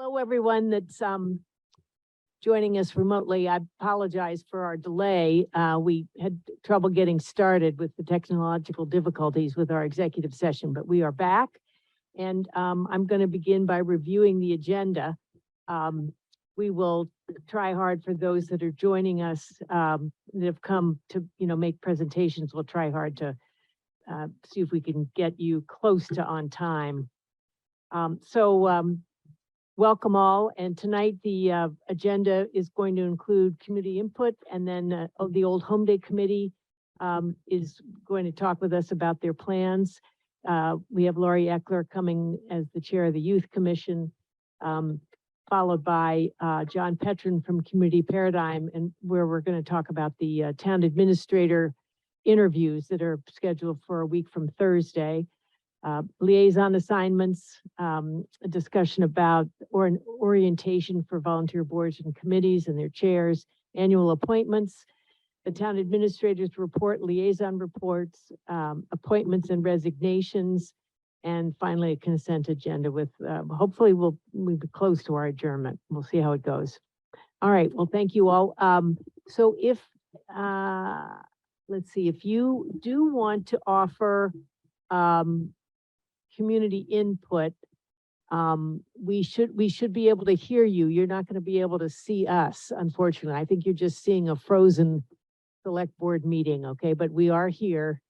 Hello, everyone that's joining us remotely. I apologize for our delay. We had trouble getting started with the technological difficulties with our executive session, but we are back. And I'm going to begin by reviewing the agenda. We will try hard for those that are joining us that have come to, make presentations. We'll try hard to see if we can get you close to on time. Welcome all, and tonight the agenda is going to include community input, and then the Old Home Day Committee is going to talk with us about their plans. We have Lori Eckler coming as the chair of the Youth Commission, followed by John Petrin from Community Paradigm, and where we're going to talk about the town administrator interviews that are scheduled for a week from Thursday. Liaison assignments, a discussion about an orientation for volunteer boards and committees and their chairs, annual appointments, the town administrators report, liaison reports, appointments and resignations, and finally a consent agenda with, hopefully we'll be close to our adjournment. We'll see how it goes. All right, well, thank you all. So if, let's see, if you do want to offer, community input, we should be able to hear you. You're not going to be able to see us, unfortunately. I think you're just seeing a frozen select board meeting, okay? But we are here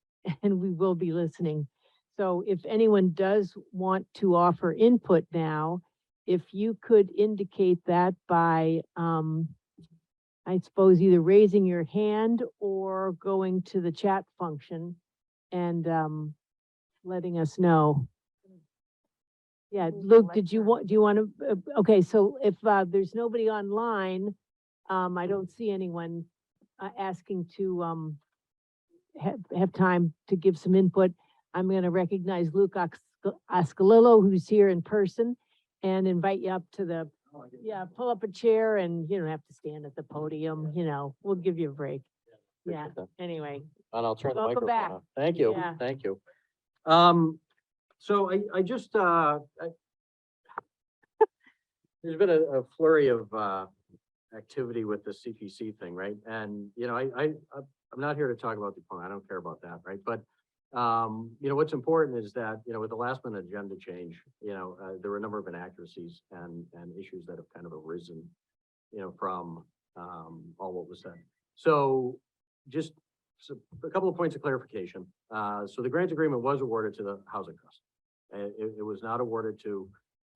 and we will be listening. So if anyone does want to offer input now, if you could indicate that by, I suppose, either raising your hand or going to the chat function and letting us know. Yeah, Luke, do you want to, okay, so if there's nobody online, I don't see anyone asking to have time to give some input. I'm going to recognize Luke Ascalillo, who's here in person, and invite you up to the, pull up a chair, and you don't have to stand at the podium, we'll give you a break. Yeah, anyway. And I'll turn the Welcome microphone back. on. Thank you, Yeah. thank you. So I just, there's been a flurry of activity with the CPC thing, right? And, I'm not here to talk about the point. I don't care about that, right? But, what's important is that, with the last minute agenda change, there were a number of inaccuracies and issues that have kind of arisen, from all what was said. So just a couple of points of clarification. So the grant agreement was awarded to the Housing Trust. It was not awarded to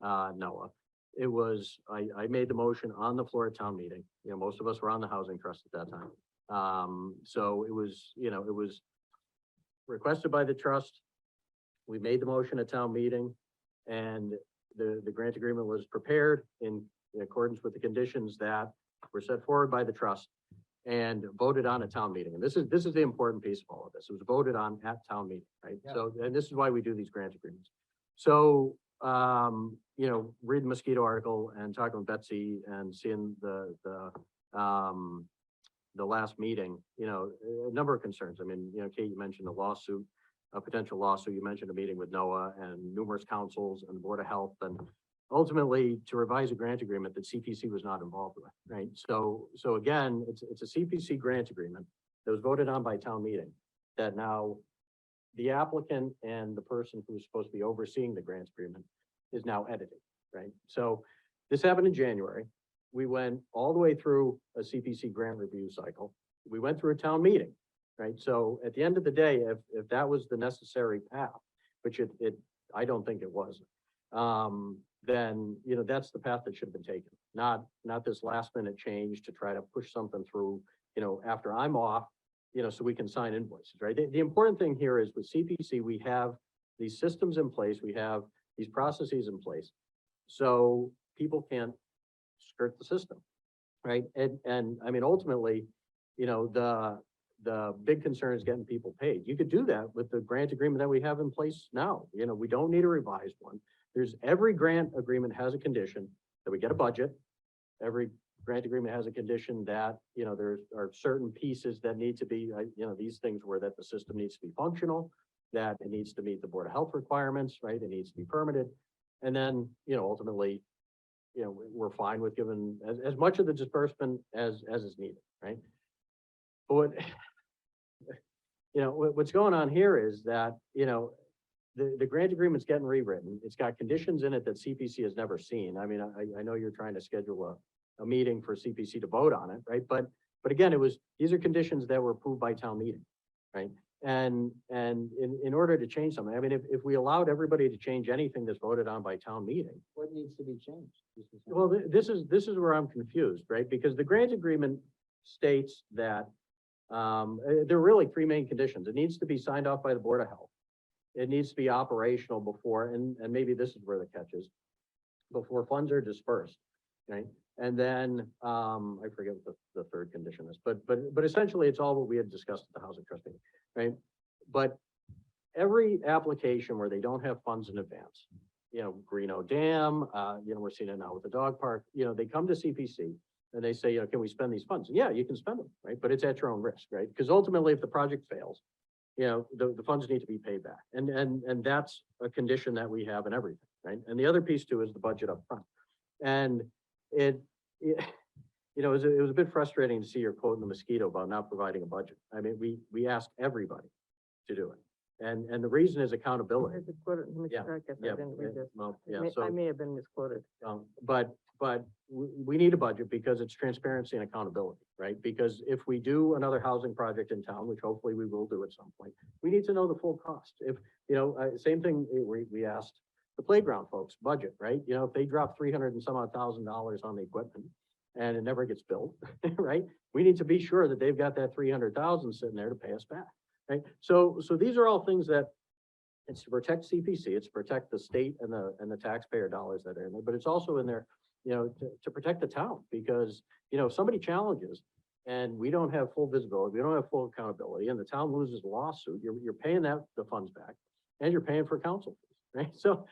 NOAA. It was, I made the motion on the floor at town meeting. Most of us were on the Housing Trust at that time. So it was, it was requested by the trust. We made the motion at town meeting, and the grant agreement was prepared in accordance with the conditions that were set forward by the trust and voted on at town meeting. And this is the important piece of all of this. It was voted on at town meeting, right? Yeah. So, and this is why we do these grant agreements. So, read the mosquito article and talking with Betsy and seeing the last meeting, a number of concerns. I mean, Kate, you mentioned a lawsuit, a potential lawsuit. You mentioned a meeting with NOAA and numerous councils and the Board of Health, and ultimately to revise a grant agreement that CPC was not involved with, right? So again, it's a CPC grant agreement that was voted on by town meeting that now the applicant and the person who's supposed to be overseeing the grant agreement is now editing, right? So this happened in January. We went all the way through a CPC grant review cycle. We went through a town meeting, right? So at the end of the day, if that was the necessary path, which I don't think it was, then, that's the path that should have been taken, not this last minute change to try to push something through, after I'm off, so we can sign invoices, right? The important thing here is with CPC, we have these systems in place, we have these processes in place, so people can't skirt the system, right? And I mean, ultimately, the big concern is getting people paid. You could do that with the grant agreement that we have in place now. We don't need a revised one. Every grant agreement has a condition that we get a budget. Every grant agreement has a condition that, there are certain pieces that need to be, these things where that the system needs to be functional, that it needs to meet the Board of Health requirements, right? It needs to be permitted. And then, ultimately, we're fine with giving as much of the disbursement as is needed, right? But what's going on here is that, the grant agreement's getting rewritten. It's got conditions in it that CPC has never seen. I mean, I know you're trying to schedule a meeting for CPC to vote on it, right? But again, these are conditions that were approved by town meeting, right? And in order to change something, I mean, if we allowed everybody to change anything that's voted on by town meeting. What needs to be changed? Well, this is where I'm confused, right? Because the grant agreement states that, there are really three main conditions. It needs to be signed off by the Board of Health. It needs to be operational before, and maybe this is where the catch is, before funds are dispersed, right? And then, I forget what the third condition is, but essentially it's all what we had discussed at the Housing Trust meeting, right? But every application where they don't have funds in advance, Greeno Dam, we're seeing it now with the dog park, they come to CPC and they say, can we spend these funds? Yeah, you can spend them, right? But it's at your own risk, right? Because ultimately, if the project fails, the funds need to be paid back. And that's a condition that we have in everything, right? And the other piece too is the budget up front. And it was a bit frustrating to see your quote in the mosquito about not providing a budget. I mean, we asked everybody to do it. And the reason is accountability. Yeah, well, yeah, I so, may have been misquoted. but we need a budget because it's transparency and accountability, right? Because if we do another housing project in town, which hopefully we will do at some point, we need to know the full cost. If, same thing, we asked the playground folks budget, right? If they drop 300 and some odd $1,000 on the equipment and it never gets built, right? We need to be sure that they've got that 300,000 sitting there to pay us back, right? So these are all things that it's to protect CPC, it's to protect the state and the taxpayer dollars that are in there, but it's also in there, to protect the town, because, if somebody challenges and we don't have full visibility, we don't have full accountability, and the town loses a lawsuit, you're paying the funds back, and you're paying for counsel fees, right? So,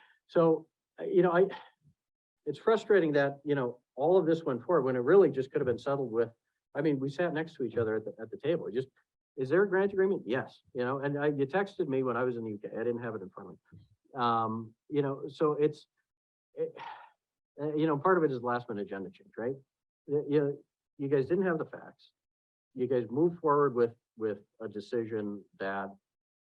it's frustrating that, all of this went forward when it really just could have been settled with, I mean, we sat next to each other at the table. Is there a grant agreement? Yes. And you texted me when I was in the UK. I didn't have it in front of me. So part of it is last minute agenda change, right? You guys didn't have the facts. You guys moved forward with a decision that,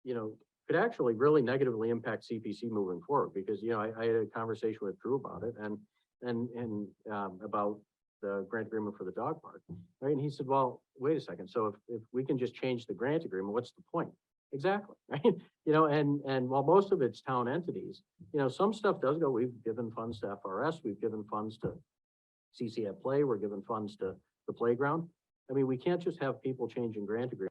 could actually really negatively impact CPC moving forward, because, I had a conversation with Drew about it and about the grant agreement for the dog park, right? And he said, well, wait a second. So if we can just change the grant agreement, what's the point? Exactly, right? And while most of it's town entities, some stuff does go, we've given funds to FRS, we've given funds to CC at Play, we're giving funds to the playground. I mean, we can't just have people changing grant agreements.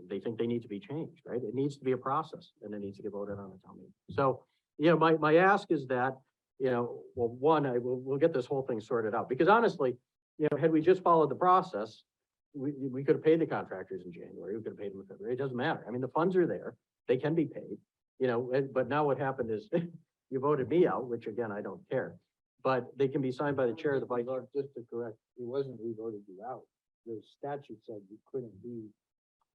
They think they need to be changed, right? It needs to be a process, and it needs to get voted on at town meeting. So, my ask is that, well, one, we'll get this whole thing sorted out, because honestly, had we just followed the process, we could have paid the contractors in January, we could have paid them in February, it doesn't matter. I mean, the funds are there, they can be paid, but now what happened is you voted me out, which again, I don't care, but they can be signed by the chair of the vice. Just to correct, it wasn't we voted you out. The statute said you couldn't be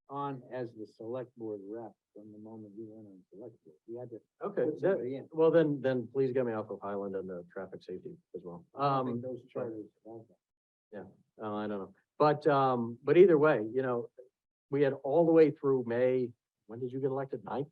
on as the select board rep from the moment you went on select board. You had to Okay, put somebody in. well, then please get me off of Highland and the traffic safety as well. I don't think those charters have that. I don't know, but either way, we had all the way through May. When did you get elected? 9th,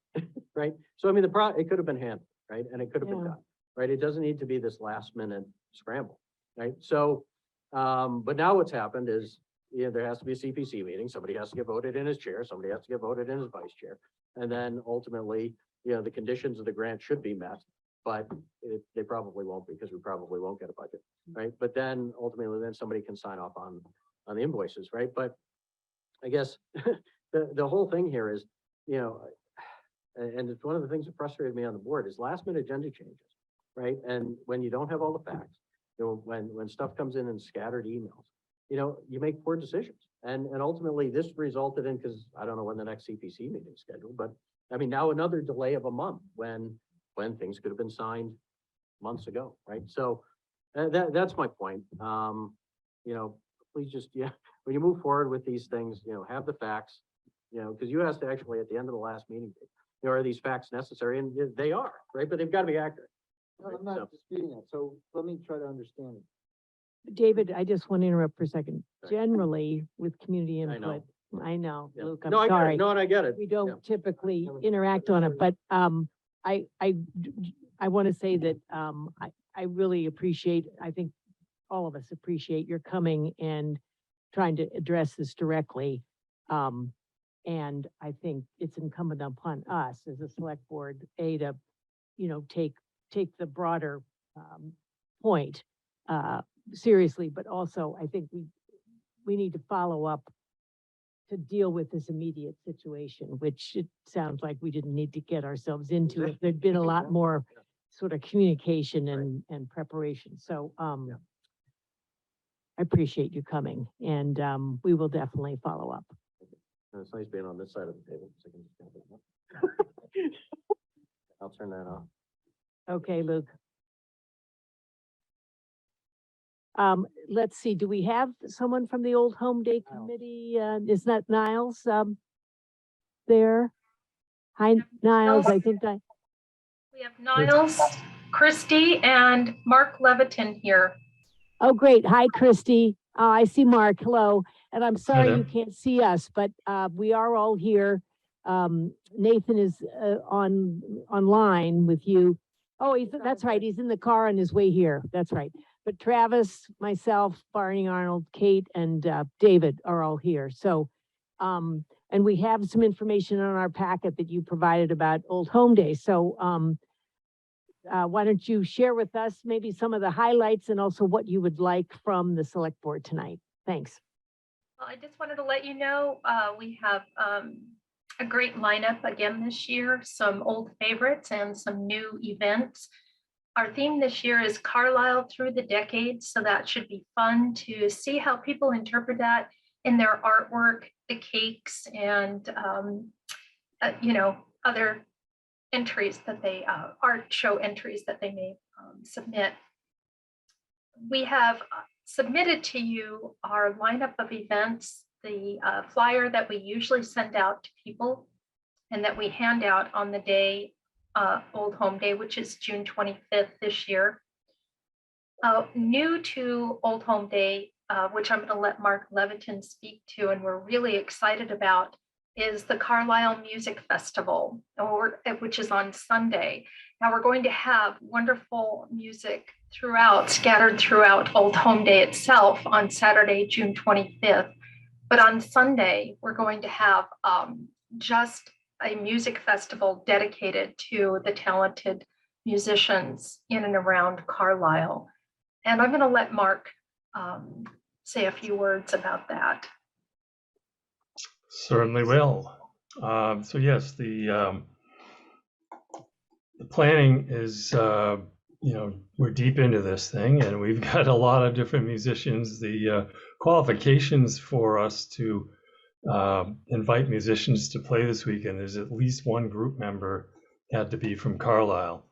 right? So I mean, it could have been handled, right? And it could have been Yeah. done, right? It doesn't need to be this last minute scramble, right? So, but now what's happened is, there has to be a CPC meeting. Somebody has to get voted in as chair. Somebody has to get voted in as vice chair. And then ultimately, the conditions of the grant should be met, but they probably won't, because we probably won't get a budget, right? But then ultimately, then somebody can sign off on the invoices, right? But I guess the whole thing here is, and it's one of the things that frustrated me on the board is last minute agenda changes, right? And when you don't have all the facts, when stuff comes in scattered emails, you make poor decisions. And ultimately this resulted in, because I don't know when the next CPC meeting is scheduled, but I mean, now another delay of a month when things could have been signed months ago, right? So that's my point. Please just, when you move forward with these things, have the facts, because you asked actually at the end of the last meeting, are these facts necessary? And they are, right? But they've got to be accurate. No, I'm So- not disputing that, so let me try to understand it. David, I just want to interrupt for a second. Sorry. Generally, with community I know. input, I know, Yeah. Luke, I'm No, I get it. sorry. No, and I get it. We Yeah. don't typically Yeah, but- interact on it, but, I want to say that, I really appreciate, I think all of us appreciate your coming and trying to address this directly. And I think it's incumbent upon us as a select board, to, take the broader, point, seriously, but also I think we need to follow up to deal with this immediate situation, which it sounds like we didn't need to get ourselves into if there'd been a lot more sort of communication and preparation. So, Yeah. I appreciate you coming and, we will definitely follow up. And it's nice being on this side of the table. So I can just have it. I'll turn that off. Okay, Luke. Let's see, do we have someone from the Old Home Day Niles. Committee? Is that Niles, there? Hi, Niles, I think We have Niles, Christy, and Mark Levitin here. oh, great. Hi, Christy. I see Mark. Hello. And I'm sorry there. you can't see us, but, we are all here. Nathan is, online with you. Oh, that's right. He's in the car on his way here. That's right. But Travis, myself, Barney Arnold, Kate, and, David are all here. So, and we have some information on our packet that you provided about Old Home Day. So, why don't you share with us maybe some of the highlights and also what you would like from the select board tonight? Thanks. Well, I just wanted to let you know, we have a great lineup again this year, some old favorites and some new events. Our theme this year is Carlisle through the decades, so that should be fun to see how people interpret that in their artwork, the cakes, and other entries that they art show entries that they may submit. We have submitted to you our lineup of events, the flyer that we usually send out to people and that we hand out on the day, Old Home Day, which is June 25th this year. New to Old Home Day, which I'm going to let Mark Levitin speak to, and we're really excited about, is the Carlisle Music Festival, which is on Sunday. Now we're going to have wonderful music scattered throughout Old Home Day itself on Saturday, June 25th. But on Sunday, we're going to have just a music festival dedicated to the talented musicians in and around Carlisle. And I'm going to let Mark say a few words about that. Certainly will. So yes, the planning is, we're deep into this thing and we've got a lot of different musicians. The qualifications for us to invite musicians to play this weekend is at least one group member had to be from Carlisle.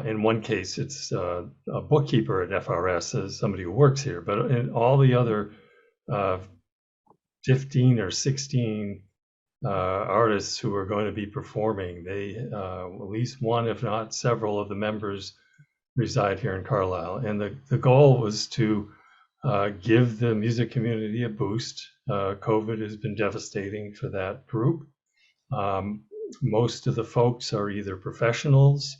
In one case, it's a bookkeeper at FRS, as somebody who works here, but in all the other 15 or 16 artists who are going to be performing, they at least one, if not several, of the members reside here in Carlisle. And the goal was to give the music community a boost. COVID has been devastating for that group. Most of the folks are either professionals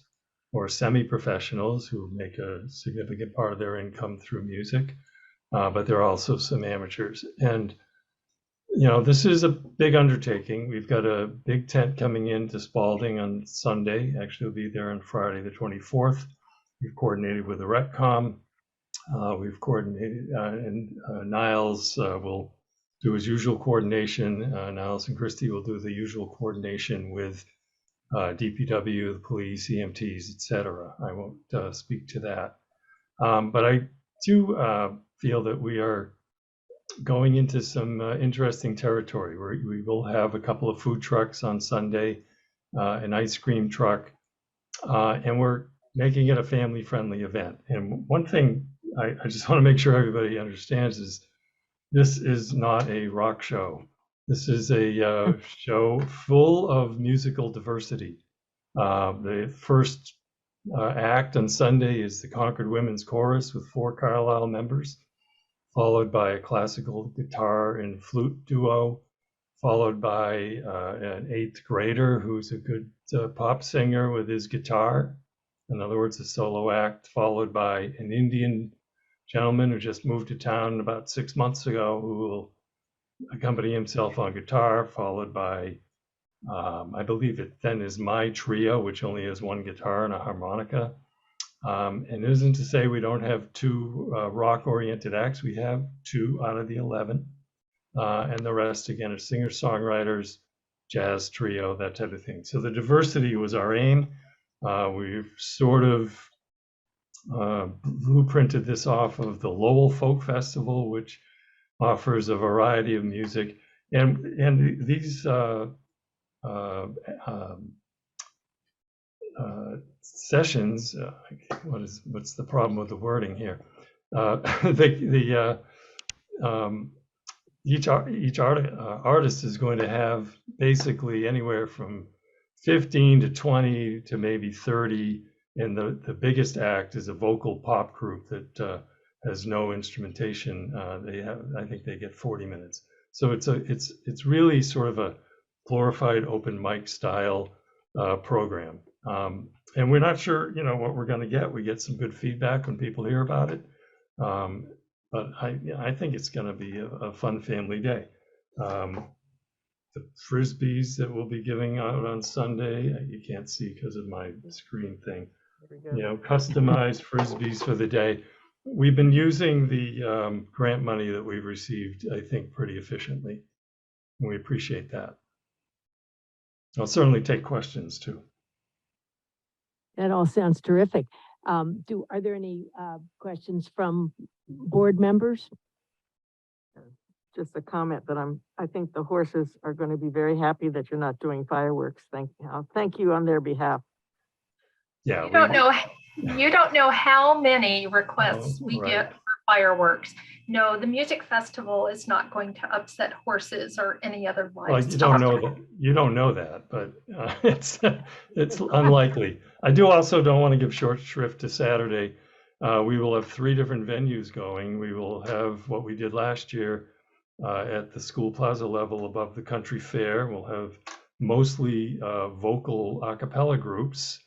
or semi-professionals who make a significant part of their income through music, but there are also some amateurs. And this is a big undertaking. We've got a big tent coming into Spalding on Sunday. Actually, we'll be there on Friday, the 24th. We've coordinated with the Retcom. We've coordinated, and Niles will do his usual coordination. Niles and Christy will do the usual coordination with DPW, the police, EMTs, etc. I won't speak to that. But I do feel that we are going into some interesting territory where we will have a couple of food trucks on Sunday, an ice cream truck, and we're making it a family-friendly event. And one thing I just want to make sure everybody understands is this is not a rock show. This is a show full of musical diversity. The first act on Sunday is the Concord Women's Chorus with 4 Carlisle members, followed by a classical guitar and flute duo, followed by an 8th grader who's a good pop singer with his guitar. In other words, a solo act, followed by an Indian gentleman who just moved to town about 6 months ago who will accompany himself on guitar, followed by, I believe it then is my trio, which only has 1 guitar and a harmonica. And it isn't to say we don't have 2 rock-oriented acts. We have 2 out of the 11. And the rest, again, are singer-songwriters, jazz trio, that type of thing. So the diversity was our aim. We've sort of blueprinted this off of the Lowell Folk Festival, which offers a variety of music. And these sessions, what's the problem with the wording here? Each artist is going to have basically anywhere from 15 to 20 to maybe 30, and the biggest act is a vocal pop group that has no instrumentation. I think they get 40 minutes. So it's really sort of a glorified open mic style program. And we're not sure, what we're going to get. We get some good feedback when people hear about it. But I think it's going to be a fun family day. The Frisbees that we'll be giving out on Sunday, you can't see because of my screen thing, customized Frisbees for the day. We've been using the grant money that we've received, I think, pretty efficiently. And we appreciate that. I'll certainly take questions too. That all sounds terrific. Are there any questions from board members? Just a comment that I think the horses are going to be very happy that you're not doing fireworks. Thank you on their behalf. Yeah. You don't know how many requests we right. get for fireworks. No, the music festival is not going to upset horses or any other livestock. Well, you don't know that, but it's unlikely. I also don't want to give short shrift to Saturday. We will have 3 different venues going. We will have what we did last year at the school plaza level above the country fair. We'll have mostly vocal a cappella groups,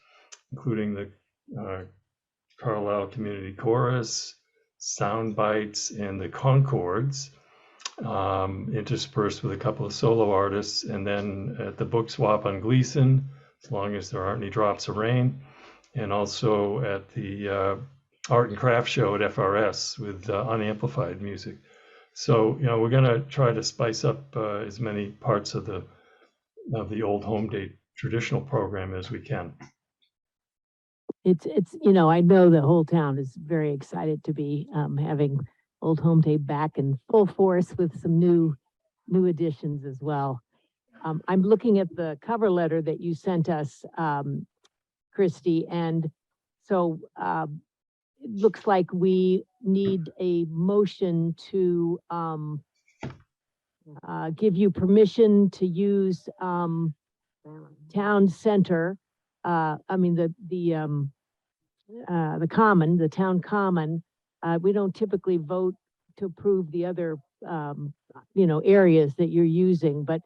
including the Carlisle Community Chorus, Sound Bites, and the Concords, interspersed with a couple of solo artists. And then at the book swap on Gleason, as long as there aren't any drops of rain, and also at the art and craft show at FRS with unamplified music. So, we're going to try to spice up as many parts of the Old Home Day traditional program as we can. It's I know the whole town is very excited to be having Old Home Day back in full force with some new additions as well. I'm looking at the cover letter that you sent us, Christy, and so it looks like we need a motion to give you permission to use town center. The common, the town common. We don't typically vote to approve the other, areas that you're using, but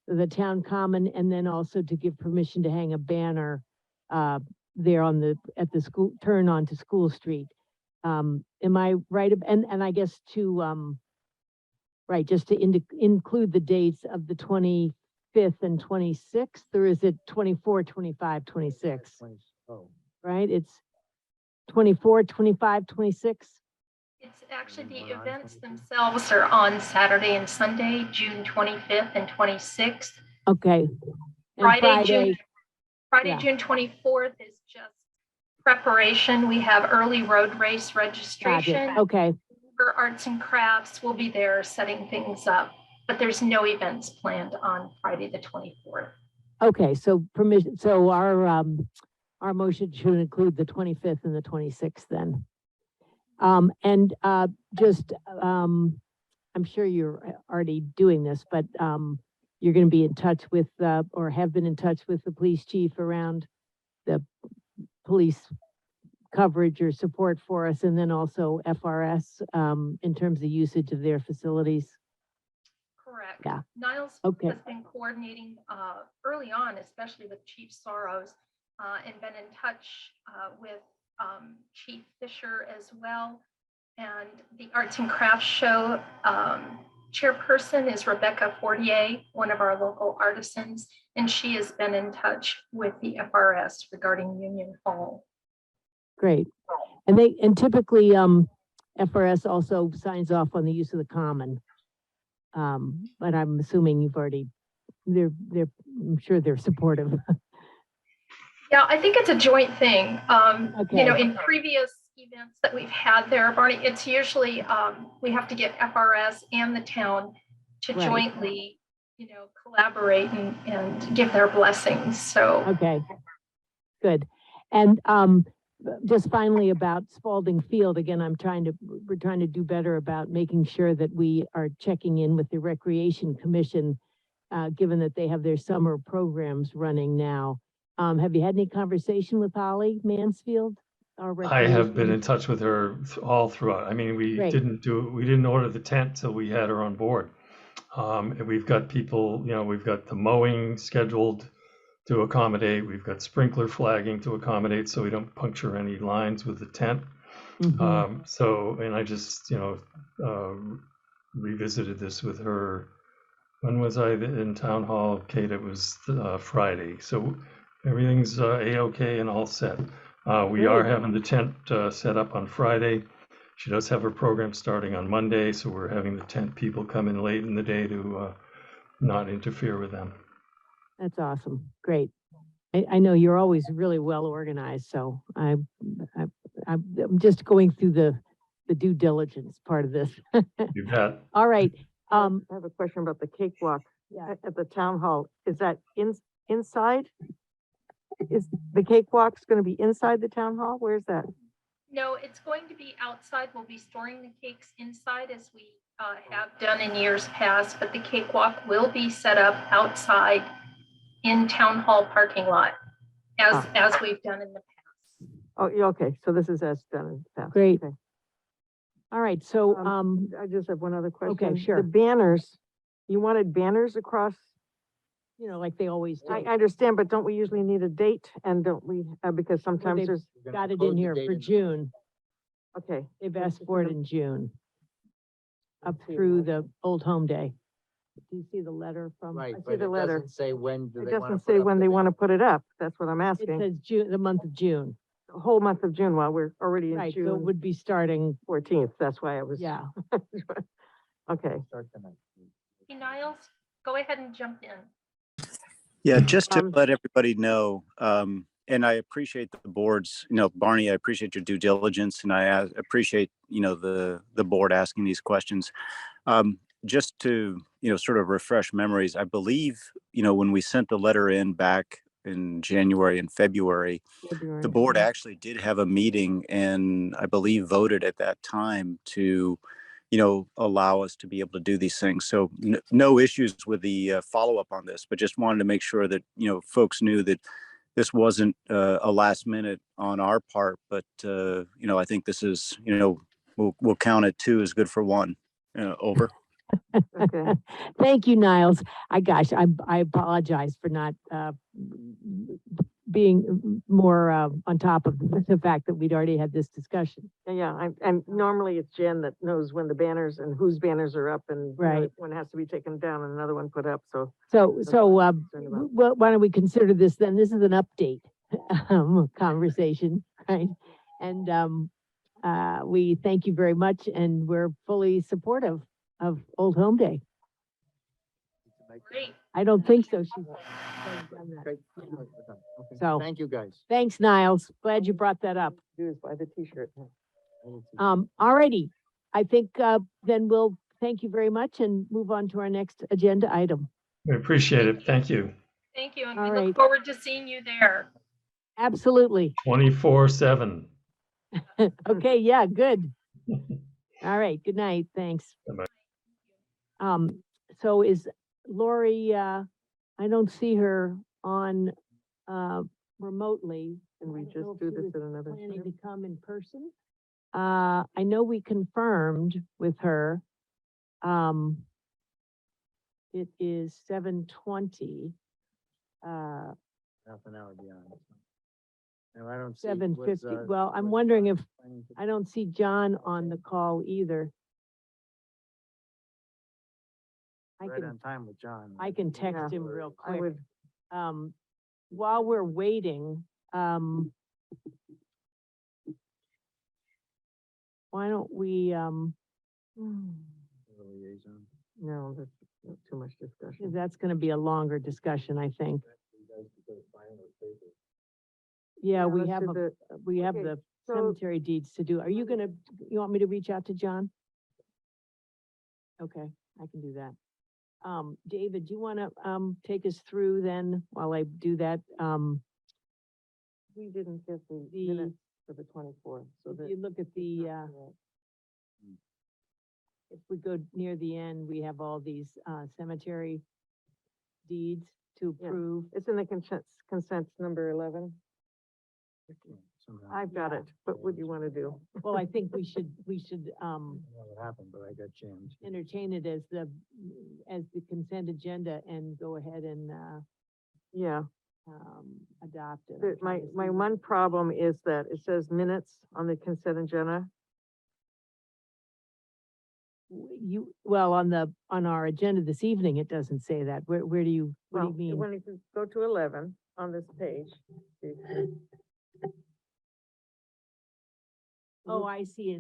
the town common, and then also to give permission to hang a banner there at the school, turn onto School Street. Am I right? And I guess to, right, just to include the dates of the 25th and 26th, or is it 24, 25, 26? Right, it's 24, 25, 26? It's actually the events themselves are on Saturday and Sunday, June 25th and 26th. Okay. And Friday, June 24th is just preparation. We have early road race registration. Okay. For arts and crafts, we'll be there setting things up, but there's no events planned on Friday the 24th. Okay, so permission. So our motion should include the 25th and the 26th then. I'm sure you're already doing this, but you're going to be in touch with or have been in touch with the police chief around the police coverage or support for us, and then also FRS, in terms of usage of their facilities. Correct. Yeah. Niles Okay. has been coordinating early on, especially with Chief Soros, and been in touch with Chief Fisher as well. And the Arts and Crafts Show chairperson is Rebecca Fortier, one of our local artisans, and she has been in touch with the FRS regarding Union Hall. Great. And typically, FRS also signs off on the use of the common. But I'm assuming you've already, I'm sure they're supportive. Yeah, I think it's a joint thing. You know, Okay. in previous events that we've had there, Barney, it's usually, we have to get FRS and the town to Right. jointly, you know, collaborate and give their blessings. So, Okay, good. And just finally about Spalding Field, again, we're trying to do better about making sure that we are checking in with the Recreation Commission, given that they have their summer programs running now. Have you had any conversation with Holly Mansfield? Our I have been recreation- in touch with her all throughout. I mean, we Great. didn't order the tent till we had her on board. And we've got people, you know, we've got the mowing scheduled to accommodate. We've got sprinkler flagging to accommodate so we don't puncture any lines with the tent. Mhm. So, and I just, you know, revisited this with her. When was I in town hall, Kate? It was Friday. So everything's A-OK and all set. We are Great. having the tent set up on Friday. She does have her program starting on Monday, so we're having the tent people come in late in the day to not interfere with them. That's awesome. Great. I know you're always really well organized, so I'm just going through the due diligence part of this. You bet. All right. I have a question about the cakewalk Yeah. at the town hall. Is that inside? Is the cakewalk's gonna be inside the town hall? Where's that? no, it's going to be outside. We'll be storing the cakes inside as we have done in years past, but the cakewalk will be set up outside in town hall parking lot as we've done in the past. Oh, yeah, okay, so this is as done in the past. Great. Okay. All right. So, I just have one other question. sure. The banners, you wanted banners across? you know, like they always do. I understand, but don't we usually need a date? And don't we, because sometimes they've- there's, We're gonna Got it close in the here date for in- June. okay. They've Let's asked just for it have a- in June, up Let's see through the- the Old Home Day. Do you see the letter from? Right, see but the it letter. doesn't say when do It they wanna doesn't put say up when the they want to banner. put it up. That's what I'm It asking. says June, the month of June. The whole month of June, while we're already in Right, so it June would be starting, 14th. That's why I was. yeah. Okay. Start tonight. Hey, Niles, go ahead and jump in. Yeah, just to Um, let everybody know, and I appreciate the board's, Barney, I appreciate your due diligence, and I appreciate, the board asking these questions. Just to, sort of refresh memories, I believe, when we sent the letter in back in January and February, February. the board actually did have a meeting and I believe voted at that time to, allow us to be able to do these things. So no issues with the follow-up on this, but just wanted to make sure that, folks knew that this wasn't a last minute on our part, but, I think this is, we'll count it two is good for one. Over. Okay. Thank you, Niles. I apologize for not, being more, on top of the fact that we'd already had this discussion. Yeah, and normally it's Jen that knows when the banners and whose banners are up and Right. one has to be taken down and another one put up. So So, That's so, what I'm concerned about. well, why don't we consider this then? This is an update, conversation, right? And, we thank you very much and we're fully supportive of Old Home Day. Great. I don't think so. She's already done that. Great. Yeah. Okay. So- Thank you, guys. Thanks, Niles. Glad you brought that up. do is buy the t-shirt. Alrighty. I think, then we'll thank you very much and move on to our next agenda item. We appreciate it. Thank you. Thank you. And All we right. look forward to seeing you there. Absolutely. 24/7. Okay, yeah, good. All right, good night, thanks. Bye-bye. So is Lori, I don't see her on, remotely. Can we I don't just know if do he this was at another planning time? to come in person. I know we confirmed with her. It is 7:20. Half an hour beyond. No, I don't see. 7:50. Well, I'm wondering if, I don't see John on the call either. I Right can, on time with John. I can text Yeah, him real I quick. would, While we're waiting, why don't we, Liaison. no, that's too much discussion. that's gonna be a longer discussion, I think. Yeah, we let's have do we have okay, the so- cemetery deeds to do. Are you gonna, you want me to reach out to John? Okay, I can do that. David, do you wanna, take us through then while I do that? We didn't get the The- minutes for the 24th, so If that. you look at the, if we go near the end, we have all these, cemetery deeds to Yeah. approve. It's in the consent number 11. Somehow. I've got Yeah. it, but what do you want to do? Well, I think we should, I don't know what happened, but I got jammed. entertain it as the consent agenda and go ahead and, Yeah, adopt it. I'm my, trying to my see one problem is that it says minutes on the consent agenda. You, well, on our agenda this evening, it doesn't say that. Where do you, what do Well, you mean? when you go to 11 on this page. Oh, I see,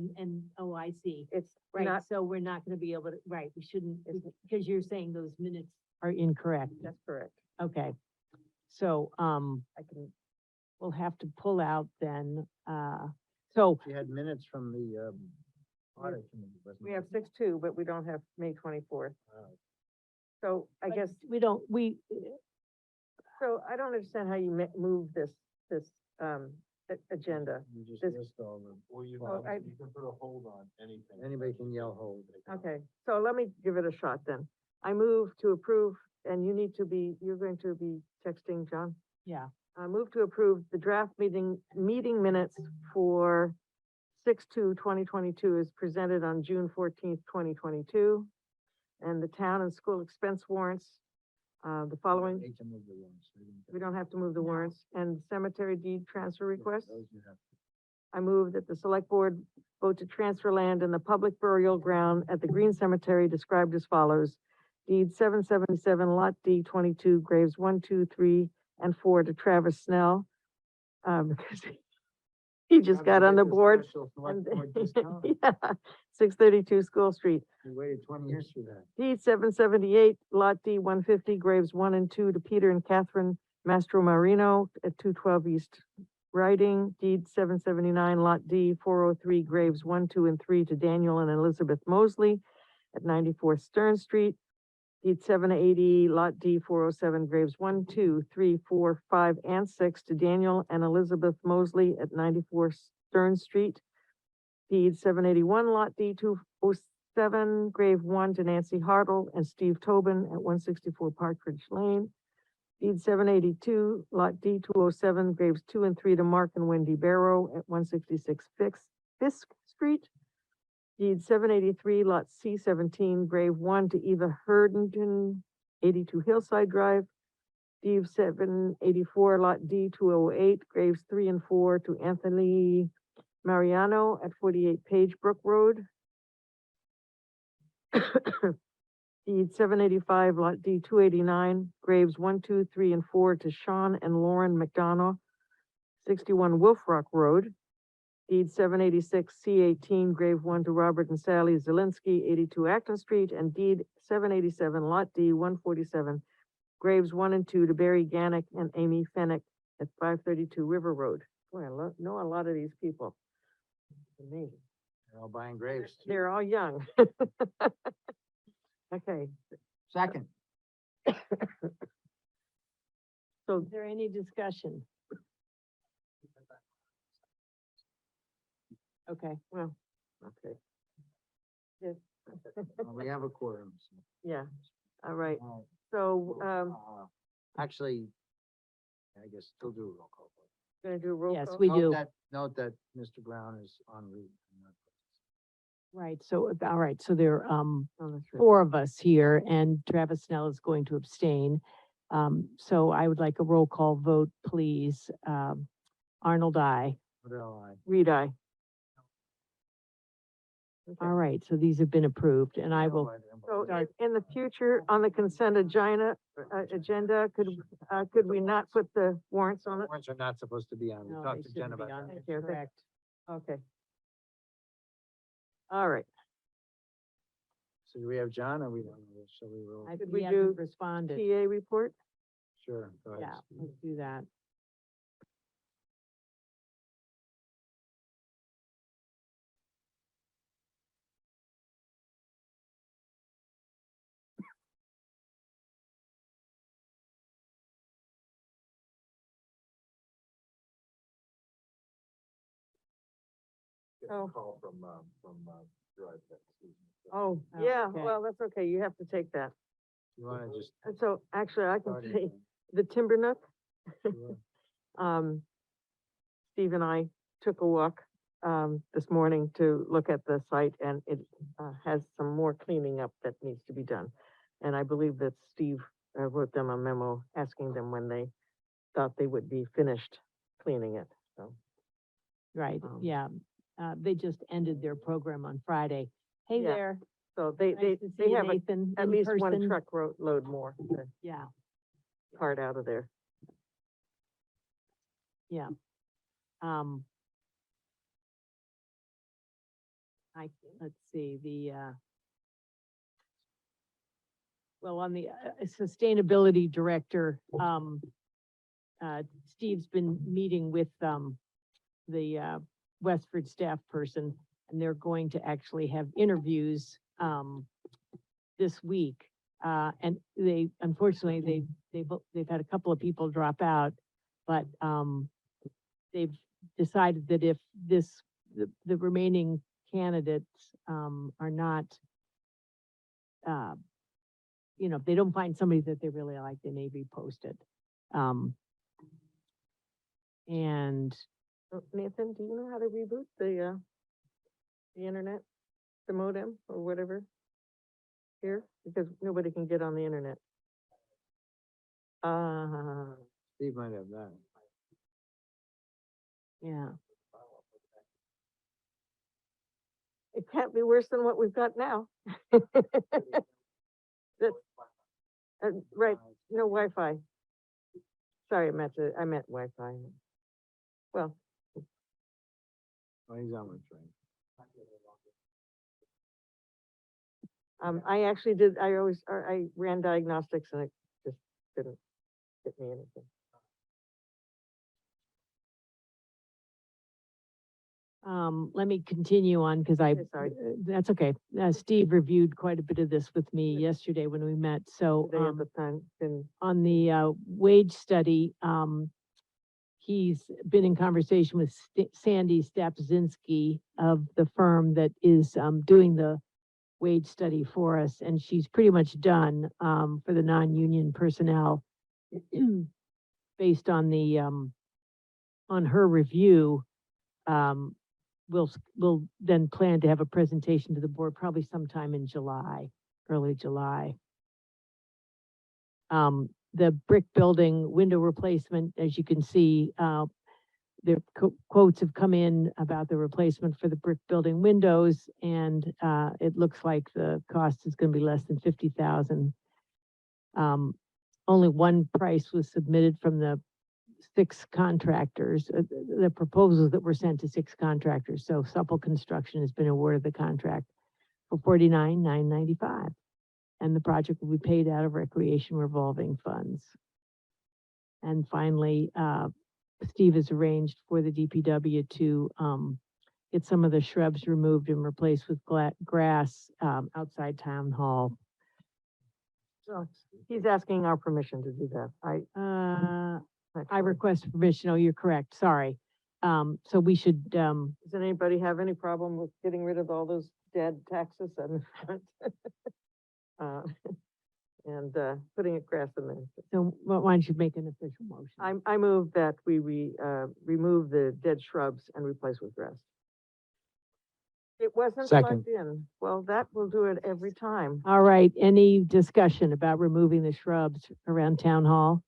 oh, I see. It's Right, not, so we're not gonna be able to, right, we shouldn't, It's- because you're saying those minutes are incorrect. that's correct. Okay. So, I can, we'll have to pull out then, so, She had minutes from the, audit committee, wasn't we it? have 6/2, but we don't have May 24th. So I but guess, we don't, so I don't understand how you move this, agenda. You just This- list all the. Or you, Oh, I- you can put a hold on anything. Anybody can yell hold. Okay, so let me give it a shot then. I move to approve, and you need to be, you're going to be texting John. yeah, I move to approve the draft meeting minutes for 6/2/2022 is presented on June 14th, 2022. And the town and school expense warrants, the following, Hate to move the ones. we don't have to move the No. warrants, and cemetery deed transfer requests. Those you have. I move that the select board vote to transfer land in the public burial ground at the Green Cemetery described as follows. Deed 777, Lot D 22, graves 1, 2, 3, and 4 to Travis Snell. Because he just got on the board. and- Yeah, 632 School Street. We waited 20 years for that. Deed 778, Lot D 150, graves 1 and 2 to Peter and Catherine Mastro Marino at 212 East Riding. Deed 779, Lot D 403, graves 1, 2, and 3 to Daniel and Elizabeth Mosley at 94 Stern Street. Deed 780, Lot D 407, graves 1, 2, 3, 4, 5, and 6 to Daniel and Elizabeth Mosley at 94 Stern Street. Deed 781, Lot D 207, grave 1 to Nancy Hartle and Steve Tobin at 164 Partridge Lane. Deed 782, Lot D 207, graves 2 and 3 to Mark and Wendy Barrow at 166 Fisk Street. Deed 783, Lot C 17, grave 1 to Eva Herdington, 82 Hillside Drive. Deed 784, Lot D 208, graves 3 and 4 to Anthony Mariano at 48 Page Brook Road. Deed 785, Lot D 289, graves 1, 2, 3, and 4 to Sean and Lauren McDonough, 61 Wolf Rock Road. Deed 786, C18, grave 1 to Robert and Sally Zelinski, 82 Acton Street, and deed 787, Lot D 147, graves 1 and 2 to Barry Gannick and Amy Fennick at 532 River Road. Boy, I know a lot of these people. Amazing. They're all buying graves. They're all young. Okay, Second. so is there any discussion? Okay, well, okay. Yes. We have a quorum. So. Yeah, all right, All so, right. Actually, I guess still do a roll call. Gonna do a roll Yes, call? we Note do. Note that Mr. Brown is en route. Right, so, all right, so there, Oh, that's right. 4 of us here, and Travis Snell is going to abstain. So I would like a roll call vote, please. Arnold, I. Model I. Reed, aye. Okay. All right, so these have been approved, and I will, So Start. in the future, on the consent agenda, could we not put the warrants on it? Warrants are not supposed to be on. We no, talked they to Jen shouldn't be about on that. there, Okay, correct. Okay. All right, So do we have John or we don't? Shall we roll? I- Could We we haven't do responded. TA report? Sure. Go ahead. Yeah, Steve. let's do that. Oh. Call from Drive. Oh, yeah, Okay. well, that's okay, you have to take that. You wanna just And so, actually, I can start it? say, the Timber Nook, Sure. Steve and I took a walk, this morning to look at the site, and it, has some more cleaning up that needs to be done. And I believe that Steve, wrote them a memo asking them when they thought they would be finished cleaning it, so. Right, Um, yeah. They just ended their program on Friday. Hey Yeah. there. So they, Nice to see they you, have Nathan, at in least one person. truck load more to Yeah, cart out of there. yeah. Let's see, well, on the sustainability director, Steve's been meeting with, the, Westford staff person, and they're going to actually have interviews, this week. And unfortunately, they've had a couple of people drop out, but, they've decided that if the remaining candidates, are not, if they don't find somebody that they really like, they may be posted. And Nathan, do you know how to reboot the internet, the modem or whatever? Here, because nobody can get on the internet. Steve might have that. yeah, It can't be worse than what we've got now. That's, right, no Wi-Fi. Sorry, I meant Wi-Fi. Well, Oh, he's on with train. I actually I ran diagnostics and it just didn't get me anything. let me continue on, because Okay, sorry. that's okay. Steve reviewed quite a bit of this with me yesterday when we met, so, Today at the time, been, on the, wage study, he's been in conversation with Sandy Stapzinski of the firm that is, doing the wage study for us, and she's pretty much done, for the non-union personnel. Based on the, on her review, we'll then plan to have a presentation to the board probably sometime in July, early July. The brick building window replacement, as you can see, the quotes have come in about the replacement for the brick building windows, and, it looks like the cost is gonna be less than 50,000. Only one price was submitted from the 6 contractors, the proposals that were sent to 6 contractors. So Supple Construction has been awarded the contract for $49,995. And the project will be paid out of recreation revolving funds. And finally, Steve has arranged for the DPW to, get some of the shrubs removed and replaced with grass, outside town hall. so he's asking our permission to do that. I actually- request permission. Oh, you're correct. Sorry. So we should, Does anybody have any problem with getting rid of all those dead taxes and? Uh, and, putting a grass in there. So why don't you make an official motion? I move that we remove the dead shrubs and replace with grass. It wasn't Second. plugged in. Well, that will do it every time. All right, any discussion about removing the shrubs around town hall?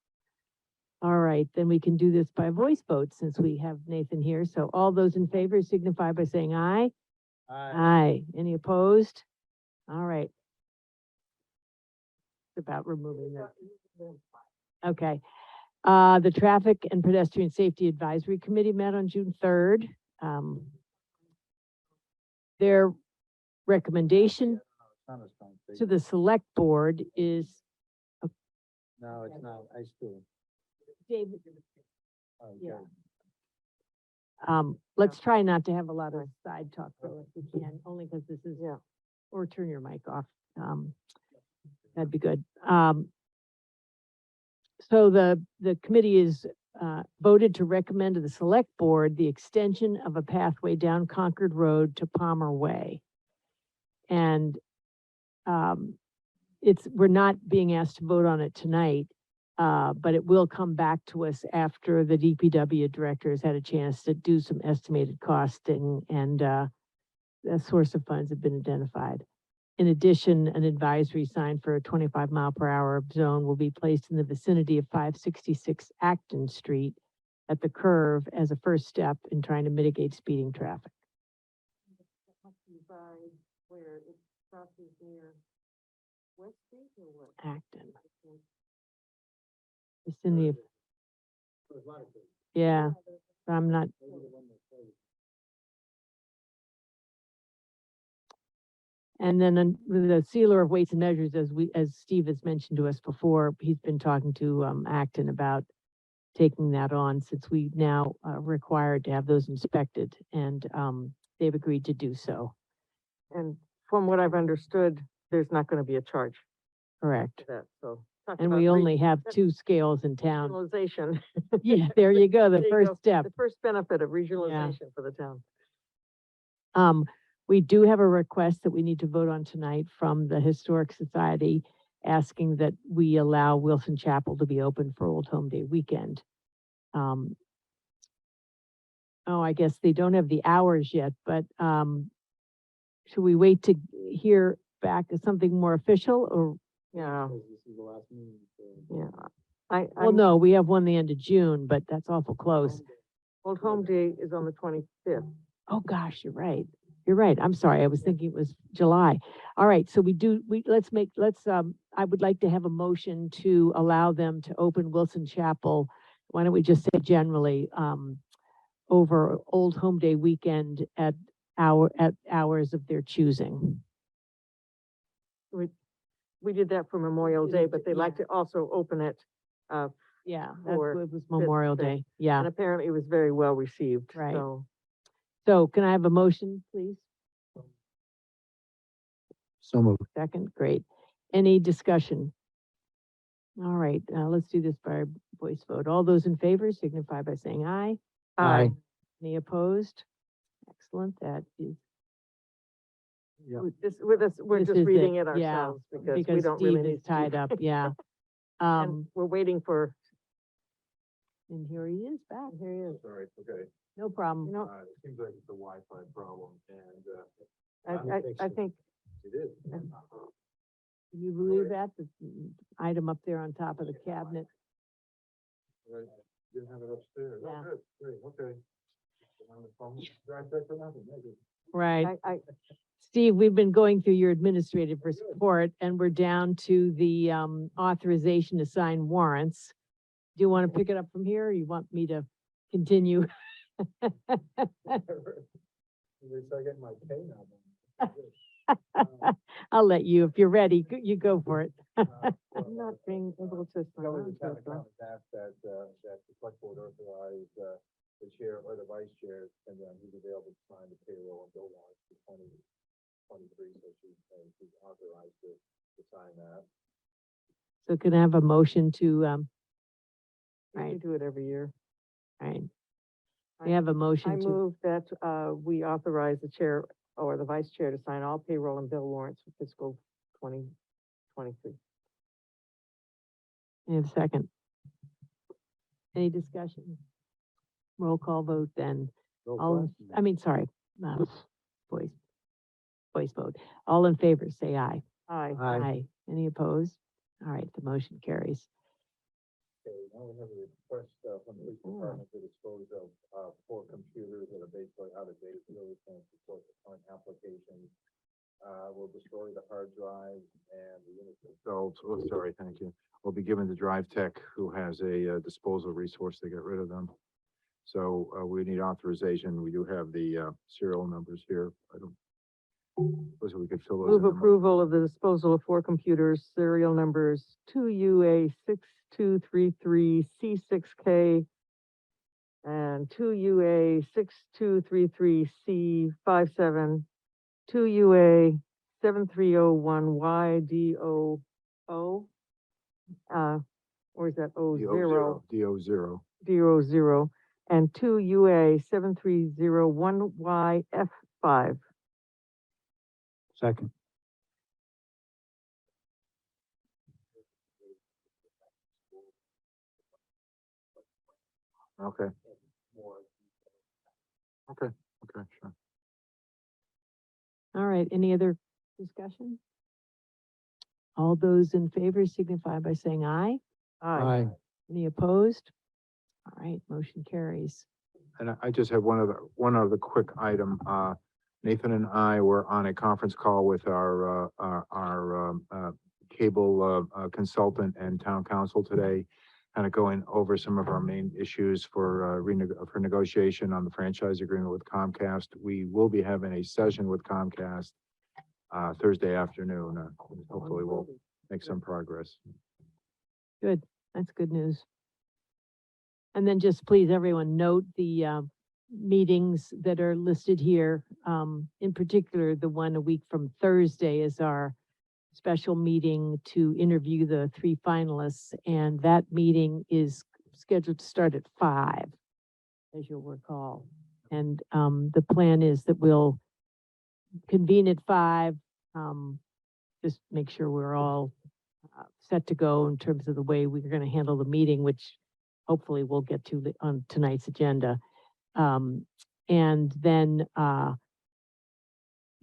All right, then we can do this by voice vote since we have Nathan here. So all those in favor signify by saying aye. Aye. Any opposed? All right. It's about removing the. Okay. The Traffic and Pedestrian Safety Advisory Committee met on June 3rd. Their recommendation It's not a strong to statement. the select board is, No, it's not, I still, David, okay. yeah. Let's try not to have a lot of side talk though, if we can, only because this is, Yeah. or turn your mic off. That'd be good. So the committee is, voted to recommend to the select board the extension of a pathway down Concord Road to Palmer Way. And, we're not being asked to vote on it tonight, but it will come back to us after the DPW director has had a chance to do some estimated costing and, the source of funds have been identified. In addition, an advisory sign for a 25-mile-per-hour zone will be placed in the vicinity of 566 Acton Street at the curve as a first step in trying to mitigate speeding traffic. Where it crosses near West Street or what? Acton. Vicinity of, yeah, I'm not, and then the sealer of weights and measures, as Steve has mentioned to us before, he's been talking to, Acton about taking that on since we now are required to have those inspected and, they've agreed to do so. And from what I've understood, there's not gonna be a charge Correct. for that, so. talk And about we only have that's 2 scales in town. Regionalization. Yeah, there you go, the There you first go. step. The first benefit of regionalization for the town. We do have a request that we need to vote on tonight from the Historic Society, asking that we allow Wilson Chapel to be open for Old Home Day weekend. Oh, I guess they don't have the hours yet, but, should we wait to hear back as something more official or, Yeah, Because this is the last meeting, so. yeah. I, well, no, we have one the end of June, but that's awful close. Old Home Day is on the 25th. Oh, gosh, you're right. You're right. I'm sorry. I was thinking it was July. All right, so I would like to have a motion to allow them to open Wilson Chapel. Why don't we just say generally, over Old Home Day weekend at hours of their choosing. We did that for Memorial Day, but they like to also open it, Yeah, For it was Memorial Fifth. Day. Yeah. and apparently it was very well received, Right. so. So can I have a motion, please? So moved. Second, great. Any discussion? All right, let's do this by voice vote. All those in favor signify by saying aye. Aye. Any opposed? Excellent, that is, Yeah. We're This just is reading it, it yeah, ourselves because we because don't really Steve need is to. tied up, yeah. And we're waiting for, And here he is back. here he is. All right, okay. No problem. You know, It seems like it's a Wi-Fi problem and, I think, it is. Can you believe that? The item up there on top of the cabinet. Right, didn't have it upstairs. Yeah. Oh, good, great, okay. On the phone, drive back for nothing, maybe. Right. I, Steve, we've been going through your administrative report and we're down to the, authorization to sign warrants. Do you want to pick it up from here or you want me to continue? At least I get my pay now. then. I'll let you, if you're ready, you go for it. I'm not being able to. sign Probably on the to town it, though. accountants asked that the select board authorize, the chair or the vice chair, and then who's available to sign the payroll and bill warrants for 2023, so she's authorized to sign that. So can I have a motion to, We Right. do it every year. right? We have a I motion to, move that, we authorize the chair or the vice chair to sign all payroll and bill warrants for fiscal 2023. Any have a second? Any discussion? Roll call vote then. Roll All, call. I mean, sorry, voice vote. All in favor, say aye. Aye. Aye. Any opposed? All right, the motion carries. Okay, now we have a request from the police department to dispose of 4 computers that are basically out of date, really can't support the current application. We'll destroy the hard drive and the units themselves. Oh, sorry, thank you. Will be given to Drive Tech, who has a disposal resource to get rid of them. So we need authorization. We do have the serial numbers here. I don't, suppose we could fill those in. Move the mo- approval of the disposal of 4 computers, serial numbers 2UA 6233 C6K and 2UA 6233 C57, 2UA 7301 YDO, or is that O zero? DO0. And 2UA 7301 YF5. Second. Okay. Okay, sure. All right, any other discussion? All those in favor signify by saying aye. Aye. Any opposed? All right, motion carries. And I just have one other quick item. Nathan and I were on a conference call with our cable consultant and town council today, kind of going over some of our main issues for negotiation on the franchise agreement with Comcast. We will be having a session with Comcast Thursday afternoon. Hopefully we'll make some progress. Good, that's good news. And then just please, everyone, note the meetings that are listed here. In particular, the one a week from Thursday is our special meeting to interview the 3 finalists, and that meeting is scheduled to start at 5, as you'll recall. And the plan is that we'll convene at 5, just make sure we're all set to go in terms of the way we're gonna handle the meeting, which hopefully we'll get to on tonight's agenda. And then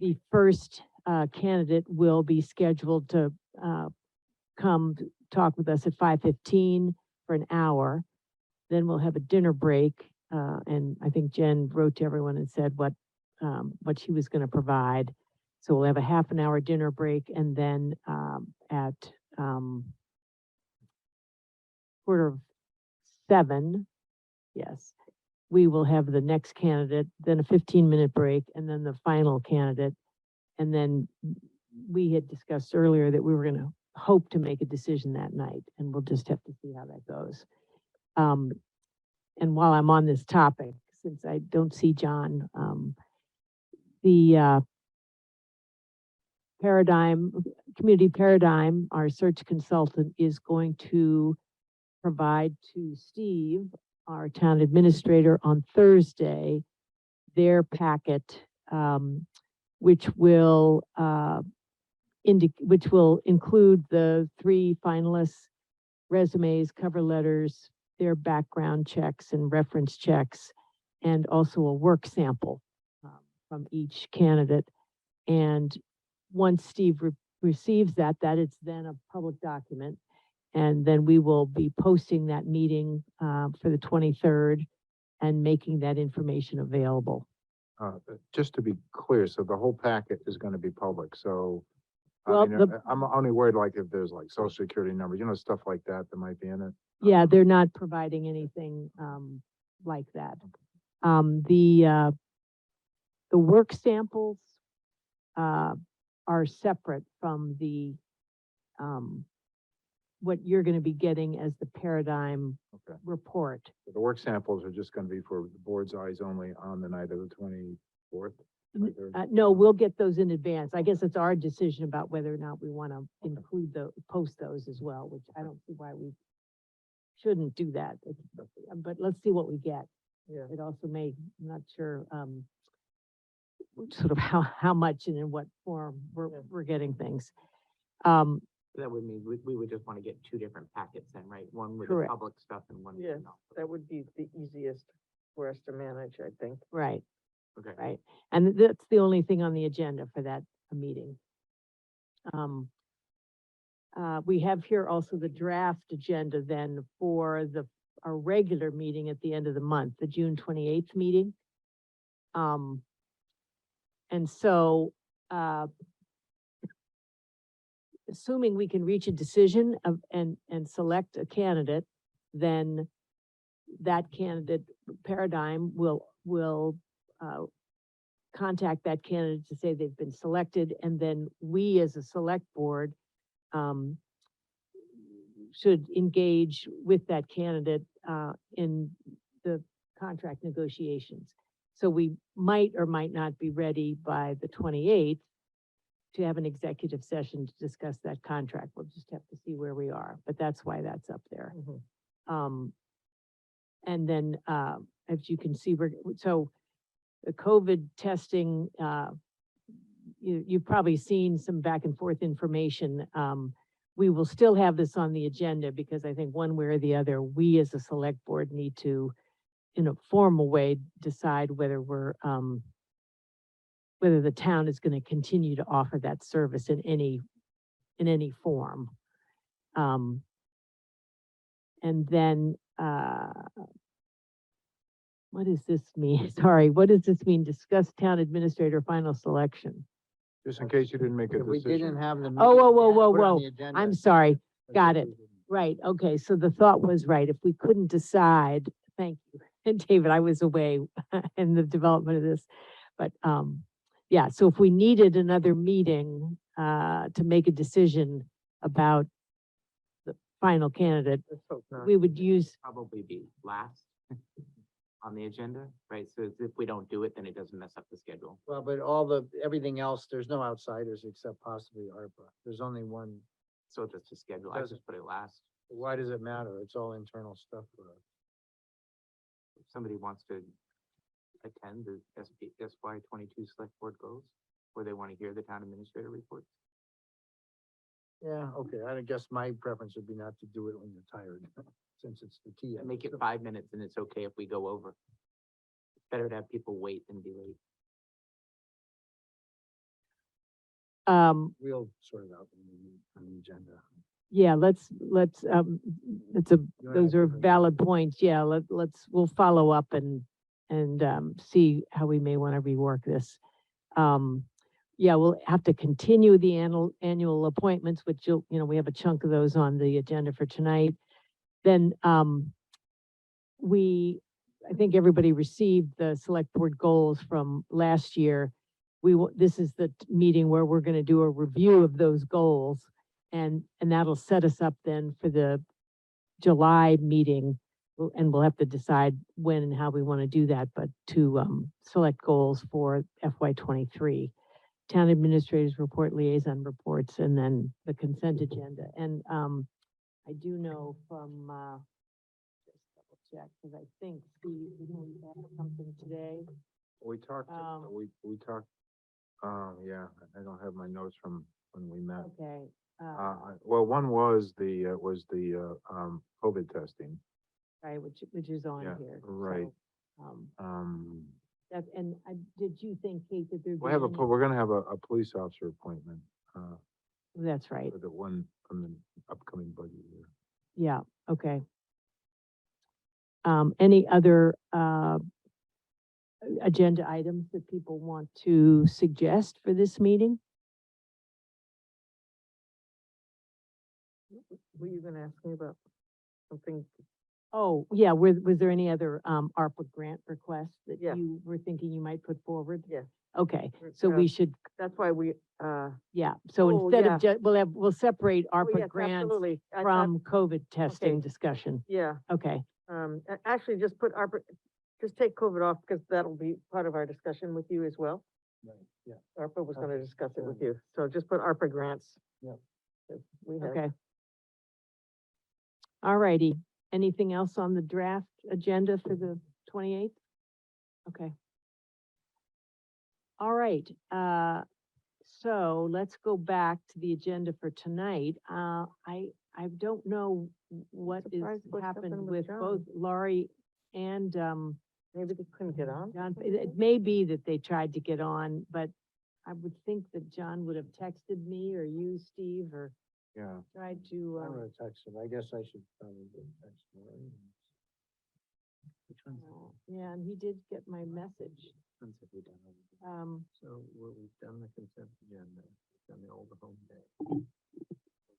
the first candidate will be scheduled to come talk with us at 5:15 for an hour. Then we'll have a dinner break, and I think Jen wrote to everyone and said what she was gonna provide. So we'll have a half an hour dinner break, and then at 6:45, yes, we will have the next candidate, then a 15-minute break, and then the final candidate. And then we had discussed earlier that we were gonna hope to make a decision that night, and we'll just have to see how that goes. And while I'm on this topic, since I don't see John, the Community Paradigm, our search consultant, is going to provide to Steve, our town administrator, on Thursday, their packet, which will include the 3 finalists' resumes, cover letters, their background checks and reference checks, and also a work sample from each candidate. And once Steve receives that is then a public document. And then we will be posting that meeting for the 23rd and making that information available. Just to be clear, so the whole packet is gonna be public, so. Well, I'm only worried like if there's like social security numbers, stuff like that might be in it. Yeah, they're not providing anything like that. The work samples are separate from the what you're gonna be getting as the Paradigm Okay. report. So the work samples are just gonna be for the board's eyes only on the night of the 24th. No, we'll get those in advance. I guess it's our decision about whether or not we wanna include post those as well, which I don't see why we shouldn't do that. But let's see what we get. Yeah. It also may, I'm not sure, sort of how much and in what form we're getting things. That would mean we would just want to get two different packets then, right? One with the Correct. public stuff and one. with Yes, not. that would be the easiest for us to manage, I think. Right, Okay. right. And that's the only thing on the agenda for that meeting. We have here also the draft agenda then for our regular meeting at the end of the month, the June 28th meeting. And so, assuming we can reach a decision and select a candidate, then that candidate Paradigm will contact that candidate to say they've been selected, and then we as a select board should engage with that candidate in the contract negotiations. So we might or might not be ready by the 28th to have an executive session to discuss that contract. We'll just have to see where we are, but that's why that's up there. And then, as you can see, so the COVID testing, you've probably seen some back and forth information. We will still have this on the agenda because I think one way or the other, we as a select board need to, in a formal way, decide whether whether the town is going to continue to offer that service in any form. And then, what does this mean? Sorry, what does this mean? Discuss town administrator final selection. Just in case you didn't make a If we didn't decision. have the. Oh, whoa, whoa, meeting, whoa, put it on whoa. the agenda, I'm sorry. that's Got what it. we did. Right, okay, so the thought was right. If we couldn't decide, thank you. And David, I was away in the development of this. But, yeah, so if we needed another meeting, to make a decision about the final candidate, Let's hope not. we would use, Probably be last on the agenda, right? So if we don't do it, then it doesn't mess up the schedule. Well, but everything else, there's no outsiders except possibly ARPA. There's only one. So just a schedule, I just put it last. Why does it matter? It's all internal stuff for us. If somebody wants to attend the SY 22 select board goals, or they want to hear the town administrator report. Yeah, okay, I guess my preference would be not to do it when you're tired, since it's the tea. Make it 5 minutes and it's okay if we go over. It's better to have people wait than be late. We'll sort it out on the agenda. yeah, it's wanna those have are different- valid points. Yeah, we'll follow up and see how we may want to rework this. Yeah, we'll have to continue the annual appointments, which we have a chunk of those on the agenda for tonight. Then, I think everybody received the select board goals from last year. This is the meeting where we're gonna do a review of those goals. And that'll set us up then for the July meeting. And we'll have to decide when and how we want to do that, but to, select goals for FY 23. Town administrators report, liaison reports, and then the consent agenda. And, I do know from, just double check, because I think Steve, didn't we have something today? We talked, we talked, yeah, I don't have my notes from when we met. Okay, Well, one was the COVID testing. right, which is on Yeah, here. right. So, Um, did you think, Kate, that there'd be we're gonna have a police officer appointment, That's right, for the one from the upcoming budget year. yeah, okay. Any other, agenda items that people want to suggest for this meeting? Were you gonna ask me about something? Oh, yeah, was there any other, ARPA grant requests that Yeah. you were thinking you might put forward? Yeah. Okay, so we should, That's why we, yeah, so Oh, instead yeah. of we'll separate oh, ARPA yes, grants absolutely. from COVID testing Okay. discussion. Yeah, Okay, actually, just put ARPA, just take COVID off, because that'll be part of our discussion with you as well. Right, yeah. ARPA was gonna Okay, discuss it fair with you, so just put ARPA grants. Yeah. We have, okay. All righty. Anything else on the draft agenda for the 28th? Okay. All right, So let's go back to the agenda for tonight. I don't know what is Surprised what happened happened with with both Laurie and, Maybe they couldn't get on? John. It may be that they tried to get on, but I would think that John would have texted me or you, Steve, or Yeah, tried I'm to, gonna text him. I guess I should probably text him. Which ones, yeah, and he did get my message. which ones have we done? Already? So we've done the consent agenda, we've done the older home day.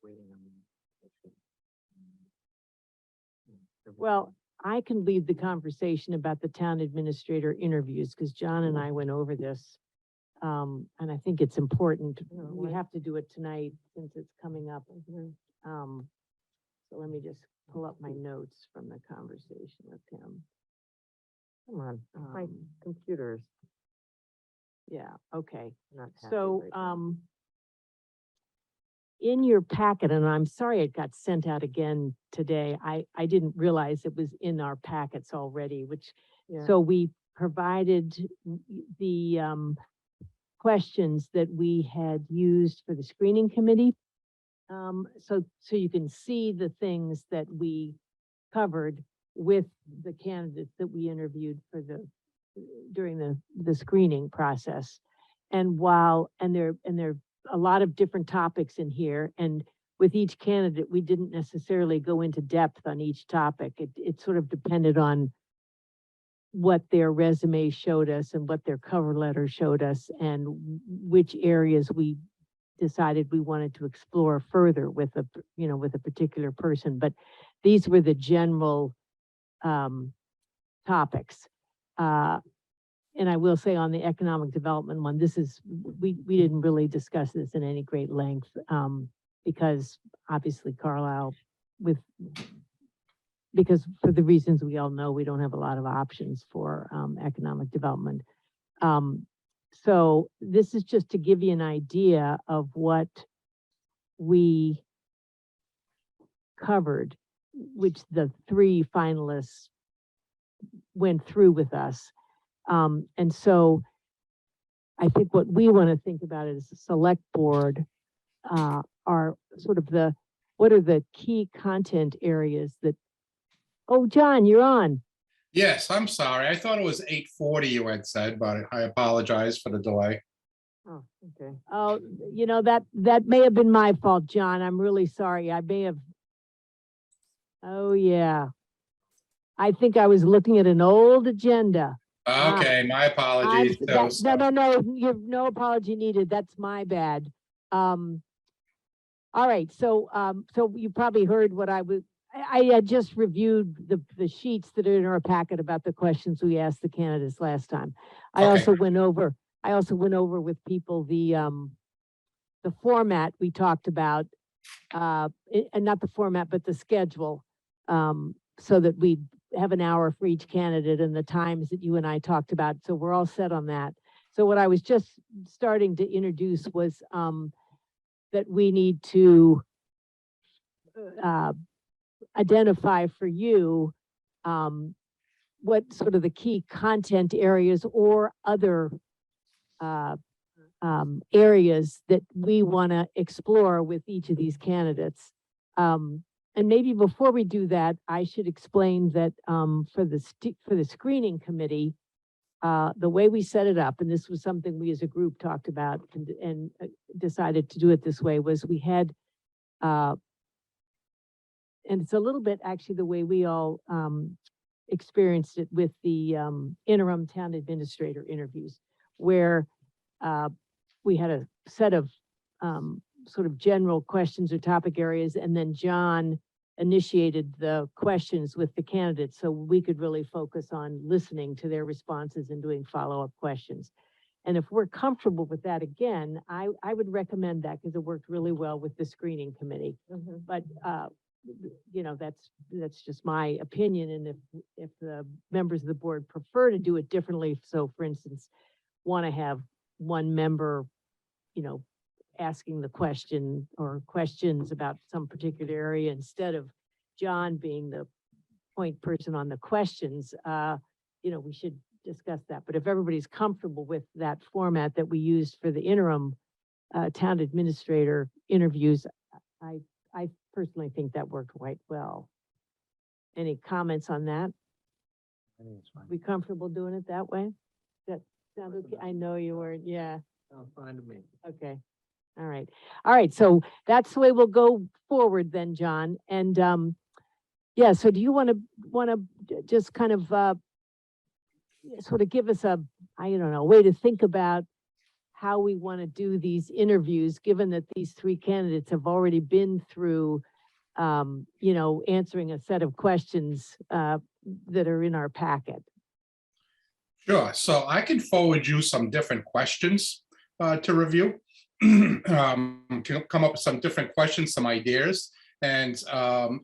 We're waiting on. Well, I can lead the conversation about the town administrator interviews, because John and I went over this. And I think it's important. We have to do it tonight since it's coming up. So let me just pull up my notes from the conversation with him. Come on, my Um, computer's Yeah, okay. not happy So, right now. in your packet, and I'm sorry it got sent out again today, I didn't realize it was in our packets already, which, Yeah. so we provided the, questions that we had used for the screening committee. So you can see the things that we covered with the candidates that we interviewed for during the screening process. And there are a lot of different topics in here, and with each candidate, we didn't necessarily go into depth on each topic. It sort of depended on what their resume showed us and what their cover letter showed us, and which areas we decided we wanted to explore further with with a particular person. But these were the general topics. And I will say on the economic development one, we didn't really discuss this in any great length, because obviously Carlisle because for the reasons we all know, we don't have a lot of options for, economic development. So this is just to give you an idea of what we covered, which the three finalists went through with us. And so I think what we want to think about as a select board, are sort of what are the key content areas that, oh, John, you're on. Yes, I'm sorry. I thought it was 8:40 you had said, but I apologize for the delay. Oh, okay. Oh, that may have been my fault, John. I'm really sorry. I may have. Oh, yeah. I think I was looking at an old agenda. Okay, my apologies. No apology needed. That's my bad. All right, so you probably heard what I had just reviewed the sheets that are in our packet about the questions we asked the candidates last time. I Okay. also went over with people the format we talked about, and not the format, but the schedule, so that we have an hour for each candidate and the times that you and I talked about. So we're all set on that. So what I was just starting to introduce was, that we need to, identify for you, what sort of the key content areas or other, areas that we want to explore with each of these candidates. And maybe before we do that, I should explain that, for the screening committee, the way we set it up, and this was something we as a group talked about and decided to do it this way, was we had, and it's a little bit actually the way we all experienced it with the interim town administrator interviews, where we had a set of sort of general questions or topic areas, and then John initiated the questions with the candidates so we could really focus on listening to their responses and doing follow-up questions. And if we're comfortable with that again, I would recommend that because it worked really well with the screening committee. But that's just my opinion. And if the members of the board prefer to do it differently, so for instance, want to have one member, asking the question or questions about some particular area instead of John being the point person on the questions, we should discuss that. But if everybody's comfortable with that format that we used for the interim town administrator interviews, I personally think that worked quite well. Any comments on that? I think it's fine. We comfortable doing it that way? That sound okay? I know you weren't, yeah. Sounds fine to me. Okay, all right. All right, so that's the way we'll go forward then, John. And, yeah, so do you want to just kind of, sort of give us a, I don't know, way to think about how we want to do these interviews, given that these three candidates have already been through, you know, answering a set of questions, that are in our packet. Sure, so I can forward you some different questions to review. To come up with some different questions, some ideas. And,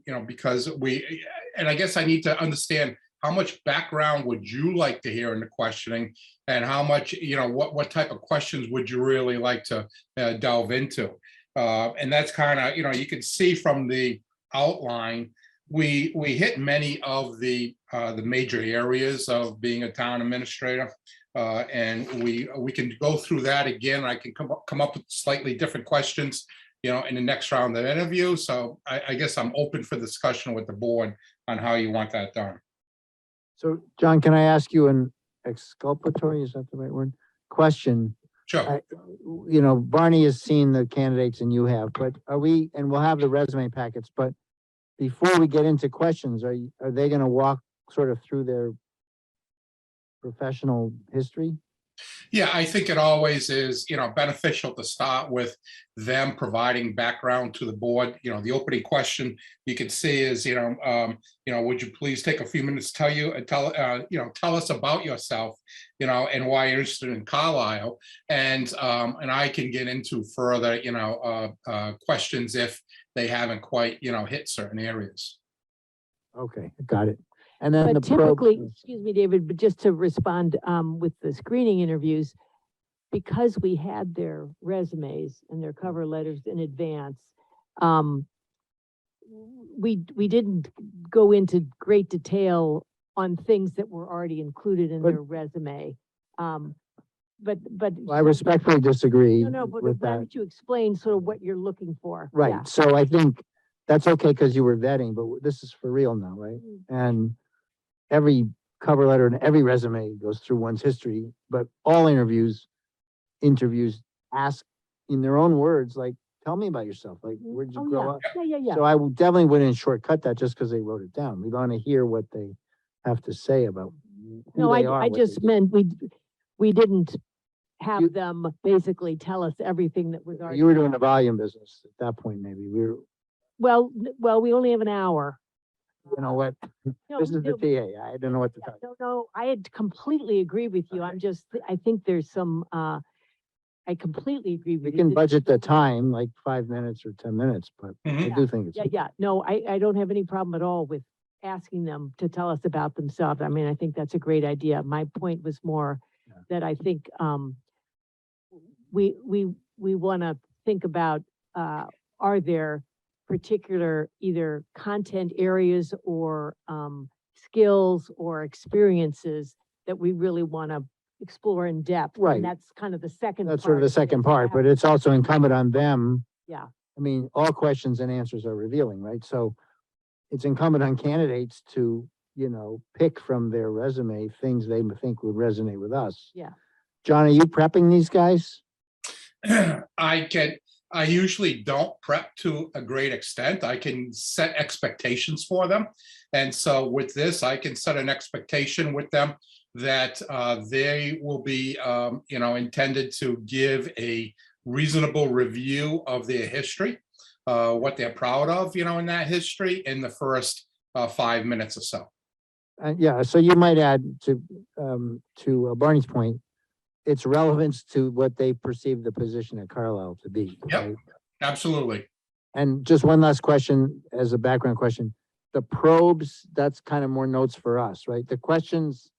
you know, because and I guess I need to understand how much background would you like to hear in the questioning, and how much, you know, what type of questions would you really like to delve into? And that's kind of, you know, you can see from the outline, we hit many of the major areas of being a town administrator. And we can go through that again. I can come up with slightly different questions, you know, in the next round of interview. So I guess I'm open for discussion with the board on how you want that done. So, John, can I ask you an exculpatory, is that the right word? Question. Sure. You know, Barney has seen the candidates and you have, but and we'll have the resume packets, but before we get into questions, are they gonna walk sort of through their professional history? Yeah, I think it always is, you know, beneficial to start with them providing background to the board. You know, the opening question you can see is, you know, would you please take a few minutes to tell us about yourself, you know, and why you're interested in Carlisle, and I can get into further, you know, questions if they haven't quite, you know, hit certain areas. Okay, got it. And then But the probe. typically, excuse me, David, but just to respond, with the screening interviews, because we had their resumes and their cover letters in advance, we didn't go into great detail on things that were already included in But- their resume. But. I respectfully disagree No, but with why that. don't you explain sort of what you're looking for? Yeah. Right, so I think that's okay because you were vetting, but this is for real now, right? And every cover letter and every resume goes through one's history, but all interviews ask in their own words, like, tell me about yourself, like, where'd you Oh, grow yeah. up? Yeah. So I definitely wouldn't shortcut that just because they wrote it down. We want to hear what they have to say about who No, they are. I what they just do. meant we didn't You- have them basically tell us everything that was already. You were doing the volume business at that point, maybe. Well, we only have an hour. You know what? No, This is the no, TA. I don't know what to tell you. No, I had completely agree with you. I'm just, I think there's some, I completely agree We with you. can This- budget the time, like 5 minutes or 10 minutes, but I Mhm. do think it's. Yeah, no, I don't have any problem at all with asking them to tell us about themselves. I mean, I think that's a great idea. My point was more Yeah. that I think, we want to think about, are there particular either content areas or, skills or experiences that we really want to explore in depth? Right. And that's kind of the second. That's sort of the part second it. part, but it's also incumbent on them. Yeah. I mean, all questions and answers are revealing, right? So it's incumbent on candidates to, you know, pick from their resume things they think would resonate with us. Yeah. John, are you prepping these guys? I usually don't prep to a great extent. I can set expectations for them. And so with this, I can set an expectation with them that they will be, you know, intended to give a reasonable review of their history, what they're proud of, you know, in that history in the first 5 minutes or so. Yeah, so you might add to Barney's point, its relevance to what they perceive the position at Carlisle to be. Yep. Right? Absolutely. And just one last question as a background question. The probes, that's kind of more notes for us, right? The questions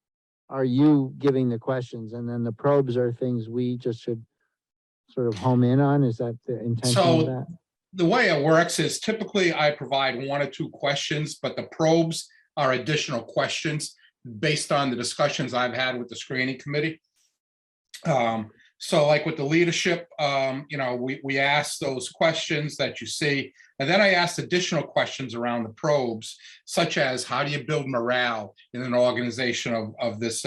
are you giving the questions, and then the probes are things we just should sort of home in on. Is that the intention of So that? the way it works is typically I provide 1 or 2 questions, but the probes are additional questions based on the discussions I've had with the screening committee. So like with the leadership, we asked those questions that you see. And then I asked additional questions around the probes, such as how do you build morale in an organization of this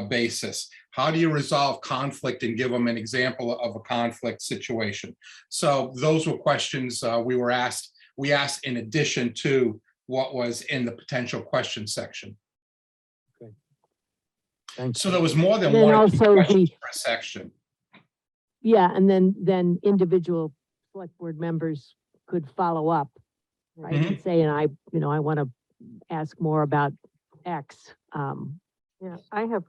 basis? How do you resolve conflict and give them an example of a conflict situation? So those were questions we asked in addition to what was in the potential question section. Thanks. So there was more than Then one also question the- per section. Yeah, and then individual select board members could follow up, right? Mhm. And say, and I want to ask more about X. Yeah, I have,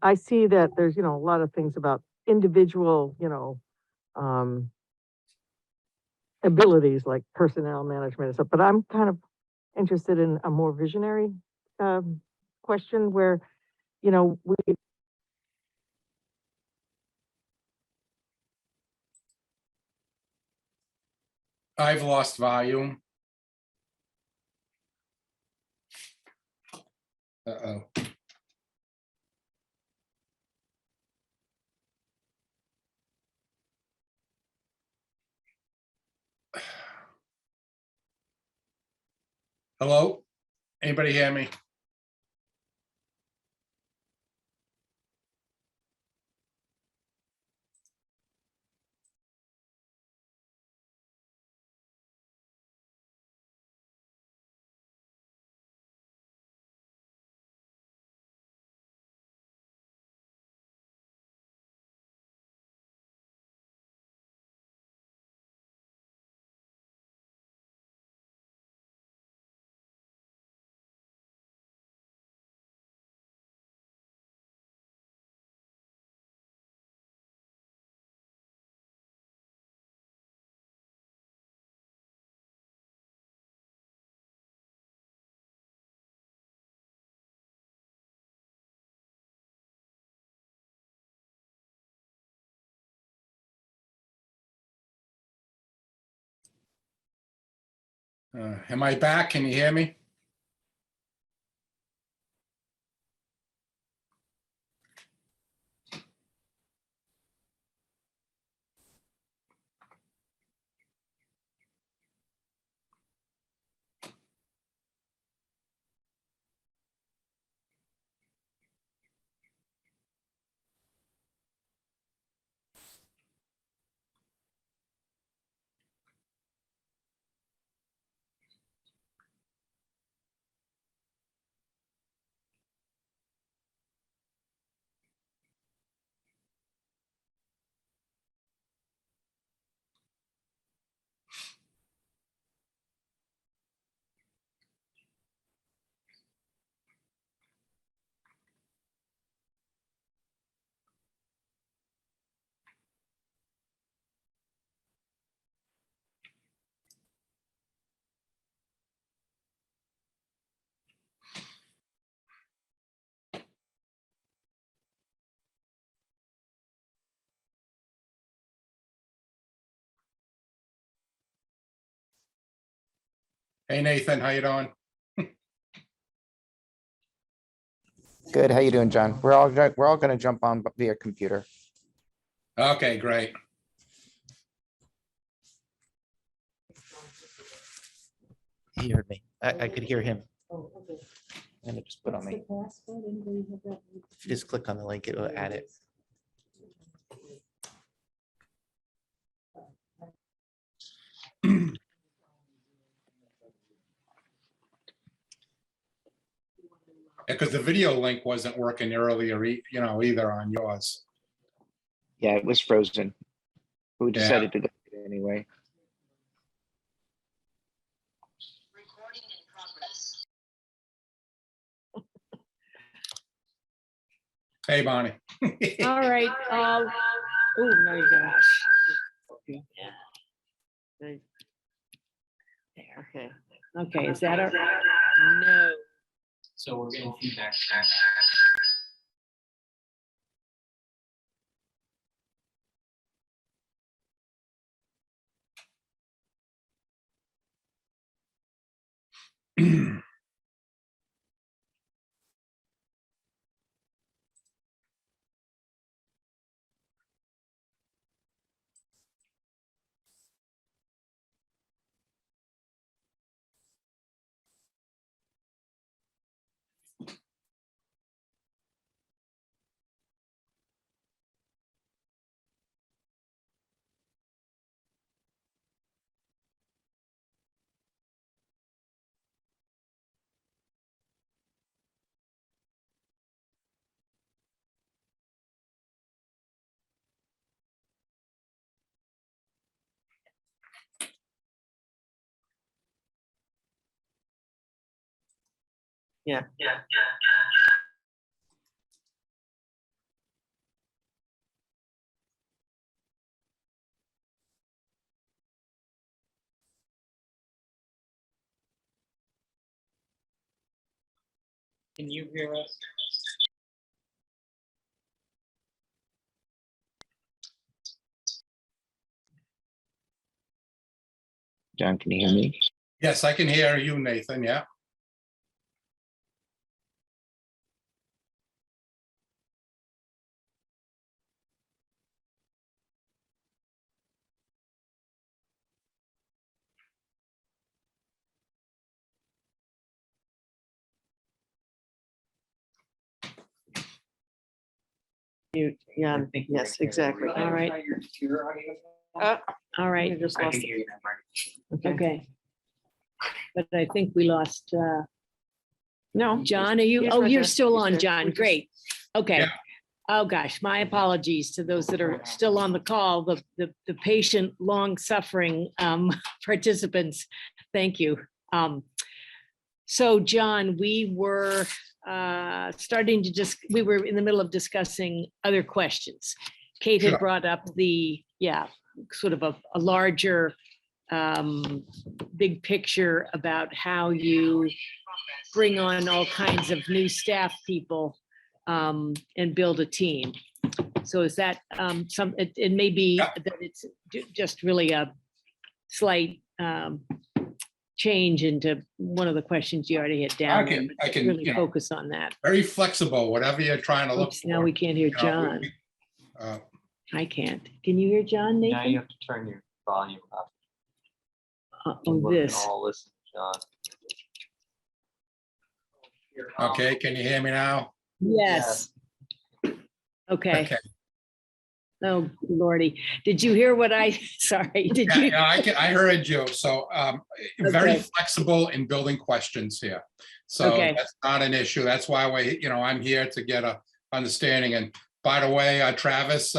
I see that there's, a lot of things about individual, abilities like personnel management and stuff, but I'm kind of interested in a more visionary, question where, we, I've lost volume. Uh-oh. Hello? Anybody hear me? Am I back? Can you hear me? Hey, Nathan, how you doing? Good. How you doing, John? We're all going to jump on via computer. Okay, great. He heard me. I could hear him. And it just put on me. If you just click on the link, it will add it. Because the video link wasn't working earlier, either on yours. Yeah, it was frozen. We Yeah. decided to do it anyway. Hey, Bonnie. All right, oh, no, you gosh. there, okay. Okay, is that a, no. So we're getting feedback. Yeah. Can you hear us? John, can you hear me? Yes, I can hear you, Nathan, yeah. You, yeah, I think yes, exactly. All right. All right, You just I lost can it. hear you now, Marty. okay. But I think we lost, No. John, are you, He's oh, right you're there. still He's on, there. John, We just- great. Okay. Yeah. Oh, gosh, my apologies to those that are still on the call, the patient, long-suffering participants. Thank you. So, John, we were starting to just, we were in the middle of discussing other questions. Kate had Sure. brought up the, sort of a larger big picture about how you bring on all kinds of new staff people and build a team. So is that it may be Yeah. that it's just really a slight change into one of the questions you already had down. there, but I just can, really you know, focus on that. very flexible, whatever you're trying to look Oops, for. now we can't hear You know, John. uh, I can't. Can you hear John, Now you Nathan? have to turn your volume up. Oh, We can this. all listen, John. Okay, can you hear me now? Yes. Okay. Okay. Oh, Lordy. Did you hear what I, sorry, did Yeah, you? yeah, I heard you. So very Okay. flexible in building questions here. So Okay. that's not an issue. That's why I'm here to get a understanding. And by the way, Travis,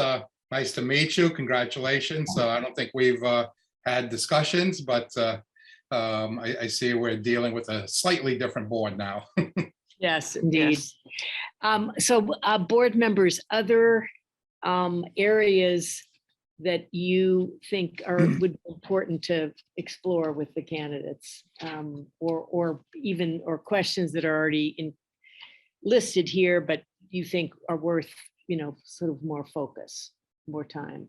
nice to meet you. Congratulations. I don't think we've had discussions, but I see we're dealing with a slightly different board now. Yes, indeed. Yes. So, board members, other areas that you think would be important to explore with the candidates, or questions that are already listed here, but you think are worth, sort of more focus, more time.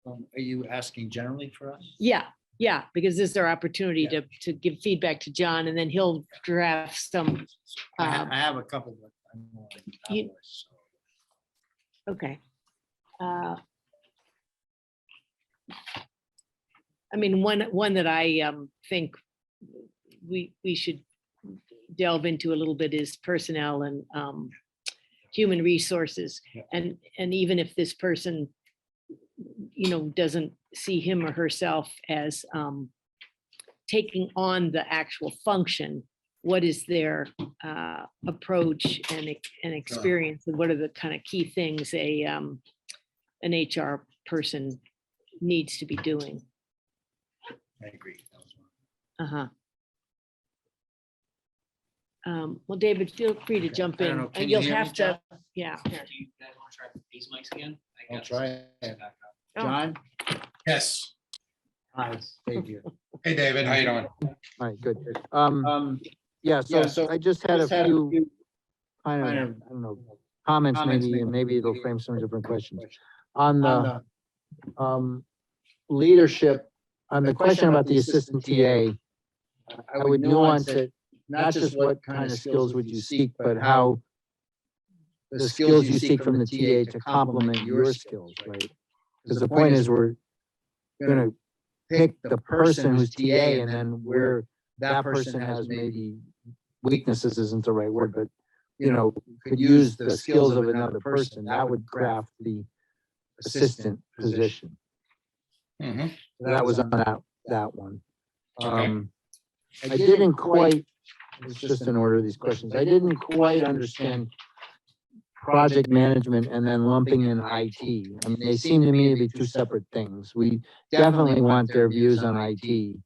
Are you asking generally for us? Yeah, because this is our opportunity to give feedback to John, and then he'll draft some. I have a couple, but I'm more on You- Cowboys, so. Okay. I mean, one that I think we should delve into a little bit is personnel and human resources. Yeah. And even if this person, doesn't see him or herself as taking on the actual function, what is their approach and experience, and what are the kind of key things an HR person needs to be doing? I agree. That was one. Well, David, feel free to Okay. jump I don't in. know, can you You'll hear me, have to, John? yeah. Do you guys want to try these mics again? I I'll got try this it. back up. Oh. John? Yes. Hi, it's Dave here. Hey, David, how you doing? All right, good. Yeah, So so I just had a few kind kind of, of I don't know, comments maybe, and maybe it'll frame some different questions. On the leadership, on the question about the assistant TA, I would nuance it, not just what kind of skills would you seek, but how the skills you seek from the TA to complement your skills, right? Because the point is, we're gonna pick the person who's TA, and then where that person has maybe weaknesses isn't the right word, but could use the skills of another person, that would craft the assistant position. Mhm. That was on that one. Okay. I didn't quite, it's just in order of these questions, I didn't quite understand project management and then lumping in IT. I mean, they seem to me to be two separate things. We definitely want their views on IT.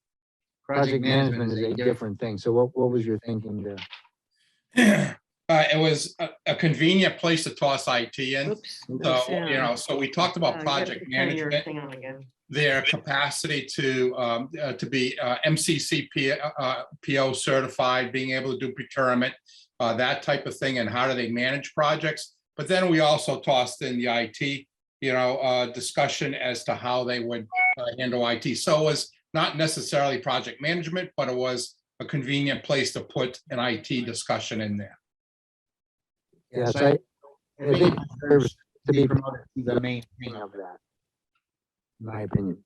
Project management is a different thing. So what was your thinking there? It was a convenient place to toss IT in. Oops. So, so we talked about project management, Thing on again. their capacity to be MCC PO certified, being able to do procurement, that type of thing, and how do they manage projects. But then we also tossed in the IT, discussion as to how they would handle IT. So it was not necessarily project management, but it was a convenient place to put an IT discussion in there. Yes, I think it deserves to be promoted to the main thing of that, in my opinion.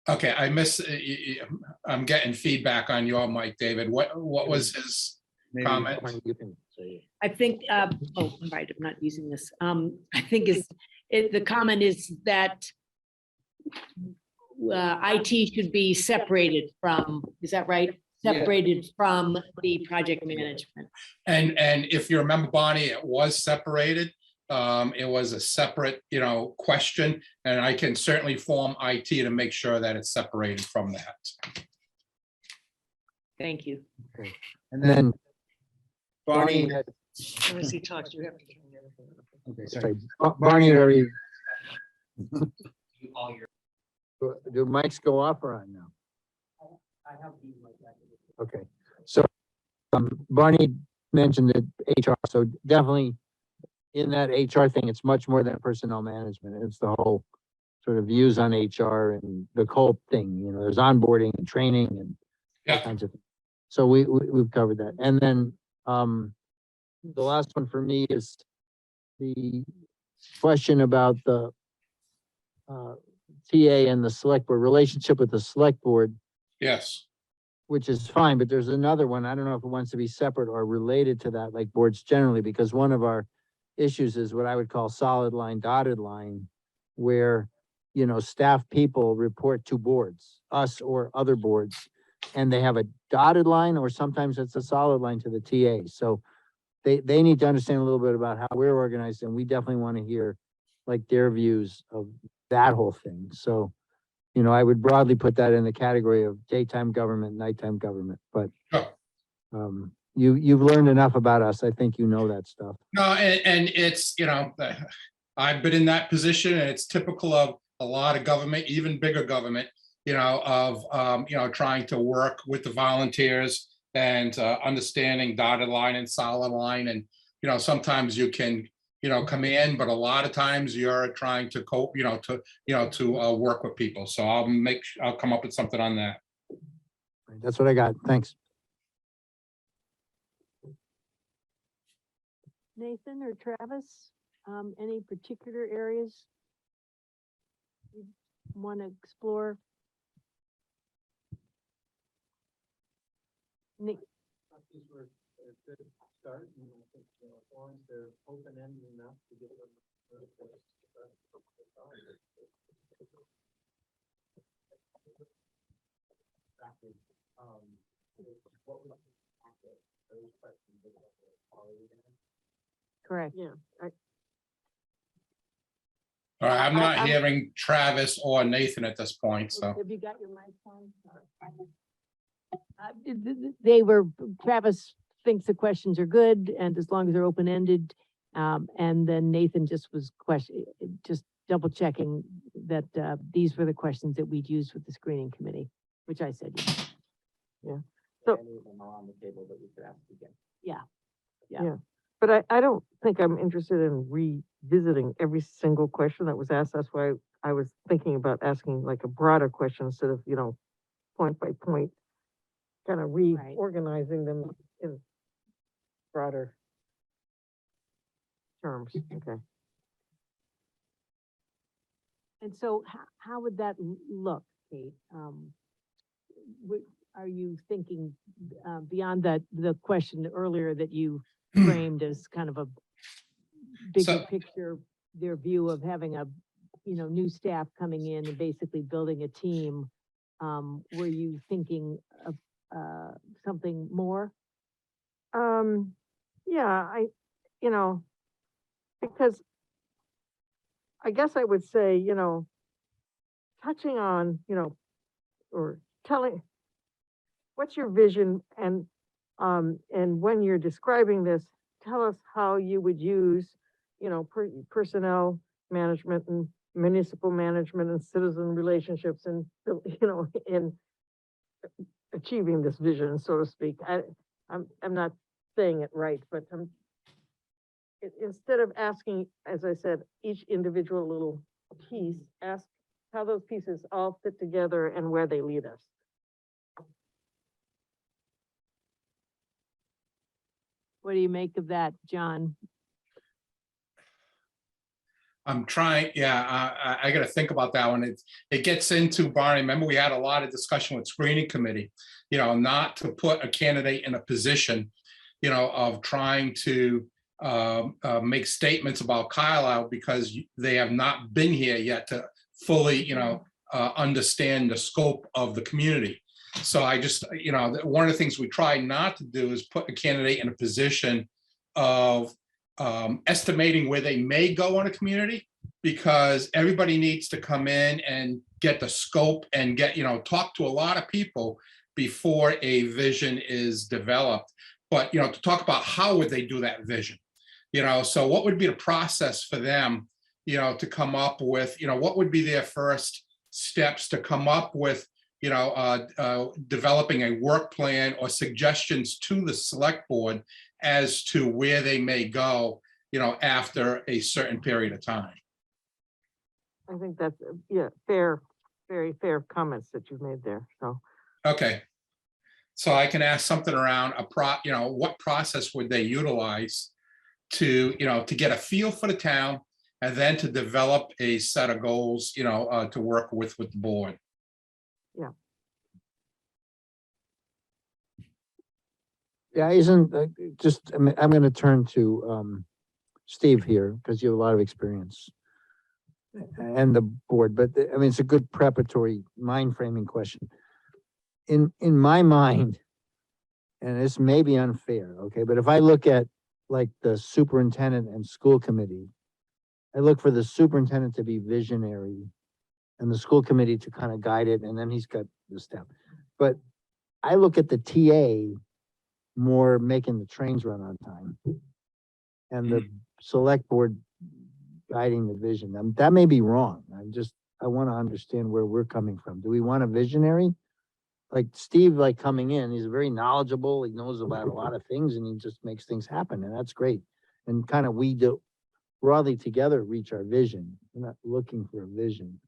Okay, I'm getting feedback on your mic, David. What was his comment? You can say it. I think, oh, I'm right, I'm not using this. I think the comment is that IT should be separated from, is that right? Separated from the project management. And if you remember, Bonnie, it was separated. It was a separate, question, and I can certainly form IT to make sure that it's separated from that. Thank you. And then Barney, had, As he talks, you have to turn everything on. okay, sorry, sorry. Barney had already, All your do mics go off or on now? Okay, so, Barney mentioned that HR, so definitely in that HR thing, it's much more than personnel management. It's the whole sort of views on HR and the whole thing, there's onboarding and training and all Yeah. kinds of things. So we've covered that. And then, the last one for me is the question about the, TA and the select board, relationship with the select board, Yes. which is fine, but there's another one. I don't know if it wants to be separate or related to that, like boards generally, because one of our issues is what I would call solid line, dotted line, where, staff people report to boards, us or other boards, and they have a dotted line, or sometimes it's a solid line to the TA. So they need to understand a little bit about how we're organized, and we definitely want to hear like their views of that whole thing. So, I would broadly put that in the category of daytime government, nighttime government, but Sure. you've learned enough about us. I think you know that stuff. No, and it's, I've been in that position, and it's typical of a lot of government, even bigger government, trying to work with the volunteers and understanding dotted line and solid line. And, sometimes you can, come in, but a lot of times you're trying to cope, to work with people. So I'll come up with something on that. That's what I got. Thanks. Nathan or Travis, any particular areas you want to explore? Nick, Start, and I think, as long as they're open-ended enough to get them. correct. Yeah, All right, I'm not I'm- hearing Travis or Nathan at this point, so. Have you got your mic on? They were, Travis thinks the questions are good, and as long as they're open-ended, and then Nathan just was just double checking that, these were the questions that we'd use with the screening committee, which I said, yeah. So- Any of them are on the table that we could ask again. but I don't think I'm interested in revisiting every single question that was asked. That's why I was thinking about asking like a broader question instead of, point by point, kind of reorganizing them in broader terms. Okay. And so how would that look, Kate? Are you thinking, beyond the question earlier that you framed as kind of a bigger So- picture, their view of having a, new staff coming in and basically building a team? Were you thinking of, something more? Yeah, because I guess I would say, you know, touching on, you know, or telling, what's your vision, and when you're describing this, tell us how you would use, you know, personnel management and municipal management and citizen relationships and, you know, in achieving this vision, so to speak. I'm not saying it right, but instead of asking, as I said, each individual little piece, ask how those pieces all fit together and where they lead us. What do you make of that, John? I'm trying, yeah, I gotta think about that one. It gets into, Barney, remember we had a lot of discussion with screening committee, you know, not to put a candidate in a position, you know, of trying to make statements about Carlisle because they have not been here yet to fully, you know, understand the scope of the community. So I just, you know, one of the things we try not to do is put a candidate in a position of estimating where they may go in a community, because everybody needs to come in and get the scope and get, you know, talk to a lot of people before a vision is developed. But, you know, to talk about how would they do that vision, you know, so what would be the process for them, you know, to come up with, you know, what would be their first steps to come up with, you know, developing a work plan or suggestions to the select board as to where they may go, you know, after a certain period of time. I think that's, yeah, fair, very fair comments that you've made there, so. Okay. So I can ask something around you know, what process would they utilize to, you know, to get a feel for the town and then to develop a set of goals, you know, to work with the board. Yeah, isn't, just, I'm gonna turn to, Steve here, because you have a lot of experience. And the board, but, I mean, it's a good preparatory mind framing question. In my mind, and this may be unfair, okay, but if I look at like the superintendent and school committee, I look for the superintendent to be visionary and the school committee to kind of guide it, and then he's got the step. But I look at the TA more making the trains run on time, and the select board guiding the vision. That may be wrong. I want to understand where we're coming from. Do we want a visionary? Like Steve, like coming in, he's very knowledgeable. He knows about a lot of things and he just makes things happen, and that's great. And kind of we do broadly together reach our vision. We're not looking for a vision.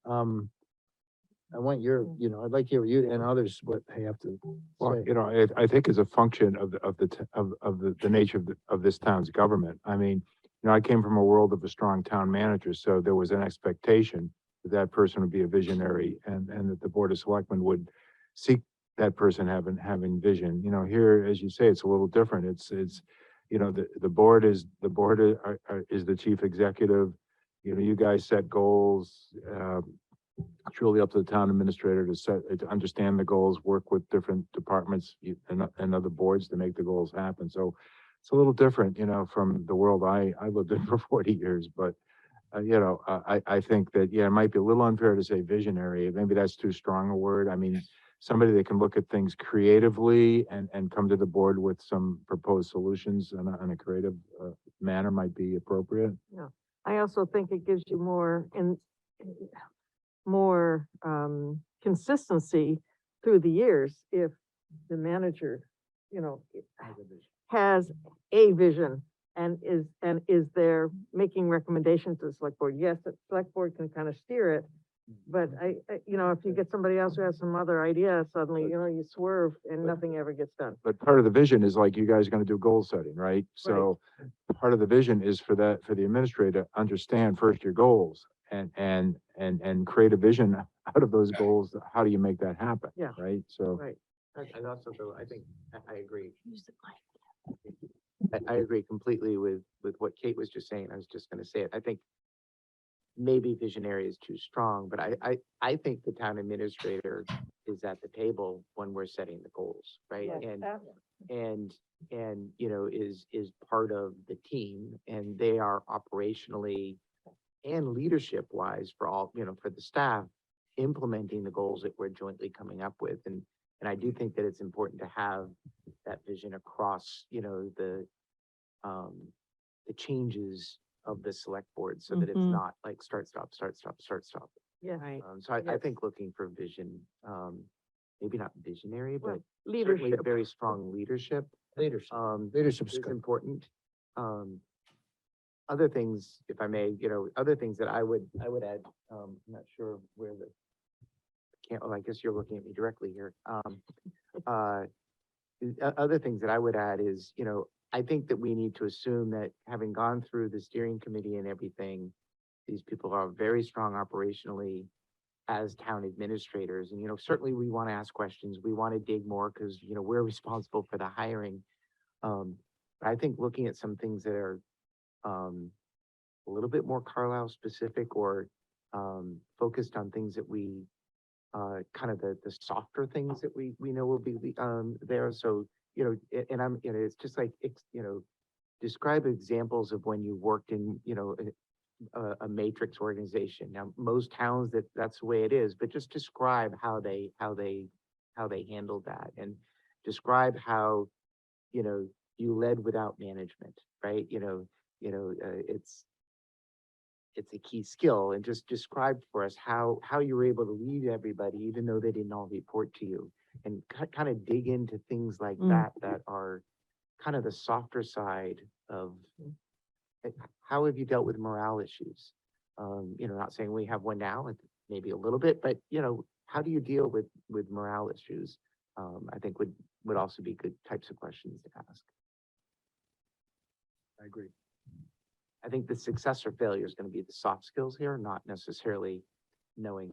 I want your, you know, I'd like to hear you and others what they have to Well, say. you know, I think as a function of the nature of this town's government. I mean, you know, I came from a world of a strong town manager, so there was an expectation that that person would be a visionary, and that the Board of Selectmen would seek that person having vision. You know, here, as you say, it's a little different. It's you know, the board is the chief executive. You know, you guys set goals. It's really up to the town administrator to understand the goals, work with different departments and other boards to make the goals happen. So it's a little different, you know, from the world I lived in for 40 years. But you know, I think that, yeah, it might be a little unfair to say visionary. Maybe that's too strong a word. I mean, somebody that can look at things creatively and come to the board with some proposed solutions in a creative manner might be appropriate. I also think it gives you more consistency through the years if the manager, you know, has a vision and is there making recommendations to the select board. Yes, the select board can kind of steer it, but I you know, if you get somebody else who has some other idea, suddenly, you know, you swerve and nothing ever gets done. But part of the vision is like you guys are going to do goal setting, right? So part of the vision is for the administrator to understand first your goals and create a vision out of those goals. How do you make that happen? Yeah. Right. So. Right. And also, though, I think, I agree. I agree completely with what Kate was just saying. I was just gonna say it. I think maybe visionary is too strong, but I think the town administrator is at the table when we're setting the goals, right? Yeah. And and, you know, is part of the team, and they are operationally and leadership wise for all, you know, for the staff, implementing the goals that we're jointly coming up with. And I do think that it's important to have that vision across, you know, the changes of the select board, so that it's Mhm. not like start, stop, start, stop, start, stop. Yeah, Right. So I Yes. think looking for vision, maybe not visionary, Well, but certainly leadership. very strong leadership, Leadership, is leadership's good. important. Other things, if I may, you know, other things that I would add, I'm not sure where well, I guess you're looking at me directly here. Other things that I would add is, you know, I think that we need to assume that having gone through the steering committee and everything, these people are very strong operationally as town administrators. And, you know, certainly we want to ask questions. We want to dig more because, you know, we're responsible for the hiring. But I think looking at some things that are a little bit more Carlisle specific, or focused on things that we kind of the softer things that we know will be there. So, you know, and you know, it's just like, you know, describe examples of when you worked in, you know, a matrix organization. Now, most towns that's the way it is, but just describe how they handled that, and describe how, you know, you led without management, right? It's a key skill, and just describe for us how you were able to lead everybody, even though they didn't all report to you, and kind of dig into things like that are kind of the softer side of how have you dealt with morale issues? You know, not saying we have one now, maybe a little bit, but you know, how do you deal with morale issues? I think would also be good types of questions to ask. I agree. I think the success or failure is going to be the soft skills here, not necessarily knowing.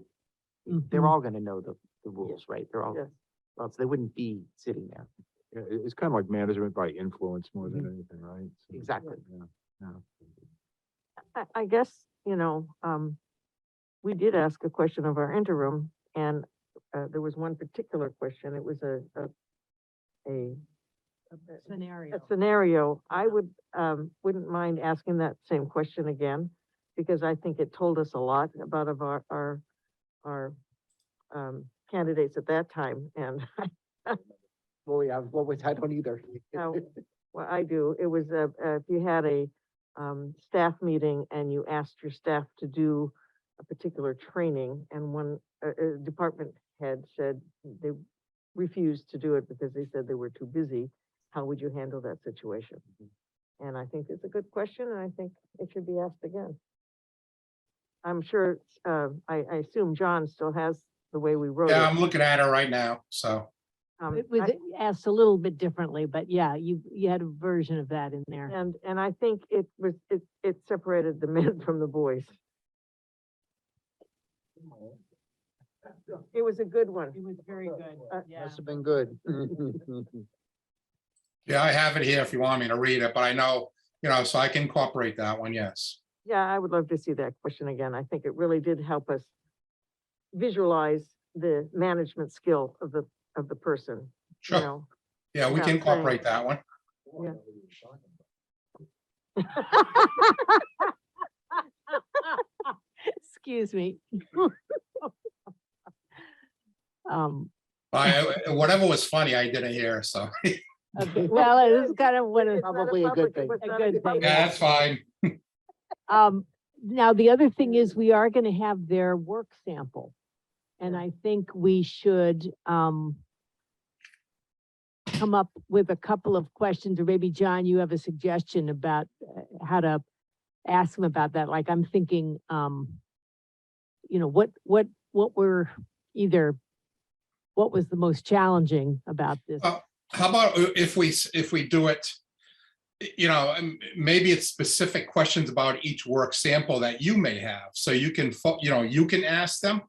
They're Mhm. all going to know the rules, right? They're all, Yes. well, they wouldn't be sitting there. Yeah, it's kind of like management by influence more than anything, right? So, Exactly. yeah. I guess, you know, we did ask a question of our interim, and there was one particular question. It was a Scenario. scenario. I wouldn't mind asking that same question again, because I think it told us a lot about of our candidates at that time, and Well, yeah, well, I don't either. Now, what I do, it was, if you had a, staff meeting and you asked your staff to do a particular training, and one, department head said they refused to do it because they said they were too busy, how would you handle that situation? And I think it's a good question, and I think it should be asked again. I'm sure, I assume John still has the way we wrote it. Yeah, I'm looking at it right now, so. It was asked a little bit differently, but yeah, you had a version of that in there. And I think it separated the men from the boys. It was a good one. It was very good, yeah. Must have been good. Yeah, I have it here if you want me to read it, but I know, you know, so I can incorporate that one, yes. Yeah, I would love to see that question again. I think it really did help us visualize the management skill of the person, you Sure. know? Yeah, we Yeah, can I'm saying- incorporate that one. Excuse me. Whatever was funny, I didn't hear, so. Okay, well, it is kind of one of, It's not Probably a good public- thing. it was A not good thing, public- Yeah, that's fine. now the other thing is we are gonna have their work sample. And I think we should, come up with a couple of questions, or maybe John, you have a suggestion about how to ask them about that. Like I'm thinking, you know, what were either, what was the most challenging about this? How about if we do it, you know, maybe it's specific questions about each work sample that you may have, so you can, you know, you can ask them.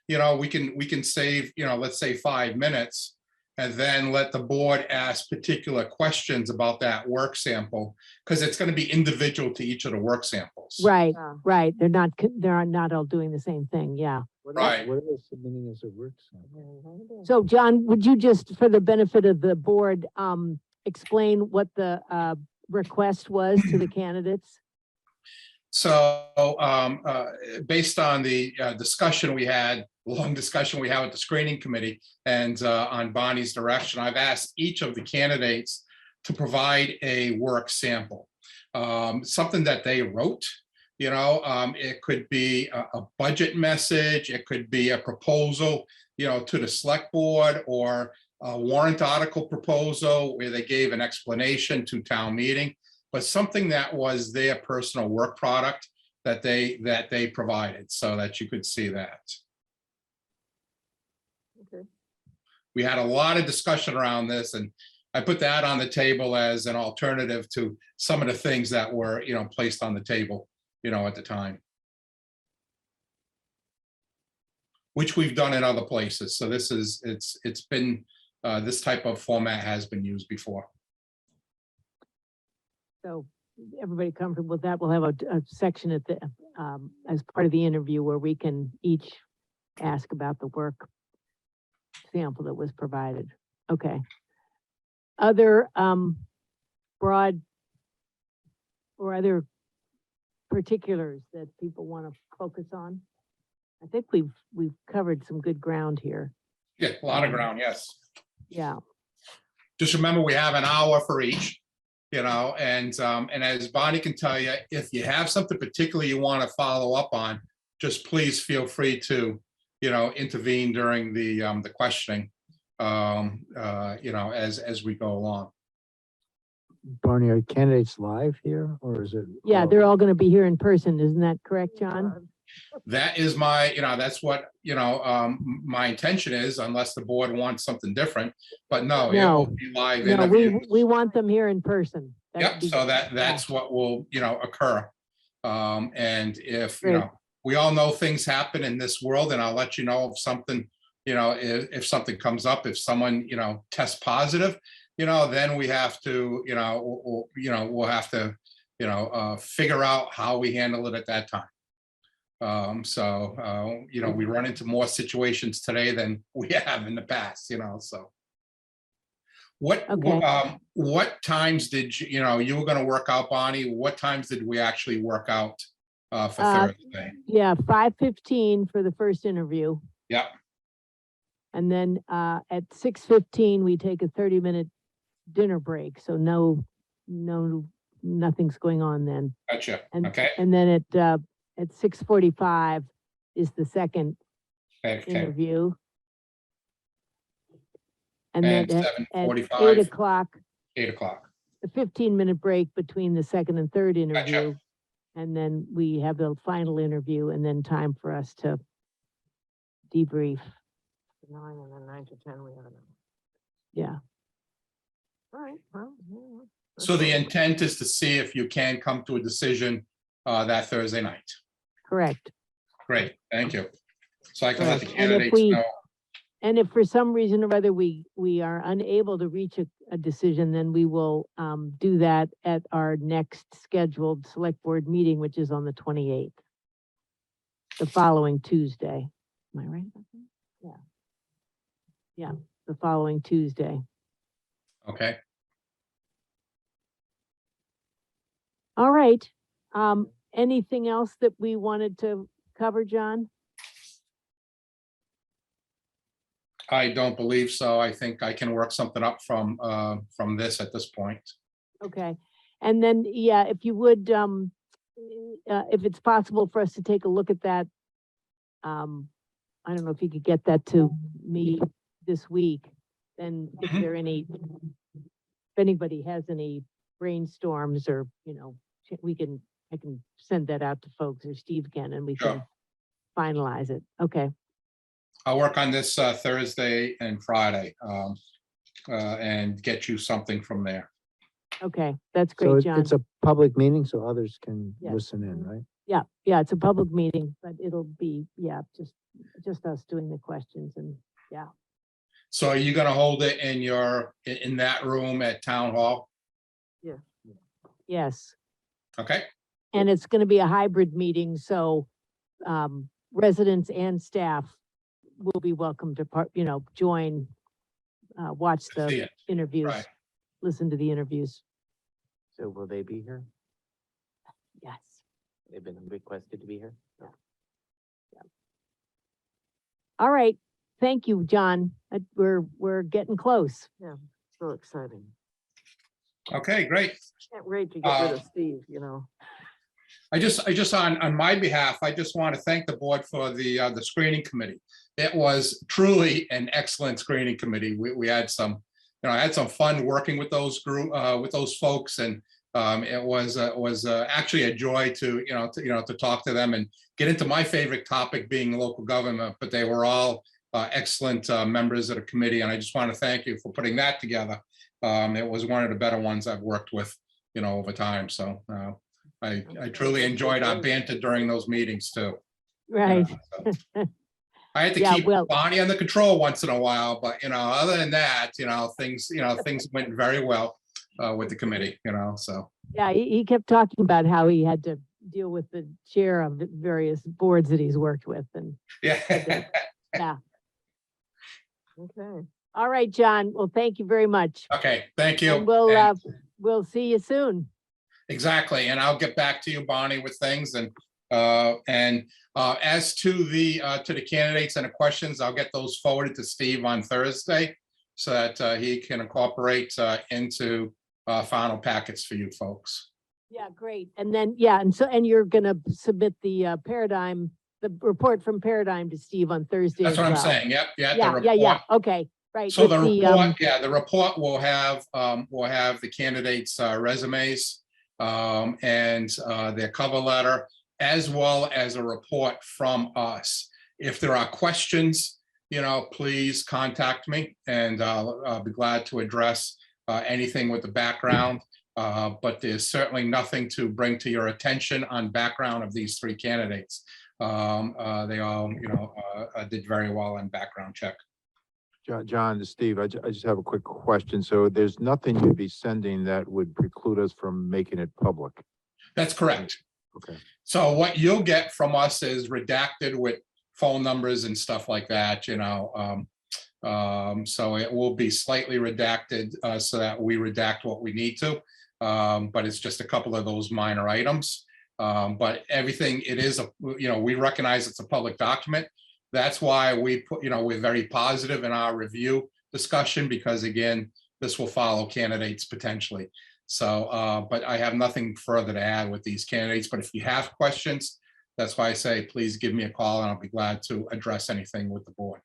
You know, we can save, you know, let's say 5 minutes, and then let the board ask particular questions about that work sample, because it's going to be individual to each of the work samples. Right, Yeah. right. They're not all doing the same thing, yeah. Right. What are they submitting as a work sample? So John, would you just, for the benefit of the board, explain what the, request was to the candidates? So, based on the discussion we had, long discussion we had with the screening committee and on Bonnie's direction, I've asked each of the candidates to provide a work sample. Something that they wrote, it could be a budget message, it could be a proposal, to the select board, or a warrant article proposal where they gave an explanation to town meeting, but something that was their personal work product that they provided, so that you could see that. Okay. We had a lot of discussion around this, and I put that on the table as an alternative to some of the things that were, placed on the table, at the time. Which we've done in other places. So this is, it's been, this type of format has been used before. So everybody comfortable with that? We'll have a section at the, as part of the interview where we can each ask about the work sample that was provided. Okay. Other, broad or other particulars that people want to focus on? I think we've covered some good ground here. Yeah, a lot of ground, yes. Yeah. Just remember, we have an hour for each, and as Bonnie can tell you, if you have something particularly you want to follow up on, just please feel free to, intervene during the questioning, as we go along. Barney, are candidates live here or is it? Yeah, they're all going to be here in person. Isn't that correct, John? That is my, that's what, my intention is, unless the board wants something different, but no, it No. will be live No, interviews. we want them here in person. That'd Yep, be- so that's what will, occur. And if, Great. we all know things happen in this world, and I'll let you know if something, if something comes up, if someone, tests positive, then we have to, we'll have to, figure out how we handle it at that time. We run into more situations today than we have in the past, so. Okay. What times did you were gonna work out, Bonnie? What times did we actually work out for Thursday? Yeah, 5:15 for the first interview. Yep, And then, at 6:15, we take a 30-minute dinner break. So nothing's going on then. gotcha, And, okay, and then at 6:45 is the second okay, interview. And and then at 7:45, 8 o'clock, 8 o'clock, a 15-minute break between the second and third interview. And then we have the final interview and then time for us to debrief. 9 and then 9 to 10, we have an hour. Yeah. All right, well. Yeah, that's so the fine. intent is to see if you can come to a decision that Thursday night. Correct. Great, thank you. So I can let the Correct. And if candidates we- know. And if for some reason or other we are unable to reach a decision, then we will do that at our next scheduled select board meeting, which is on the 28th. The following Tuesday. Am I right about that? Yeah. Yeah, the following Tuesday. Okay, All right. Anything else that we wanted to cover, John? I don't believe so. I think I can work something up from this at this point. Okay. And then, yeah, if you would, if it's possible for us to take a look at that, I don't know if you could get that to me this week, then if Mhm. there are any, if anybody has any brainstorms or, I can send that out to folks, or Steve can, and we can Sure. finalize it. Okay. I'll work on this Thursday and Friday and get you something from there. Okay, that's So great, John. it's a public meeting, so others can Yes. listen in, right? Yeah, it's a public meeting, but it'll be, just us doing the questions and, So are you gonna hold it in that room at Town Hall? yes. Okay, And it's gonna be a hybrid meeting, so, residents and staff will be welcome to join, watch see the it, interviews. right. listen to the interviews. So will they be here? Yes. They've been requested to be here? All right. Thank you, John. We're getting close. So exciting. Okay, great. Can't wait to get rid of Steve, you know. I just on my behalf, I just want to thank the board for the screening committee. It was truly an excellent screening committee. We had some, I had some fun working with those with those folks, and it was actually a joy to talk to them and get into my favorite topic, being local government. But they were all excellent members of the committee, and I just want to thank you for putting that together. It was one of the better ones I've worked with, over time. So I truly enjoyed our banter during those meetings too. Right. So I had to Yeah, keep well- Bonnie under control once in a while, but other than that, things went very well with the committee, so. Yeah, he kept talking about how he had to deal with the chair of the various boards that he's worked with, and Yeah. yeah. Okay. All right, John. Well, thank you very much. Okay, thank you. And we'll And- we'll see you soon. Exactly, and I'll get back to you, Bonnie, with things, and as to the candidates and the questions, I'll get those forwarded to Steve on Thursday so that he can incorporate into final packets for you folks. Yeah, great. And then, yeah, and you're gonna submit the the report from Paradigm to Steve on Thursday That's as what I'm well. saying. Yep, yeah. Yeah, the yeah, yeah. report- Okay, right. So with the report, the the report will have the candidates' resumes and their cover letter, as well as a report from us. If there are questions, please contact me, and I'll be glad to address anything with the background. But there's certainly nothing to bring to your attention on background of these three candidates. They all, did very well on background check. John, to Steve, I just have a quick question. So there's nothing you'd be sending that would preclude us from making it public? That's correct. Okay. So what you'll get from us is redacted with phone numbers and stuff like that, so it will be slightly redacted so that we redact what we need to. But it's just a couple of those minor items. But everything, it is, we recognize it's a public document. That's why we put, we're very positive in our review discussion, because again, this will follow candidates potentially. So, but I have nothing further to add with these candidates, but if you have questions, that's why I say, please give me a call and I'll be glad to address anything with the board.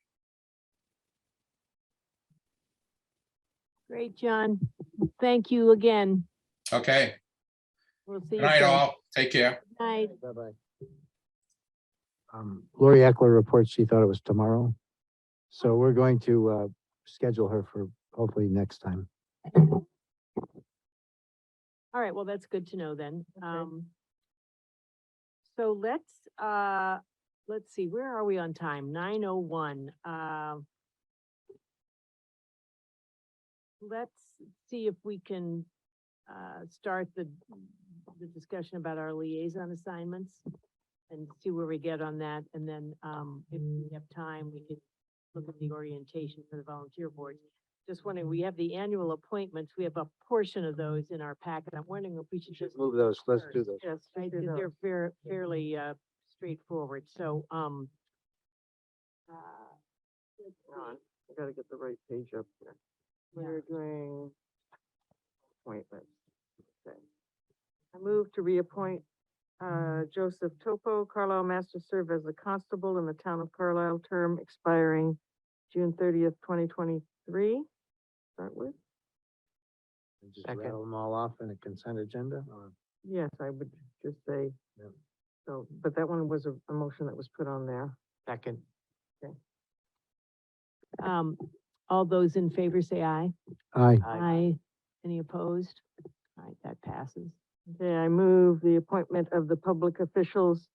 great, John. Thank you again. Okay, We'll see good you night soon. all, take care. Night. Bye-bye. Lori Eckler reports she thought it was tomorrow. So we're going to schedule her for hopefully next time. All right, well, that's good to know then. So let's see, where are we on time? 9:01. Let's see if we can start the discussion about our liaison assignments and see where we get on that. And then if we have time, we could look at the orientation for the volunteer board. Just wondering, we have the annual appointments. We have a portion of those in our packet. I'm wondering if we should just Move those, let's do those. Yes. right, do 'cause that. they're straightforward. So, Hang on, I gotta get the right page up here. We're doing appointments. Okay. I move to reappoint Joseph Topo, Carlisle Master, serve as a constable in the town of Carlisle, term expiring June 30th, 2023. Start with, And just Second. rattle them all off in a consent agenda? or- yes, I would just say. Yeah. So, but that one was a motion that was put on there. Second. all those in favor say aye. Aye. Aye. Any opposed? All right, that passes. Okay, I move the appointment of the public officials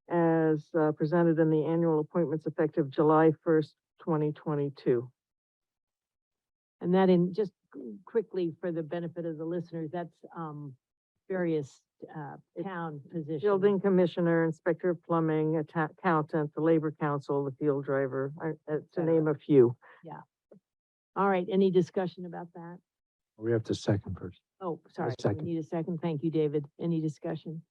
as presented in the annual appointments effective July 1st, 2022. And that in, just quickly for the benefit of the listeners, that's, various, town positions. Building commissioner, inspector of plumbing, accountant, the labor council, the field driver, to name a few. All right, any discussion about that? We have to second first. Oh, sorry, we second. need a second. Thank you, David. Any discussion?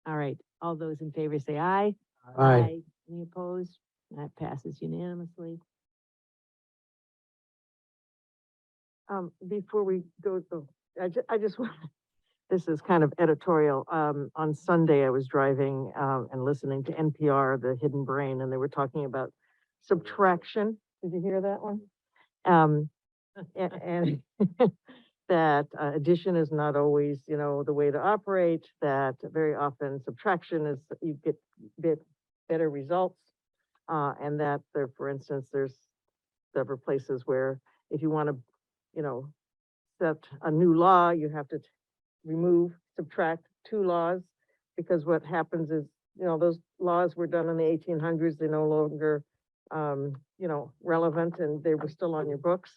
All right, all those in favor say aye. Aye. Any opposed? That passes unanimously. Before we go, I just want, this is kind of editorial. On Sunday, I was driving, and listening to NPR, The Hidden Brain, and they were talking about subtraction. Did you hear that one? And that addition is not always, the way to operate, that very often subtraction is, you get better results. And that there, for instance, there's several places where if you want to, set a new law, you have to subtract two laws, because what happens is, those laws were done in the 1800s, they're no longer, relevant, and they were still on your books,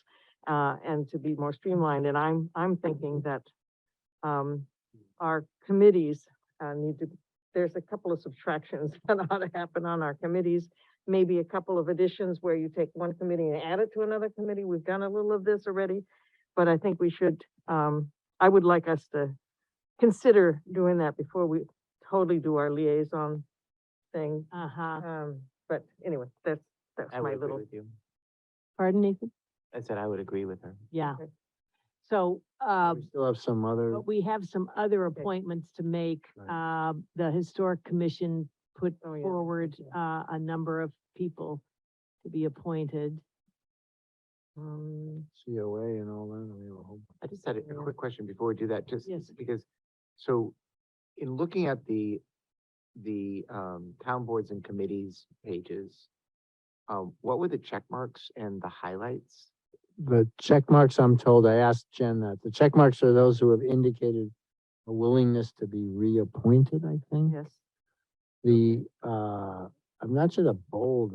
and to be more streamlined. And I'm thinking that, our committees, there's a couple of subtractions that ought to happen on our committees. Maybe a couple of additions where you take one committee and add it to another committee. We've done a little of this already, but I think we should, I would like us to consider doing that before we totally do our liaison thing. Uh-huh. But anyway, that's I would my agree little, with you. Pardon, Nathan? I said I would agree with her. Yeah. Okay. So, We still have some other, but we have some other Okay. appointments to make. Right. The Historic Commission put Oh, yeah. forward, Okay. a number of people to be appointed. COA and all that. We have a whole. I just had a Yeah. quick question before we do that, just Yes. because, so in looking at the town boards and committees pages, what were the check marks and the highlights? The check marks, I'm told, I asked Jen that, the check marks are those who have indicated a willingness to be reappointed, I think. yes, The, I'm not sure the bold,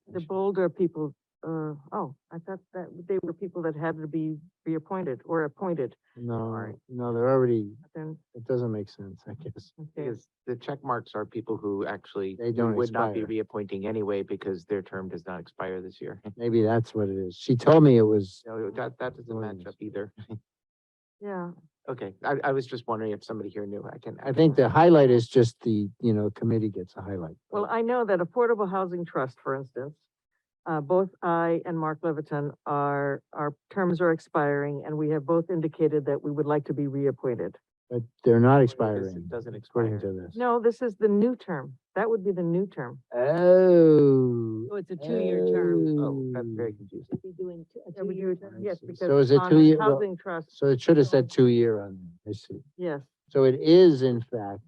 the bolder people, I thought that they were people that had to be reappointed or appointed. no, no, they're already, But then, it doesn't make sense, I guess. okay, Because the check marks are people who actually They don't would not be expire. reappointing anyway because their term does not expire this year. Maybe that's what it is. She told me it was, No, that doesn't match Willingness. up either. yeah, Okay, I was just wondering if somebody here knew. I think the highlight is just the, committee gets a highlight. well, I know that Affordable Housing Trust, for instance, both I and Mark Leviton our terms are expiring, and we have both indicated that we would like to be reappointed. But they're not It expiring, doesn't according expire. to this. No, this is the new term. That would be the new term. Oh. So it's a two-year term. Oh, that's very Oh. confusing. Should be doing a Yeah, we two-year do, term. yes, see. because. So is it on 2 year- Housing Trust, So it should have said 2 year on there, I see. yes, So it is in fact,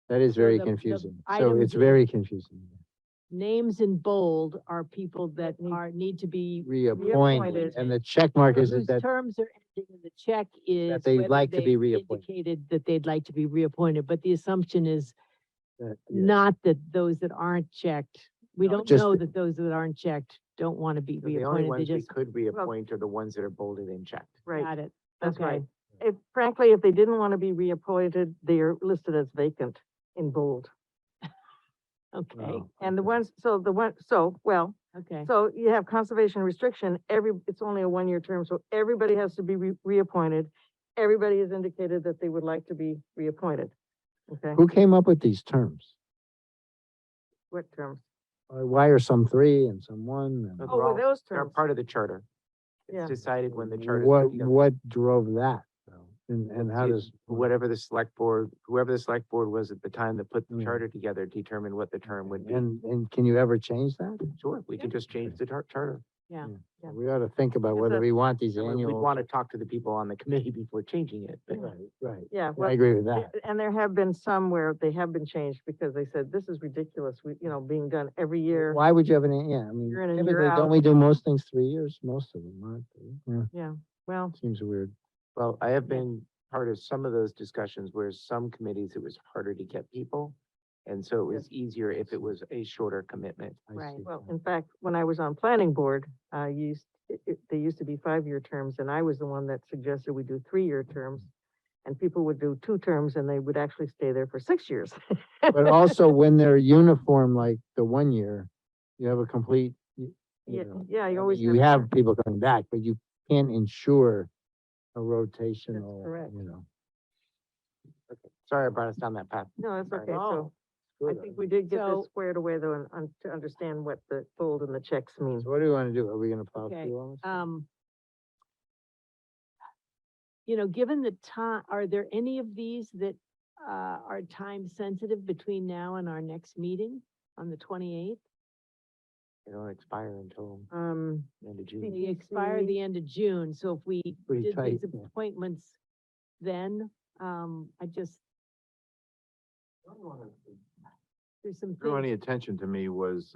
that is So very the confusing. So items it's in- very confusing. Names in bold are people that That need to be. Reappointed, and the check mark is Whose that, terms are ending, and the check is. they'd whether like to be they've reappointed. Indicated that they'd like to be reappointed, but the assumption is that- yes. not that those that aren't checked, we No, don't just know the- that those that aren't checked don't want to be So the only reappointed, they ones we just could reappoint are the ones that are bolded and checked. right, got it. that's Okay. right. If frankly, if they didn't want to be reappointed, they are listed as vacant in bold. Okay, Oh, And the okay. ones, okay, so you have conservation restriction, it's only a 1-year term, so everybody has to be reappointed. Everybody has indicated that they would like to be reappointed. Okay, Who came up with these terms? what terms? Why are some 3 and some 1? and- They're Oh, all- with those They're terms, part of the charter. Yeah. It's decided when the charter. is What, put together. what drove that? though? And how It's does? Whatever the select board, whoever the select board was at the time that put the Yeah. charter together, determined what the term would be. And can you ever change that? Sure, we can just change the charter. yeah. Yeah. We ought to think about Because whether that- we want these We'd annual. want to talk to the people on the committee before changing it. but- Right, right. yeah. I well, agree with that. And there have been some where they have been changed because they said, this is ridiculous, being done every year. Why would you have any, yeah, I mean, Year in and year typically, don't out. we do most things 3 years? Most of them, aren't they? Yeah, Yeah, well, seems weird. Well, I have been part of some of those discussions where some committees, it was harder to get people. And so it was easier if it was a shorter commitment. I Right. see. well, in fact, when I was on planning board, they used to be 5-year terms, and I was the one that suggested we do 3-year terms. And people would do 2 terms and they would actually stay there for 6 years. But also when they're uniform, like the 1 year, you have a complete, you Yeah, know. yeah, you always. You have people coming back, but you can't ensure a rotational, correct. you know. Sorry, I brought us down that path. No, that's okay, Oh, so I good. think we did get So- this squared away though, and to understand what the fold and the checks mean. So what do you want to do? Are we gonna plow Okay, through all this? Given the time, are there any of these that, are time sensitive between now and our next meeting on the 28th? They don't expire until end of June. They expire the end of June, so if we Pretty did these tight, yeah. appointments then, I just. There's some Drew any things, attention to me was,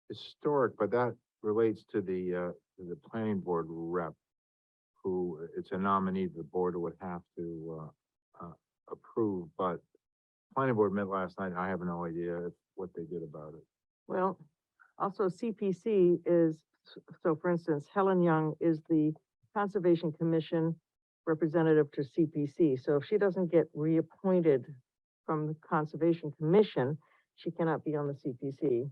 historic, but that relates to the planning board rep, who, it's a nominee the board would have to, approve, but planning board met last night, I have no idea what they did about it. Well, also CPC is, so for instance, Helen Young is the Conservation Commission representative to CPC. So if she doesn't get reappointed from the Conservation Commission, she cannot be on the CPC.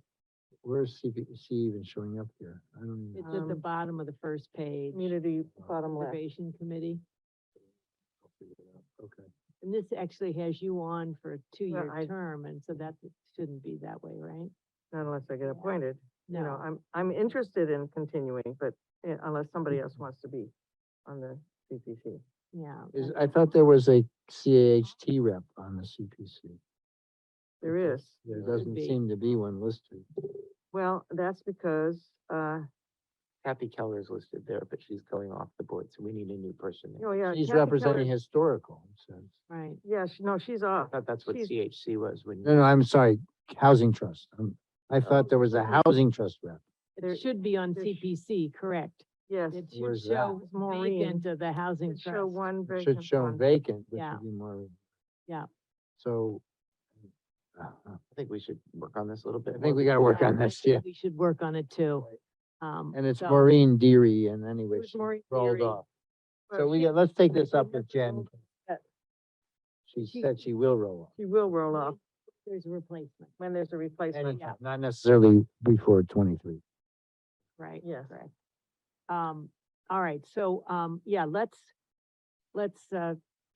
Where's CPC even showing up here? I don't even. it's at the Um, bottom of the first page. Community bottom left. Conservation Committee, Okay. and this actually has you on for a two-year I- term, and so that shouldn't be that way, right? Not unless I get appointed. You know, No, I'm interested in continuing, but unless somebody else wants to be on the CPC. yeah. I thought there was a CAHT rep on the CPC. There is. There Should doesn't be. seem to be one listed. Well, that's because, Kathy Keller is listed there, but she's going off the board, so we need a new person there. oh yeah. He's Kathy representing Keller- historical, it says. Right, Yeah, no, she's I off. thought that's what She's- CHC was when. No, I'm sorry, Housing Trust. I thought there was a Housing Trust rep. There- it should be on there sh- CPC, correct? Yes. It should Where's show that? Maureen. vacant of the housing It show trust. one It vacant should show one. vacant, which Yeah. would be more. Yeah. So. I think we should work on this a little bit. I think more we gotta before work on I this, think yeah. We should work on it too. And it's so- Maureen Deary, and anyway, Who's she Maureen rolled Deary? off. Well, So she- let's take this up she with Jen. rolled- uh, She she- said she will roll off. She will roll off There's a replacement, when there's a replacement. Anytime, not necessarily before 23. right? Yes. Correct. All right, so, yeah, let's,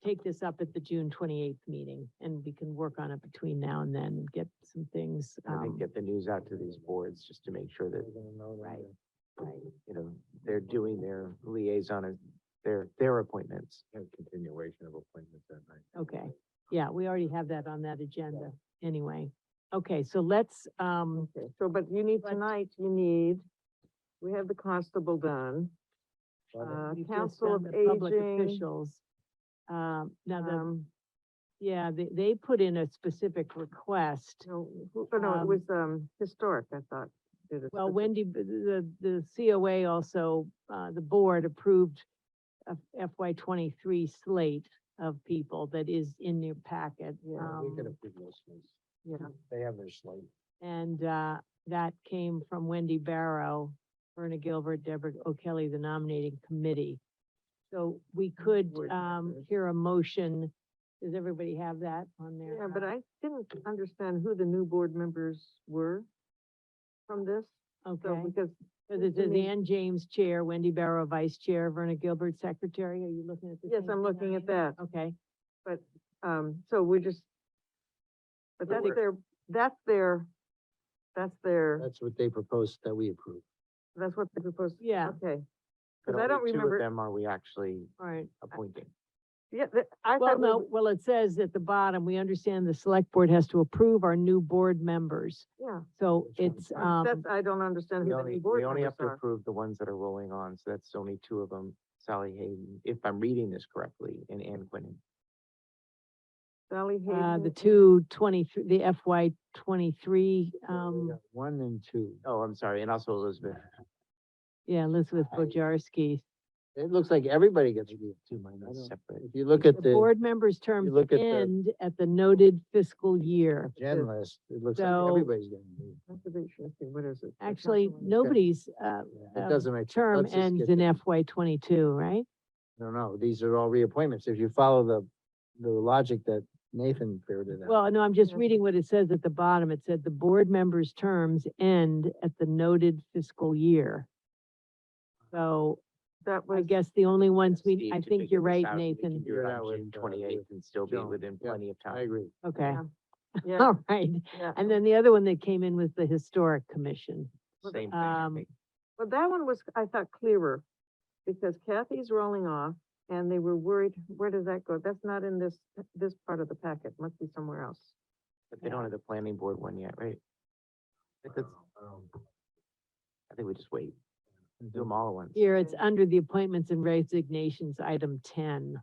take this up at the June 28th meeting, and we can work on it between now and then, and get some things, I think get the news out to these boards, just to make sure that, right, right. you know, they're doing their liaison, their appointments. Continuation of appointments that night. Okay, yeah, we already have that on that agenda, anyway. Okay, so let's, Okay, so, but you need Let's- tonight, we have the constable done. we've just Council done of the public Aging, officials. Now, the, um, yeah, they put in a specific request. no, no, it was, historic, I thought. did a Well, specific- Wendy, the COA also, the board approved a FY 23 slate of people that is in your packet. Yeah, We could um, approve those things. Yeah, They have their slate. And, that came from Wendy Barrow, Verna Gilbert, Deborah O'Kelly, the nominating committee. So we could, Board members. hear a motion. Does everybody have that on there? yeah, but I didn't understand who the new board members were from this, so, Okay, because, so this I is mean- Ann James Chair, Wendy Barrow Vice Chair, Verna Gilbert Secretary. Are you looking at the? yes, same I'm thing looking I at am? that, Okay, so we just, but So that's we're- their, That's what they proposed that we approve. that's what they proposed. Yeah. Okay, But because I don't only two of remember, them are we actually all right. appointing. yeah, I Well, thought, no, we- well, it says at the bottom, we understand the select board has to approve our new board members. yeah, So Which one? it's, that's, I don't understand We who the only, new board we only have members to are. approve the ones that are rolling on, so that's only two of them, Sally Hayden, if I'm reading this correctly, and Ann Quinnan. Sally the Hayden. 223, the FY 23, We got 1 and 2. Oh, I'm sorry, and also Elizabeth. yeah, Elizabeth I- Bojarski. It looks like everybody gets reviewed. Two minus separate. If you look at The the board members' terms look at the- end at the noted fiscal year. gen list, it looks like So- everybody's getting reviewed. Conservation, let's see, what is it? That's not Actually, the one. nobody's, Yeah, It um, doesn't make. sense. term Let's just ends get in the- FY 22, right? No, these are all reappointments. If you follow the logic that Nathan figured it out. Well, no, I'm just Yeah. reading what it says at the bottom. It said the board members' terms end at the noted fiscal year. So That I was, guess the only ones we, Steve I to think figure you're this right, out. We can Nathan. do it Figure it on out with, June 28th and still be Joan. within Yeah, plenty of time. I agree. Okay, yeah, yeah, all right. yeah. And then the other one that came in was the historic commission. Same thing, I Um, think. But that one was, I thought, clearer, because Kathy's rolling off, and they were worried, where does that go? That's not in this part of the packet, must be somewhere else. But they don't have the planning board one yet, right? Because I think we just wait. Do them all at once. Here, it's under the appointments and resignations, item 10.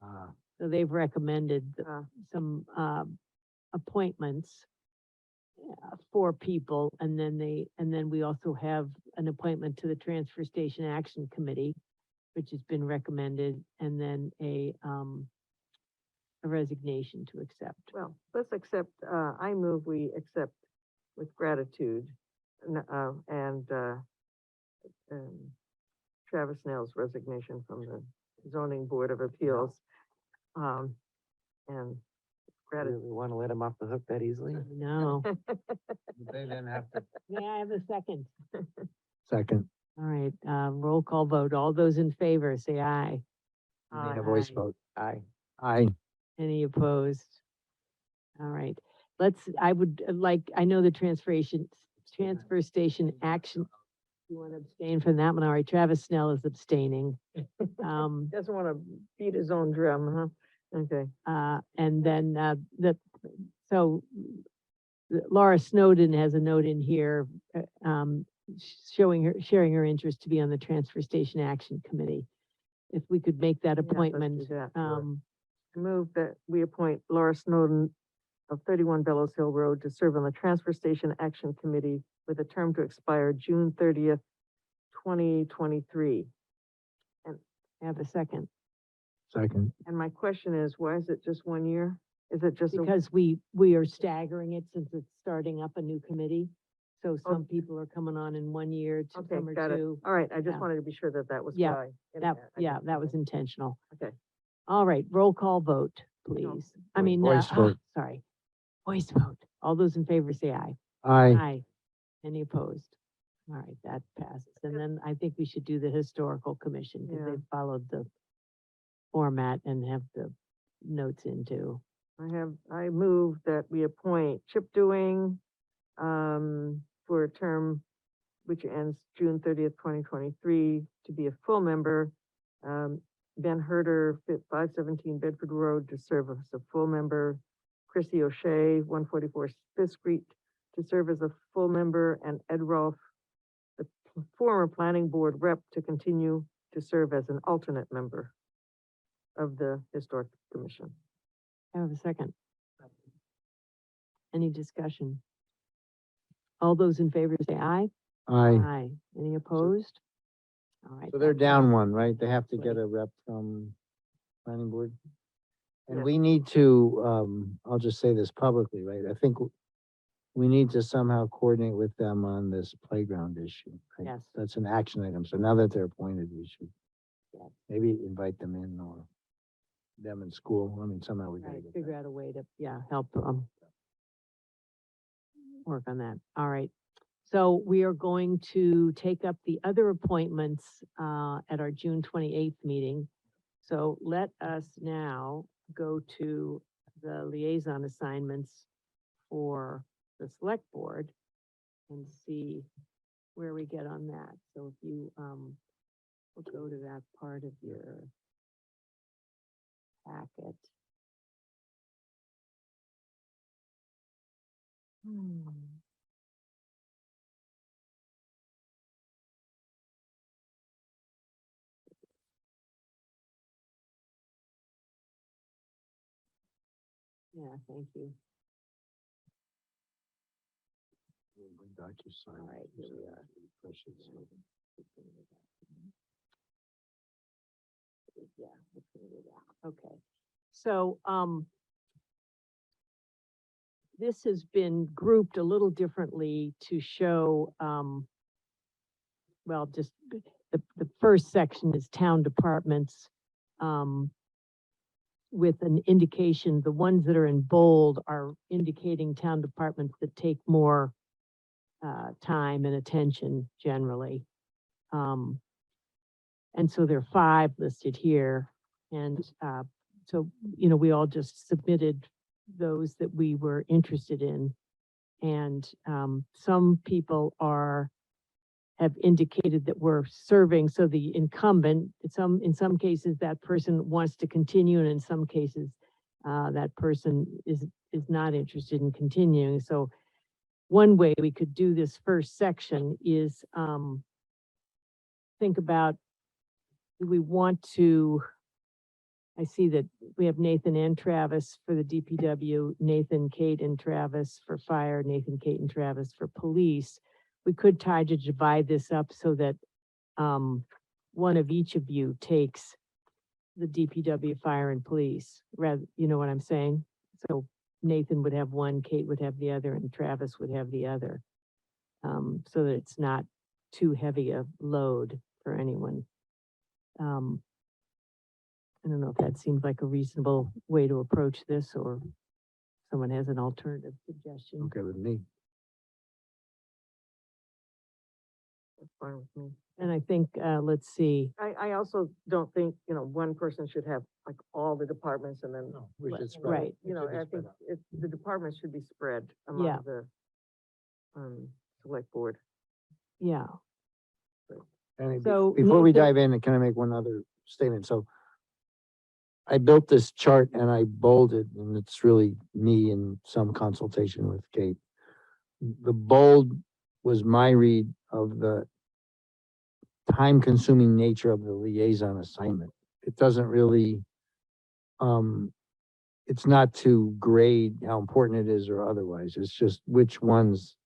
Ah, So they've recommended some, appointments for people, and then we also have an appointment to the Transfer Station Action Committee, which has been recommended, and then a resignation to accept. Well, let's accept, I move we accept with gratitude, Travis Snell's resignation from the zoning board of appeals. And gratitude. We want to let them off the hook that easily? No, They then have to. may I have a second? Second, All right, roll call vote. All those in favor, say aye. you need a voice Aye. vote. Aye. Aye. Any opposed? All right, I would like, I know the transfer station action. You want to abstain from that one? All right, Travis Snell is abstaining. Doesn't wanna beat his own drum, huh? Okay. And then, so Laura Snowden has a note in here, sharing her interest to be on the Transfer Station Action Committee. If we could make that Yeah, let's do appointment, that. I Move that we appoint Laura Snowden of 31 Bellows Hill Road to serve on the Transfer Station Action Committee with a term to expire June 30th, 2023. have a second, Second. And my question is, why is it just 1 year? Is it just because we are staggering it since it's starting up a new committee. So some people are coming on in 1 year, Okay, some are got it. two. All right, I just Yeah. wanted to be sure that that was Yeah, why. And That, I yeah, didn't- that was intentional. Okay. All right, roll call vote, please. I mean, Voice vote. sorry, voice vote. All those in favor say aye. Aye. Aye. Any opposed? All right, that passes. And then I think we should do the historical commission, because Yeah. they followed the format and have the notes into. I move that we appoint Chip Dewing, for a term which ends June 30th, 2023, to be a full member. Ben Herder, 517 Bedford Road, to serve as a full member. Chrissy O'Shea, 144 Fifth Street, to serve as a full member, and Ed Rolfe, the former planning board rep, to continue to serve as an alternate member of the Historic Commission. I have a second. Any discussion? All those in favor say aye. Aye. Aye. Any opposed? All right. So they're that down passes. one, right? They have to get Right. a rep from planning board. And Yeah. we need to, I'll just say this publicly, right? I think we need to somehow coordinate with them on this playground issue. right? Yes. That's an action item. So now that they're appointed, we should Yeah. maybe invite them in or them in school. I mean, somehow we gotta Right, get figure that. out a way to, help, work on that. All right. So we are going to take up the other appointments, at our June 28th meeting. So let us now go to the liaison assignments for the select board and see where we get on that. So if you, we'll go to that part of your packet. Yeah, thank you. DocuSign. All right, here we are. Yeah, let's figure it out. Okay, so, this has been grouped a little differently to show, well, just the first section is town departments. with an indication, the ones that are in bold are indicating town departments that take more time and attention generally. And so there are 5 listed here. And so, you know, we all just submitted those that we were interested in. And some people have indicated that we're serving, so the incumbent, in some cases, that person wants to continue, and in some cases, that person is not interested in continuing. So one way we could do this first section is think about, do we want to, I see that we have Nathan and Travis for the DPW, Nathan, Kate, and Travis for fire, Nathan, Kate, and Travis for police. We could try to divide this up so that one of each of you takes the DPW, fire, and police, rather, you know what I'm saying? So Nathan would have one, Kate would have the other, and Travis would have the other. So that it's not too heavy a load for anyone. I don't know if that seems like a reasonable way to approach this, or someone has an alternative suggestion. Okay with me. That's fine with me. And I think, let's see, I also don't think, you know, one person should have like all the departments and then, We Right, should spread it. right. It you know, should be I spread think out. the departments should be spread Yeah. among the select board. yeah, And So, before we Nathan- dive in, can I make one other statement? So I built this chart and I bolded, and it's really me in some consultation with Kate. The bold was my read of the time-consuming nature of the liaison assignment. It doesn't really, it's not to grade how important it is or otherwise. It's just which ones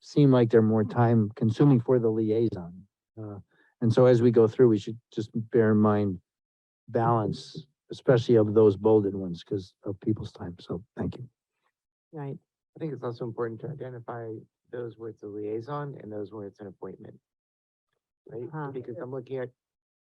seem like they're more time-consuming for the liaison. And so as we go through, we should just bear in mind balance, especially of those bolded ones because of people's time. So thank you. right, I think it's also important to identify those where it's a liaison and those where it's an appointment. Right? Uh-huh. Because I'm looking at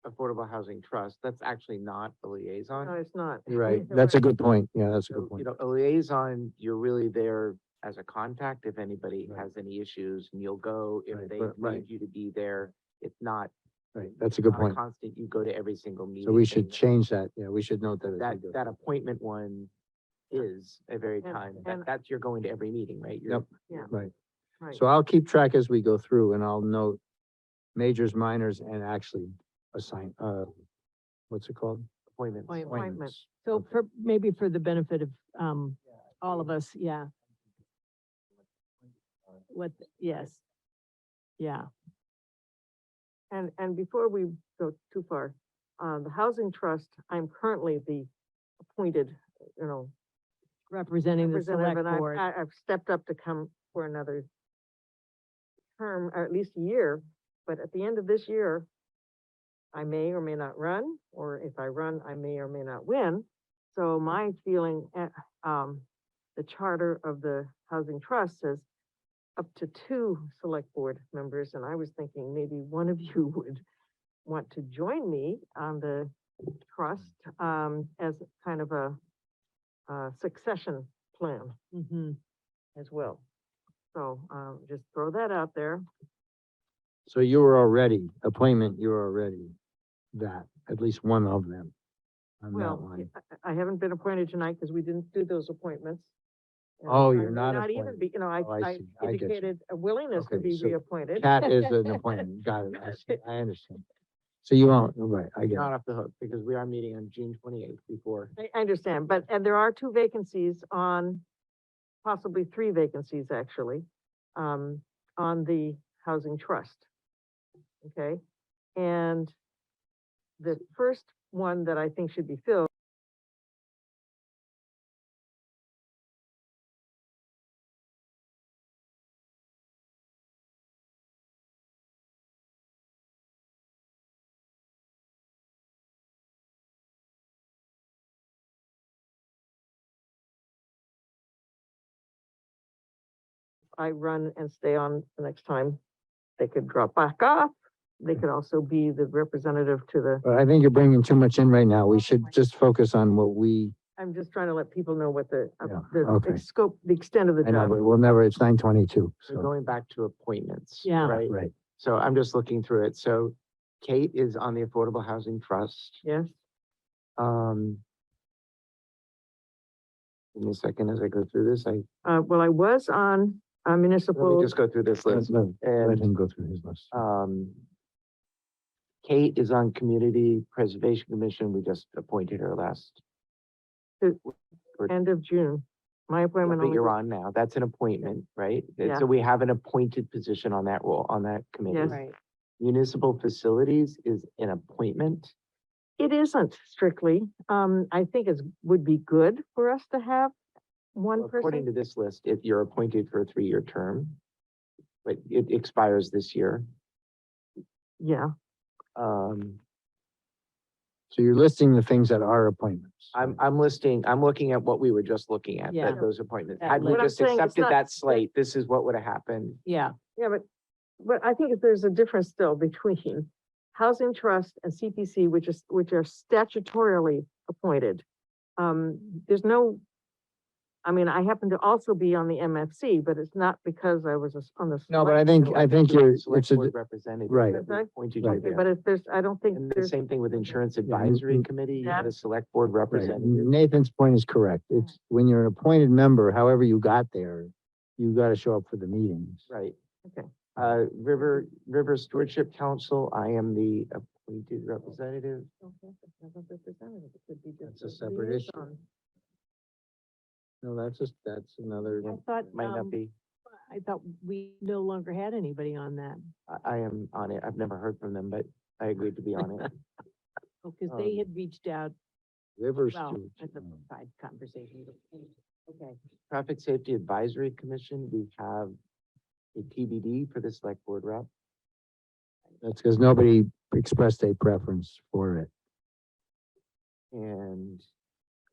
Affordable Housing Trust, that's actually not a No, liaison. it's not. You're right. That's a good point. Yeah, that's a good So, point. you know, a liaison, you're really there as a contact if anybody Right. has any issues, and you'll go if Right, they right. need you to be there. It's not Right, that's a good not point. constant, you go to every single meeting. So we should thing. change that. Yeah, we should note that. as That, we go that through. appointment one is a very And- time, and- that's, you're going to every meeting, right? You're- Yep. Yeah. Right. Right. So I'll keep track as we go through and I'll note majors, minors, and actually assign, what's it called? Appointments. Appointment. so for, maybe for the benefit of, all of us, yeah. What, yes. Yeah, And before we go too far, the Housing Trust, I'm currently the appointed, you know, representing the representative, select and board. I've stepped up to come for another term, or at least a year, but at the end of this year, I may or may not run, or if I run, I may or may not win. So my feeling, the charter of the Housing Trust says up to 2 select board members, and I was thinking maybe one of you would want to join me on the trust, as kind of a succession plan Mhm. as well. So, just throw that out there. So you were already, appointment, you were already that, at least one of them. On that Well, one. I haven't been appointed tonight because we didn't do those appointments. And Oh, I you're may not even appointed. be, you know, Oh, I I see. I get you. indicated a willingness to Okay, be so reappointed. Cat is an appointment. Got it. I see. I understand. So you won't, right, I get Not it. off the hook, because we are meeting on June 28th before. I understand, but, and there are 2 vacancies on, possibly 3 vacancies actually, on the Housing Trust. Okay, and the first one that I think should be filled I run and stay on the next time, they could drop back off, they could also be the representative to the, But I think you're bringing too much in right now. We should just focus on what we, I'm just trying to let people know what the, Yeah, the okay. scope, the extent of the I know, job. but we'll never, it's 9:22, We're so. going back to appointments. Yeah. Right? Right. So I'm just looking through it. So Kate is on the Affordable Housing Trust. Yes, Um. Give me a second as I go through this. well, I was on Let me municipal, just go through this list. Let And, him go through his list. Kate is on Community Preservation Commission. We just appointed her last. end of June. My appointment But only you're goes- on now. That's an appointment, right? And Yeah. So we have an appointed position on that role, on that committee. Yes. Right. Municipal Facilities is an appointment. It isn't strictly. I think it would be good for us to have one According to person. this list, if you're appointed for a 3-year term, but it expires this year. Yeah, Um, So you're listing the things that are appointments. I'm looking at what we were just looking at, Yeah. those appointments. That Had we list. What I'm just saying, it's accepted not- that slate, this is what would have happened. Yeah, yeah, but I think that there's a difference still between Housing Trust and CPC, which are statutorily appointed. There's no, I mean, I happen to also be on the MFC, but it's not because I was on the. No, but I select- think you're, Select it's a, board representative. right. that we Okay. Appointed you Right. Okay, there. but if there's, I don't think And the there's, same thing with Insurance and- Advisory and- Committee, you had a That's- select board right. representative. Nathan's point is correct. It's when you're an appointed member, however you got there, you gotta show up for the meetings. Right. Okay. River Stewardship Council, I am the appointed representative. Okay, it's not a representative, it could be just That's a separate issue. liaison. No, that's another. I thought, Might not be. I thought we no longer had anybody on that. I am on it. I've never heard from them, but I agreed to be on it. Oh, because they Um, had reached out, Rivers well, too. that's a side conversation. Okay, Traffic Safety Advisory Commission, we have a TBD for the select board rep. That's because nobody expressed a preference for it. And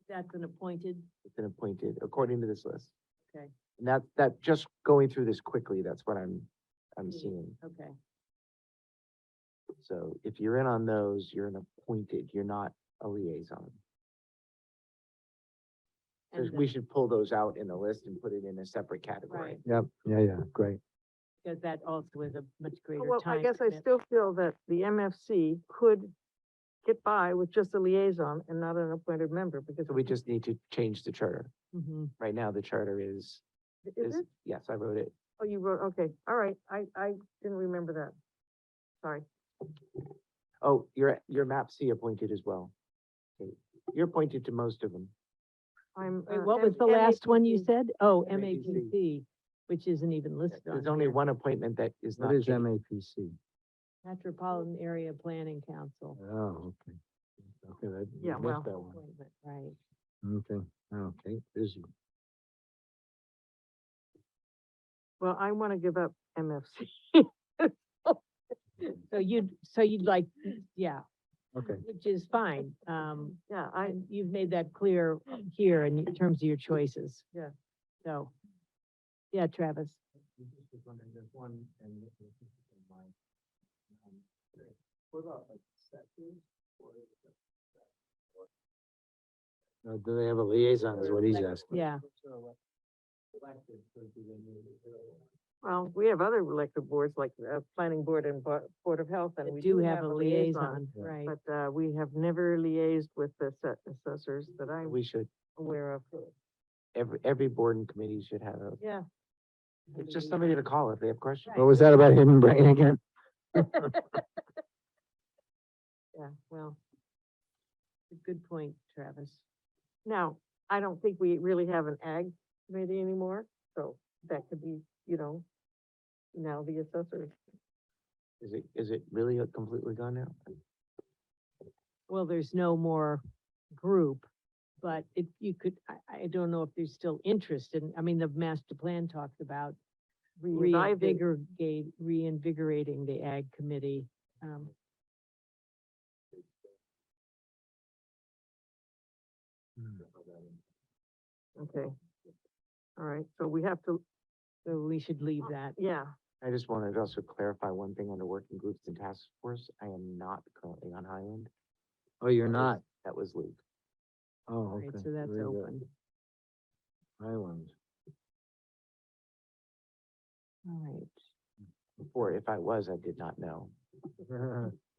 that's an appointed, it's been appointed according to this list. okay, And that just going through this quickly, that's what I'm seeing. okay. So if you're in on those, you're an appointed, you're not a liaison. So And we should pull those out in the list and put it in a separate category. Right. Yep, yeah, great. because that also is a much greater Well, time. I guess I commitment. still feel that the MFC could get by with just a liaison and not an appointed member, because. So we just need to change the charter. Mhm. Right now, the charter is, Is it? yes, I wrote it. Oh, you wrote, okay, all right, I didn't remember that. Sorry. Oh, your map C appointed as well. Okay. You're appointed to most of them. I'm. Wait, what was the last one you MAPC. said? Oh, MAPC. MAPC, which isn't even listed on There's only here. one appointment that is not. What is Kate. MAPC? Metropolitan Area Planning Council. Oh, okay. Okay, that, Yeah, missed well. that one. Appointment, right. Okay, okay, busy. Well, I want to give up MFC. So you'd like, yeah, Okay. which is fine. Yeah, And you've made that clear here in terms of your choices. Yeah. So, yeah, Travis. There's one, and this is in mind. What about like sectors? Do they have a liaison is what he's asking. Yeah, well, we have other elected boards like Planning Board and Board of Health, and they we do have a liaison, Yeah. right. But, we have never liaised with the assessors that I'm We should, aware of. every board and committee should have Yeah. it's just somebody to call if they have questions. What was that about hidden brain again? Yeah, well, a good point, Travis. Now, I don't think we really have an ag committee anymore, so that could be, now the assessors. Is it really completely gone now? Well, there's no more group, but if you could, I don't know if there's still interest in, I mean, the master plan talked about Reviving. reinvigorating the ag committee. Okay. All right, so we have to, So we should leave that. yeah, I just wanted to also clarify one thing under working groups and task force. I am not currently on Highland. Oh, you're not? That was Luke. Oh, All okay. right, so that's Very good. open. Highland. All right. Before, if I was, I did not know.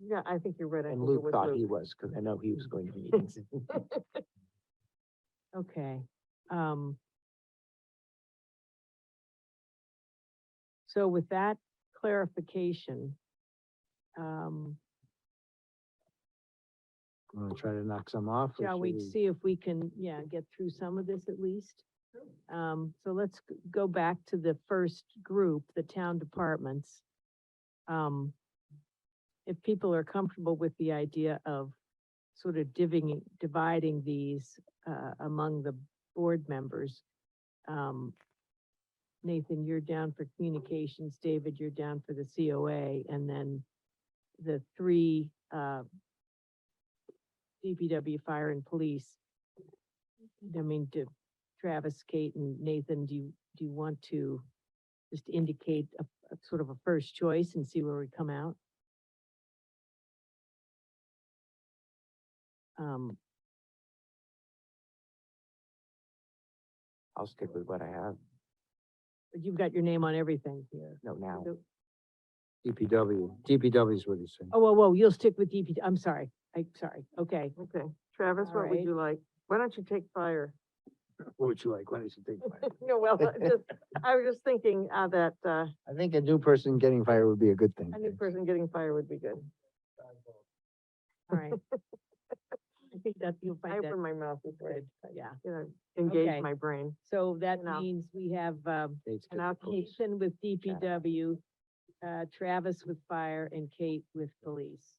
Yeah, I think you're right. I And think it Luke was thought Luke. he was, because I know he was going to meetings. Okay, so with that clarification, Want to try to knock some off? or shall should we see if we can, yeah, get through some of this at least? So let's go back to the first group, the town departments. If people are comfortable with the idea of sort of dividing these, among the board members. Nathan, you're down for communications, David, you're down for the COA, and then the three, DPW, fire and police. I mean, Travis, Kate, and Nathan, do you want to just indicate a sort of a first choice and see where we come out? I'll stick with what I have. But you've got your name on everything here. No, now. DPW is what he's saying. Oh, whoa, you'll stick with I'm sorry, okay. Okay, Travis, what would Alright. you like? Why don't you take fire? What would you like? Why don't you think? No, well, I was just thinking, that, I think a new person getting fired would be a good thing. a new person getting fired would be good. All right. I think that you'll I find that open my mouth before I, good, yeah. you know, engage Okay. my brain. So that Enough. means we have, Dates And get I'll proposed. Nathan with DPW, Travis with fire, and Kate with police.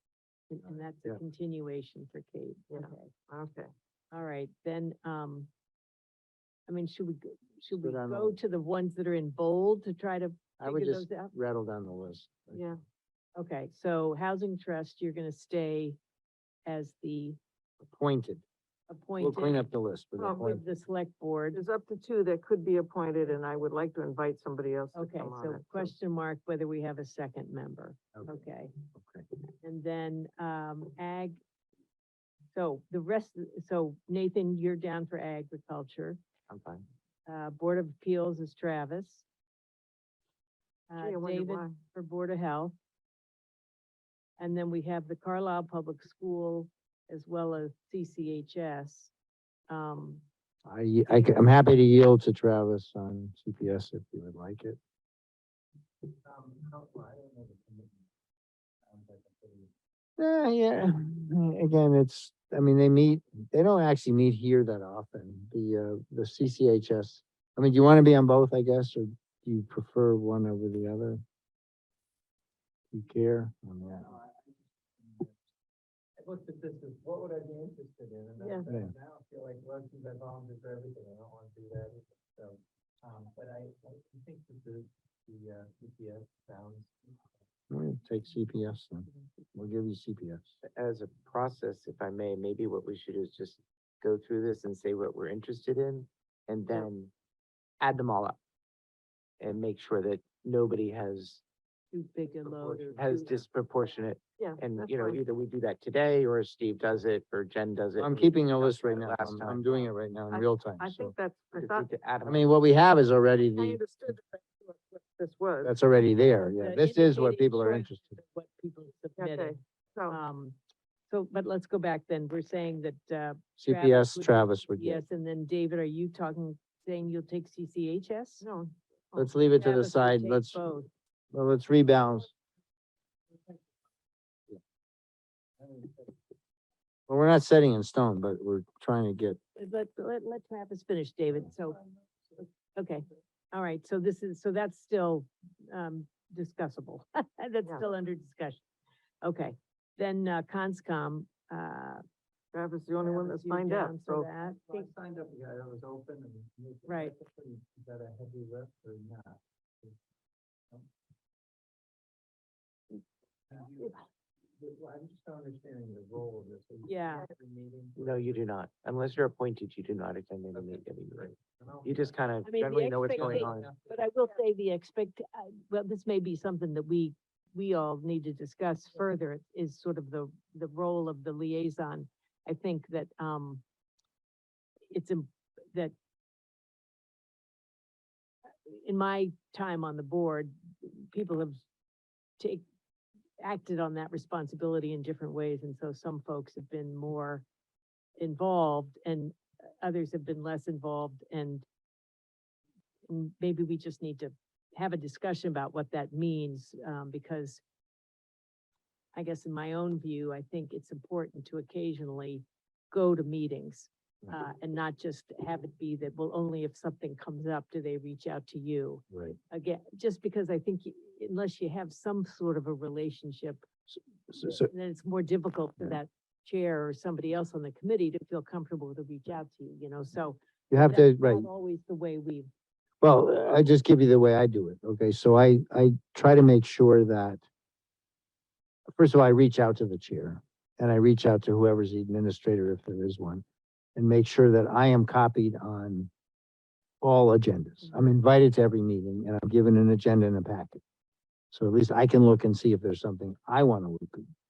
And that's a Yeah. continuation for Kate. Yeah. Okay. Okay. All right, then, I mean, should we Go down the go list. to the ones that are in bold to try to I would figure just those out? rattle down the list. Yeah, Okay, so Housing Trust, you're gonna stay as the Appointed. We'll clean appointed up the list, but Well, appointed. with the select board. there's up to two that could be appointed, and I would like to invite somebody else to Okay, come on so it. question mark whether we have a second member. Okay. Okay, Okay. and then, ag. So the rest, so Nathan, you're down for agriculture. I'm fine. Board of Appeals is Travis. Gee, I wonder David why. for Board of Health. And then we have the Carlisle Public School as well as CCHS. I'm happy to yield to Travis on CPS if you would like it. Yeah, again, I mean, they don't actually meet here that often, the CCHS. I mean, do you want to be on both, I guess, or do you prefer one over the other? Do you care on that? I looked at this as, what would I be interested in? And Yeah. I now feel like, well, since I volunteer for everything, I don't want to do that either. So, but I think that the CPS sounds. We'll take CPS then. We'll give you CPS. As a process, if I may, maybe what we should do is just go through this and say what we're interested in, and Yeah. then add them all up. And make sure that nobody has Too big a load or. has too- disproportionate, Yeah, and, that's you know, fine. either we do that today, or Steve does it, or Jen does it. I'm and we keeping a discussed list right that now. last I'm time. doing it right now in real time. I So, think that's, I Just thought, need to add I 'em mean, up. what we have is already I understood that that's what this was. that's already there. Well, Yeah, the this is what indicated people are choice interested in. What people Okay, submitted. so, So, but let's go back then. We're saying that, CPS, would be Travis would get. Yes, and then David, are you saying you'll take CCHS? no. Let's leave it to the Travis would side. take Let's both. rebalance. Well, we're not setting in stone, but we're trying to get, Let Travis finish, David, so, okay, all right, so that's still, discussable, that's Yeah. still under discussion. Okay, then, Conscom, Travis is the only one Travis, that you're signed up, down for so. that. Well, I signed up, yeah, it was open and. Right. Is that a heavy lift or not? I'm just not understanding the role of this. Yeah. No, you do not. Unless you're appointed, you do not attend any meeting. You just kind of I mean, the generally know what's going on. But I will say the well, this may be something that we all need to discuss further, is sort of the role of the liaison. I think that, that in my time on the board, people have acted on that responsibility in different ways, and so some folks have been more involved and others have been less involved, and maybe we just need to have a discussion about what that means, because I guess in my own view, I think it's important to occasionally go to meetings, and not just have it be that, well, only if something comes up do they reach out to you. Right. Again, just because I think unless you have some sort of a relationship, So, then it's more difficult for that chair or somebody else on the committee to feel comfortable to reach out to you, you know, so. you have to, that's right. not always the way we, Well, I just give you the way I do it, okay? So I try to make sure that, first of all, I reach out to the chair, and I reach out to whoever's the administrator, if there is one, and make sure that I am copied on all agendas. I'm invited to every meeting, and I'm given an agenda and a packet. So at least I can look and see if there's something I want to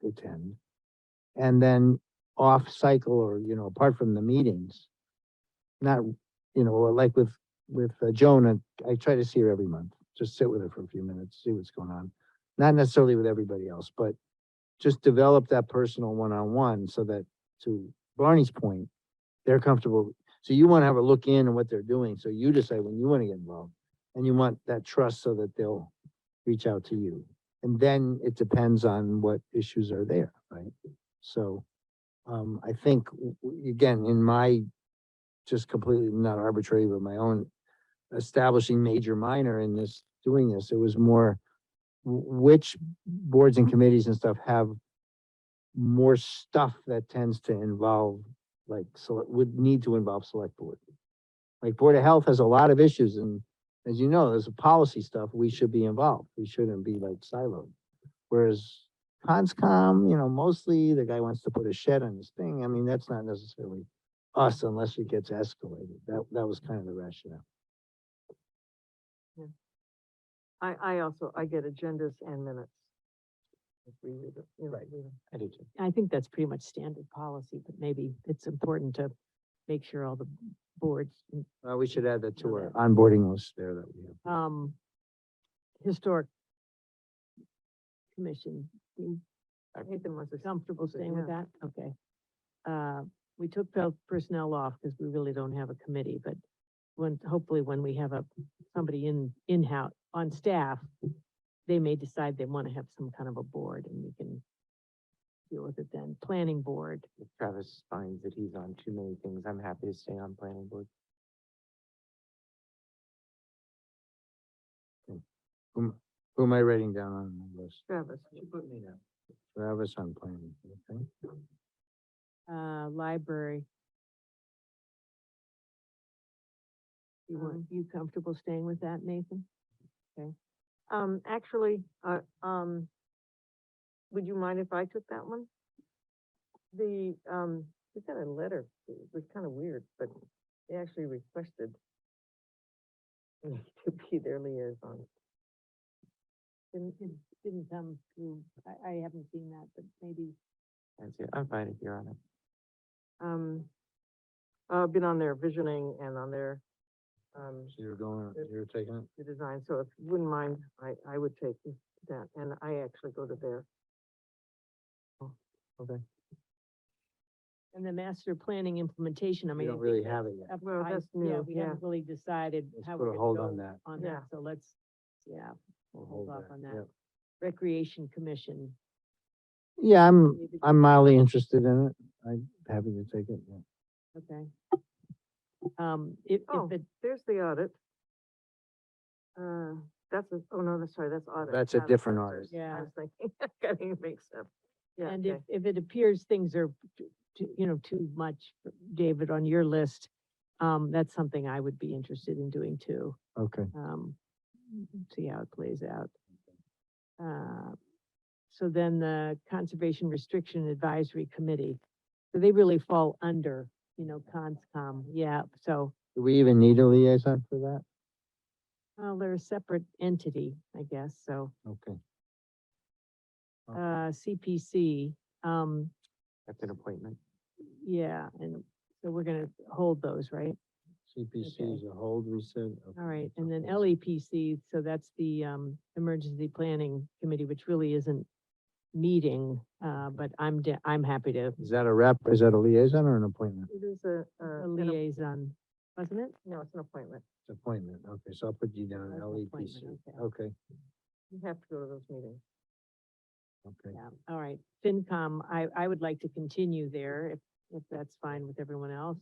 attend. And then off cycle, or, you know, apart from the meetings, not, you know, like with Joan, I try to see her every month, just sit with her for a few minutes, see what's going on. Not necessarily with everybody else, but just develop that personal one-on-one so that, to Barney's point, they're comfortable. So you want to have a look in on what they're doing, so you decide when you want to get involved. And you want that trust so that they'll reach out to you. And then it depends on what issues are there, right? So, I think, again, in my, just completely not arbitrary, but my own establishing major minor in this, doing this, it was more, which boards and committees and stuff have more stuff that tends to involve, like, would need to involve select board. Like Board of Health has a lot of issues, and as you know, there's a policy stuff, we should be involved. We shouldn't be like siloed. Whereas Conscom, you know, mostly the guy wants to put a shed on his thing. I mean, that's not necessarily us unless it gets escalated. That was kind of the rationale. I get agendas and minutes. If we read it, you know, Right. read 'em. I do too. I think that's pretty much standard policy, but maybe it's important to make sure all the boards, We should add that to Know our that. onboarding list there that we have. historic commission, you Nathan wants to. comfortable staying with Yeah. that? Okay. We took personnel off because we really don't have a committee, but hopefully when we have somebody in-house, on staff, they may decide they want to have some kind of a board, and we can deal with it then. Planning board, If Travis finds that he's on too many things, I'm happy to stay on planning board. Who am I writing down on the list? Travis. Put me down. Travis on planning, okay? library. You comfortable staying with that, Nathan? Actually, would you mind if I took that one? We got a letter, it was kind of weird, but they actually requested me to be their liaison. It didn't come through, I haven't seen that, but maybe. That's it. I'm fine if you're on it. I've been on their visioning and on their, So you're taking it? the design, so if you wouldn't mind, I would take that, and I actually go to their. Okay. And the master planning implementation, I We mean. don't I really think have it yet. Well, I- that's yeah, new, we yeah. haven't really decided Let's how put we're a gonna hold go on that. on Yeah. that, so let's, yeah, We'll hold off that, on yeah. that. Recreation Commission, Yeah, David, I'm mildly interested in it. I'm happy to take it, yeah. okay. If Oh, it, there's the audit. That's oh no, that's sorry, that's audit. That's a not different assessors. audit. Yeah. I was thinking, getting mixed up. Yeah, and okay. if it appears things are too much, David, on your list, that's something I would be interested in doing too. Okay. See how it plays out. so then the Conservation Restriction Advisory Committee, so they really fall under, CONSCOM, yeah, so, Do we even need a liaison for that? well, they're a separate entity, I guess, so, Okay. CPC, That's an appointment. yeah, and so we're gonna hold those, right? CPC is a hold, we said. Okay, All right, that's and then okay. LEPC, so that's the, Emergency Planning Committee, which really isn't meeting, but I'm happy to, Is that a rep, is that a liaison or an appointment? It is a liaison, wasn't it? No, it's an appointment. It's appointment, okay, so I'll put you down, That's an LEPC, appointment, okay, You have to go to those meetings. okay. Yeah, all right. FinCom, I would like to continue there if that's fine with everyone else.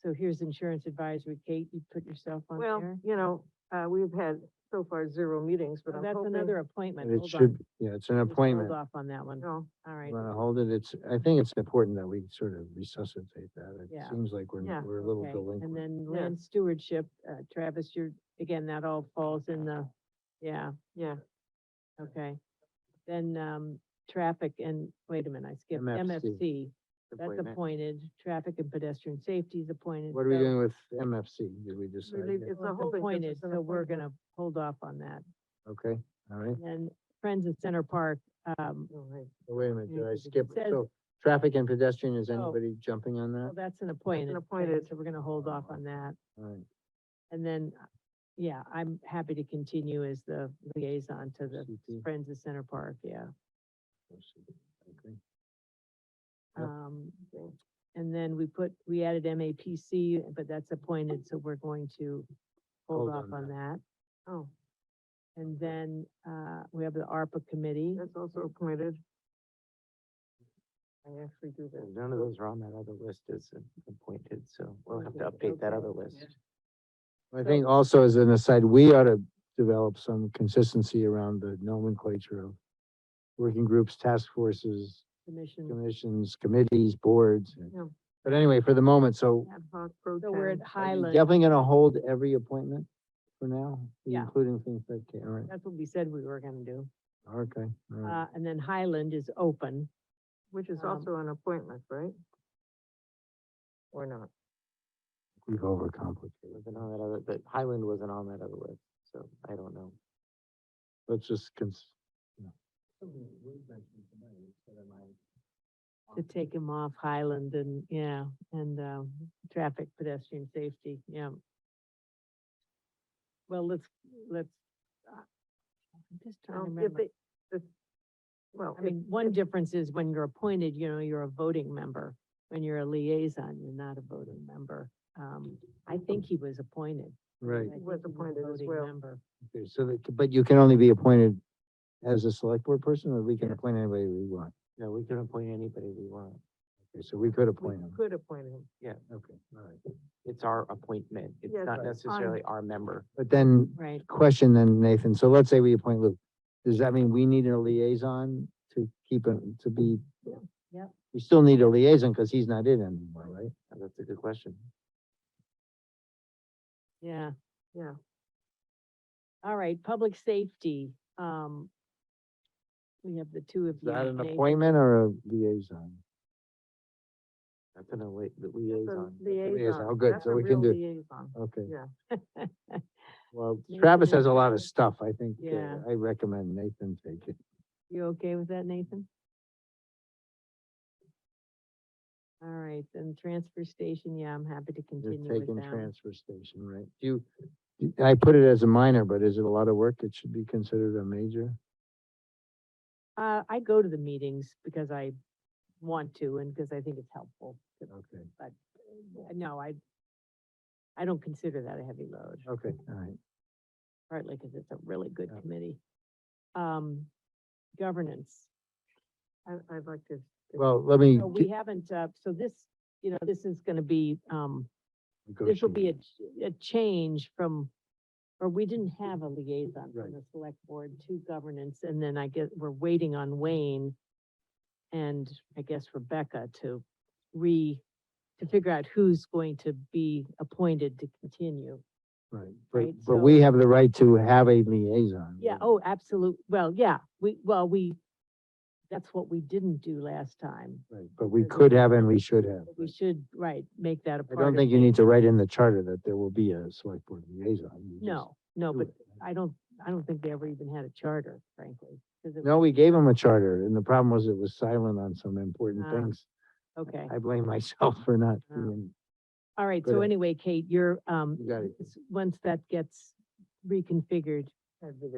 So here's Insurance Advisory. Kate, you put yourself on Well, there? we've had so far 0 meetings, but Oh, I'm that's hoping. another appointment. And it Hold on. should, yeah, it's an Just appointment. Hold off on that one. No, All right. Want to hold it? I think it's important that we sort of resuscitate that. It Yeah. seems like Yeah. we're a little Okay, and delinquent. then Yeah. land stewardship, Travis, again, that all falls in the, yeah, yeah, okay. Then, traffic and, wait a minute, I skipped MFC. MFC. That's Appointment. appointed. Traffic and pedestrian safety is appointed. What are we so- doing with MFC? Did we decide? Really, yet? it's a Well, it's holding. appointed, it's an so we're appointment. gonna hold off on that. Okay, all right. And then Friends of Center Park, Oh, right. Oh, wait a minute, did I It skip? says- So traffic and pedestrian, is Oh. anybody jumping on well, that? that's an appointed, thing, appointed. so we're gonna hold off on that. All right. And then, yeah, I'm happy to continue as the liaison to the CP. Friends of Center Park, yeah. Okay. Yep. And then we added MAPC, but that's appointed, so we're going to hold Hold off on on that. Oh, And then, we have the ARPA committee. that's also appointed. I actually do that. None of those are on that other list as appointed, so we'll have to update that Okay. other list. I think also as an aside, we ought to develop some consistency around the nomenclature of working groups, task forces, Commission. commissions, committees, boards. Yeah. But anyway, for the moment, so Ad hoc pro So we're at tem. are you Highland. definitely gonna hold every appointment for now? Yeah. Including things like, all right, That's what we said we were gonna do. okay, all right. And then Highland is open. Which is um, also an appointment, right? Or not? We've overcomplicated. Wasn't on that other, but Highland wasn't on that other list, so I don't know. Let's just To take him off Highland and, yeah, and, traffic pedestrian safety, yeah. Well, let's, I'm just trying to If remember. well, I mean, one difference is when you're appointed, you're a voting member. When you're a liaison, you're not a voting member. I think he was appointed. right, I think was he a appointed as voting well. member. okay, so that, but you can only be appointed as a select board person, or we can appoint anybody we want? No, we can appoint anybody we want. Okay, so we could we appoint him. could appoint him. Okay, all right. It's our appointment. It's Yes, not right. necessarily our member. But then, Right. question then, Nathan, so let's say we appoint Luke. Does that mean we need a liaison to keep it, to be? Yeah. We still need a liaison because he's not in anymore, right? That's a good question. Yeah. Yeah. All right, public safety. We have the two of Is you. that an Nathan. appointment or a liaison? That's an the That's a liaison. Liaison. Oh, good, That's so a we can real do- liaison. Okay, Yeah. well, Nathan Travis has is- a lot of stuff, I think, Yeah. I recommend Nathan take it. You okay with that, Nathan? All right, then transfer station, yeah, I'm happy to You're continue with taking them. transfer station, right? I put it as a minor, but is it a lot of work? It should be considered a major? I go to the meetings because I want to and because I think it's helpful. Okay, But no, I don't consider that a heavy load, okay, all right. partly because it's a really good Yeah. committee. Governance. I'd like to. Well, let me. So we haven't, so this, this is gonna be, this will be a change from, or we didn't have a liaison Right. from the select board to governance, and then I guess we're waiting on Wayne and I guess Rebecca to figure out who's going to be appointed to continue. Right, Right, but we so- have the right to have a liaison. Yeah, oh, absolute, well, yeah, that's what we didn't do last time. Right, but we could have and we should have. We should, right, make that a I part don't of think you the- need to write in the charter that there will be a select board liaison. You just No, do but it. I don't think they ever even had a charter, frankly. 'Cause it No, was- we gave them a charter, and the problem was it was silent on some important Ah, things. Okay, I blame myself for not Ah. being, all right, Good so idea. anyway, Kate, you're, you got it. once that gets reconfigured,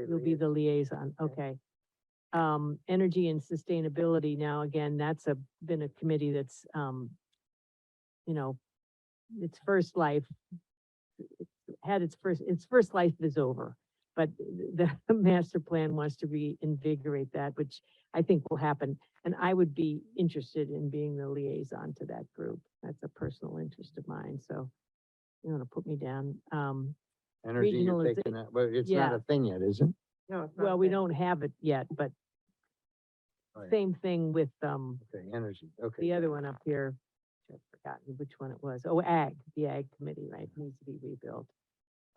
you'll be the liaison, okay. Energy and sustainability, now again, that's been a committee that's, you know, its first life, its first life is over. But the master plan wants to reinvigorate that, which I think will happen. And I would be interested in being the liaison to that group. That's a personal interest of mine, so you want to put me down. Energy, you're Regionaliza- taking that, but it's not yeah. a thing yet, is it? No, it's not Well, we fair. don't have it yet, but Right. same thing with, Okay, energy, okay. the other one up here. I've forgotten which one it was. Oh, the ag committee, right, needs to be rebuilt.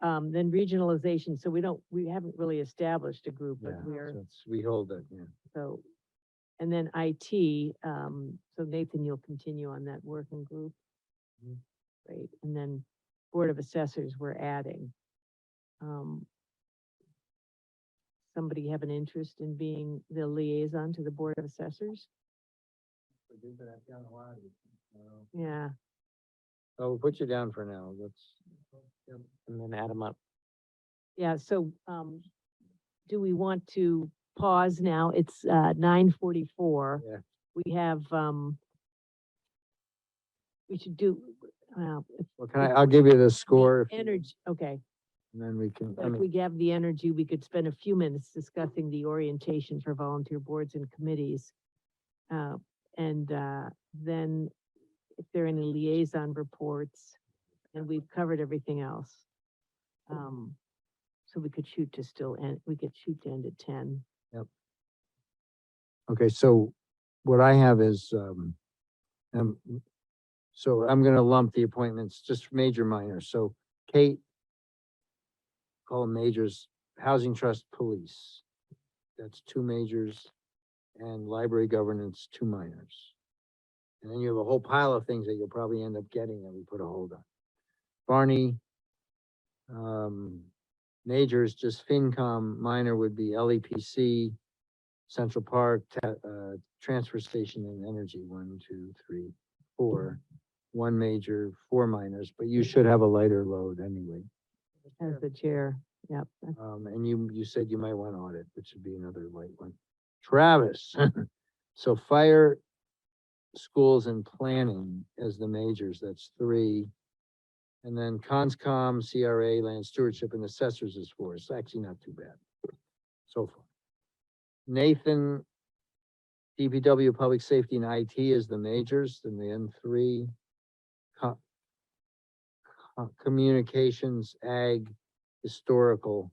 Then regionalization, so we haven't really established a group, Yeah, but we're, so we hold it, yeah. so. And then IT, so Nathan, you'll continue on that working group. Mhm. Great, and then Board of Assessors, we're adding. Somebody have an interest in being the liaison to the Board of Assessors? Yeah, Oh, we'll put you down for now, let's. And then add them up. yeah, so, do we want to pause now? It's, 9:44. Yeah. We have, we should do, Well, I'll give you the score, if you- energy, okay. and then we can, But if we have the energy, we could spend a few minutes discussing the orientation for volunteer boards and committees. Then if there are any liaison reports, and we've covered everything else. So we could shoot to end at 10. okay, so what I have is, so I'm gonna lump the appointments, just major minor, so Kate, call them majors, Housing Trust Police, that's two majors, and Library Governance, two minors. And then you have a whole pile of things that you'll probably end up getting that we put a hold on. Barney, majors, just FinCom, minor would be LEPC, Central Park, Transfer Station and Energy, 1, 2, 3, 4. One major, 4 minors, but you should have a lighter load anyway. As the chair, yep. And you said you might want audit, which would be another light one. Travis, so fire, schools and planning as the majors, that's 3. And then Conscom, CRA, land stewardship and assessors is 4. It's actually not too bad so far. Nathan, DPW, public safety and IT is the majors, and then 3. Communications, ag, historical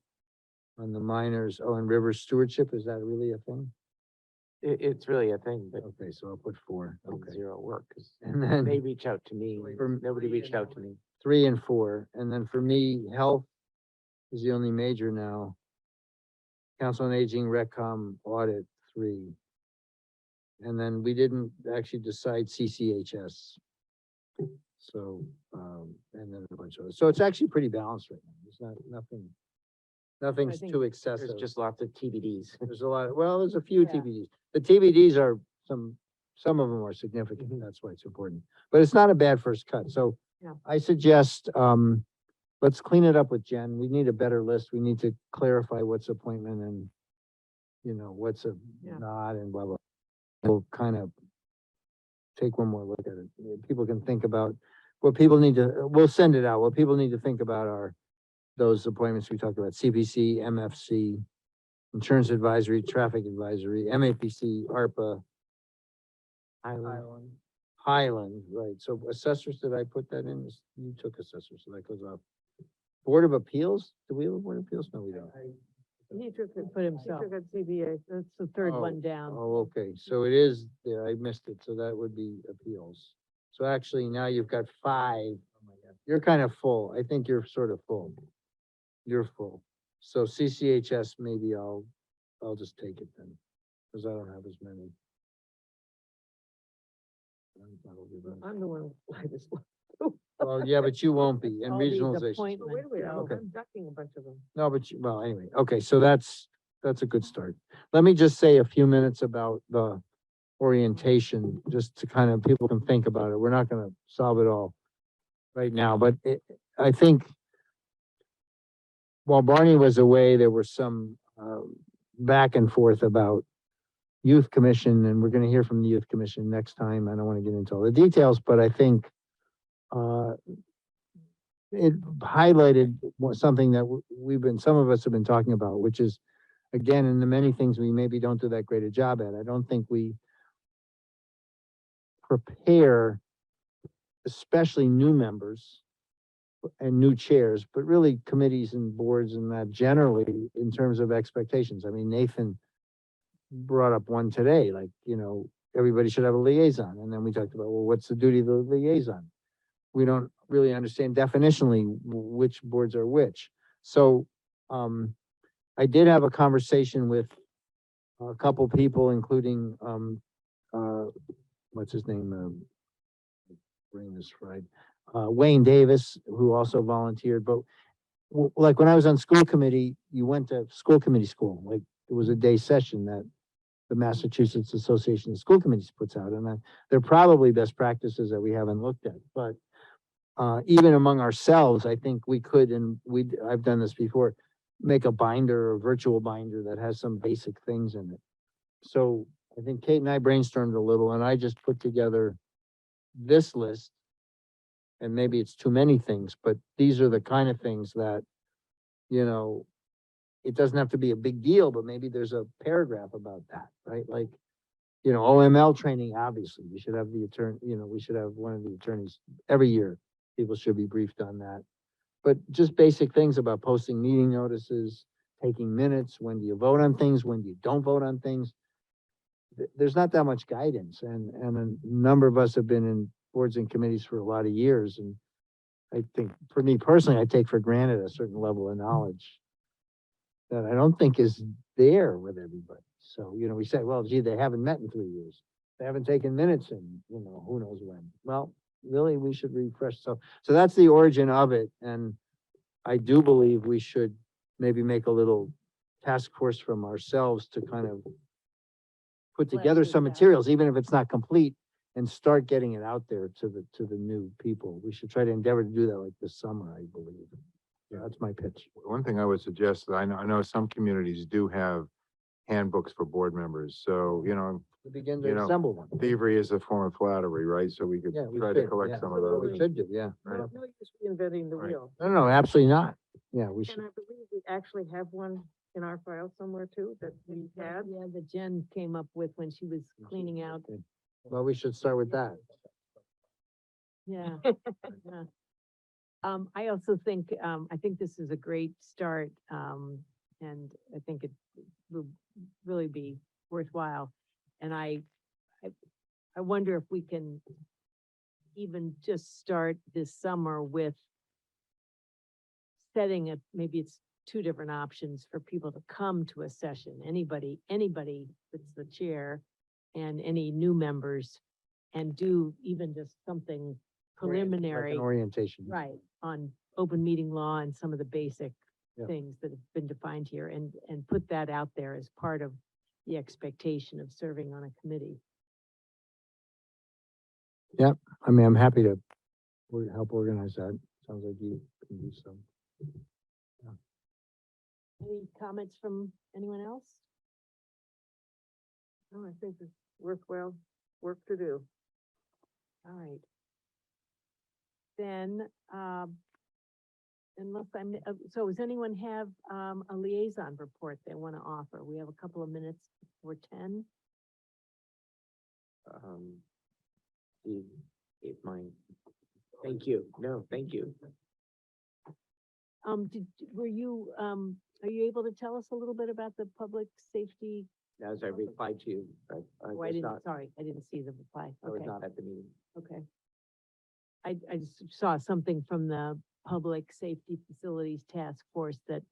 on the minors. Oh, and river stewardship, is that really a thing? It's really a thing, but Okay, so I'll put 4, okay. zero work, 'cause And then they reach out to me, For- nobody reached out to me. 3 and 4, and then for me, health is the only major now. Council on Aging, Reccom, audit, 3. And then we didn't actually decide CCHS. So, and then a bunch of, so it's actually pretty balanced right now. There's nothing's think too excessive. There's just lots of TBDs. There's a lot, well, there's a few Yeah. TBDs. The TBDs are some of them are significant. Mhm. That's why it's important. But it's not a bad first cut. So Yeah. I suggest, let's clean it up with Jen. We need a better list. We need to clarify what's appointment and, what's a Yeah. not and blah, blah. We'll kind of take one more look at it. People can think about what people need to, we'll send it out. What people need to think about are those appointments we talked about, CPC, MFC, Insurance Advisory, Traffic Advisory, MAPC, ARPA, Highland, right, so assessors, did I put that in? You took assessors, so that goes off. Board of Appeals, do we have a Board of Appeals? No, we don't. He took it, put himself. He took a CBA. That's the third Oh, one down. Oh, okay, so it is there, I missed it, so that would be appeals. So actually, now you've got 5. You're kind of full, I think you're sort of full. You're full. So CCHS, maybe I'll just take it then, because I don't have as many. I'm the one. I just- Well, yeah, but you won't be, and All these regionalization. appointments, Wait a minute, I'm Okay. I'm ducking a bunch of them. No, but well, anyway, okay, so that's a good start. Let me just say a few minutes about the orientation, just to kind of, people can think about it. We're not gonna solve it all right now, but I think while Barney was away, there were some, back and forth about youth commission, and we're gonna hear from the youth commission next time. I don't wanna get into all the details, but I think, it highlighted something that some of us have been talking about, which is, again, in the many things we maybe don't do that great a job at, I don't think we prepare, especially new members and new chairs, but really committees and boards and that generally in terms of expectations. I mean, Nathan brought up one today, like, everybody should have a liaison. And then we talked about, well, what's the duty of the liaison? We don't really understand definitionally which boards are which. So, I did have a conversation with a couple people, including, what's his name? Brain is fried. Wayne Davis, who also volunteered, but like when I was on school committee, you went to school committee school, like it was a day session that the Massachusetts Association of School Committees puts out, and they're probably best practices that we haven't looked at, but even among ourselves, I think we could, and I've done this before, make a binder, a virtual binder that has some basic things in it. So I think Kate and I brainstormed a little, and I just put together this list. And maybe it's too many things, but these are the kind of things that, it doesn't have to be a big deal, but maybe there's a paragraph about that, right? Like, OML training, obviously, we should have the attorney, we should have one of the attorneys every year. People should be briefed on that. But just basic things about posting meeting notices, taking minutes, when do you vote on things, when do you don't vote on things. There's not that much guidance, and a number of us have been in boards and committees for a lot of years, and I think, for me personally, I take for granted a certain level of knowledge that I don't think is there with everybody. So, we say, well, gee, they haven't met in 3 years. They haven't taken minutes in, who knows when. Well, really, we should refresh. So that's the origin of it. And I do believe we should maybe make a little task force from ourselves to kind of put Flesh together this some out. materials, even if it's not complete, and start getting it out there to the new people. We should try to endeavor to do that like this summer, I believe. Yeah, that's my pitch. One thing I would suggest, I know some communities do have handbooks for board members, so, To begin You to know, assemble one. thievery is a form of flattery, right? So we could Yeah, we try to should, collect yeah. some of We those. should do, yeah. Right. No use reinventing the Right. wheel. No, absolutely not. Yeah, we And should. I believe we actually have one in our file somewhere too, that we had. Yeah, that Jen came up with when she was cleaning out. Well, we should start with that. Yeah. Yeah. I also think, I think this is a great start, and I think it will really be worthwhile. And I wonder if we can even just start this summer with setting maybe it's 2 different options for people to come to a session. Anybody that's the chair and any new members, and do even just something Like preliminary. an orientation. Right, on open meeting law and some of the basic Yeah. things that have been defined here, and put that out there as part of the expectation of serving on a committee. I mean, I'm happy to help organize that. Sounds like you can do some. Any comments from anyone else? Oh, I think it's worthwhile work to do. All right. Then, unless so does anyone have, a liaison report they want to offer? We have a couple of minutes before 10. If mine. Thank you. No, thank you. Were you, are you able to tell us a little bit about the public safety? As I replied to you, I Oh, was not, sorry, I didn't see the reply. I was Okay, not at the meeting. okay. I just saw something from the Public Safety Facilities Task Force that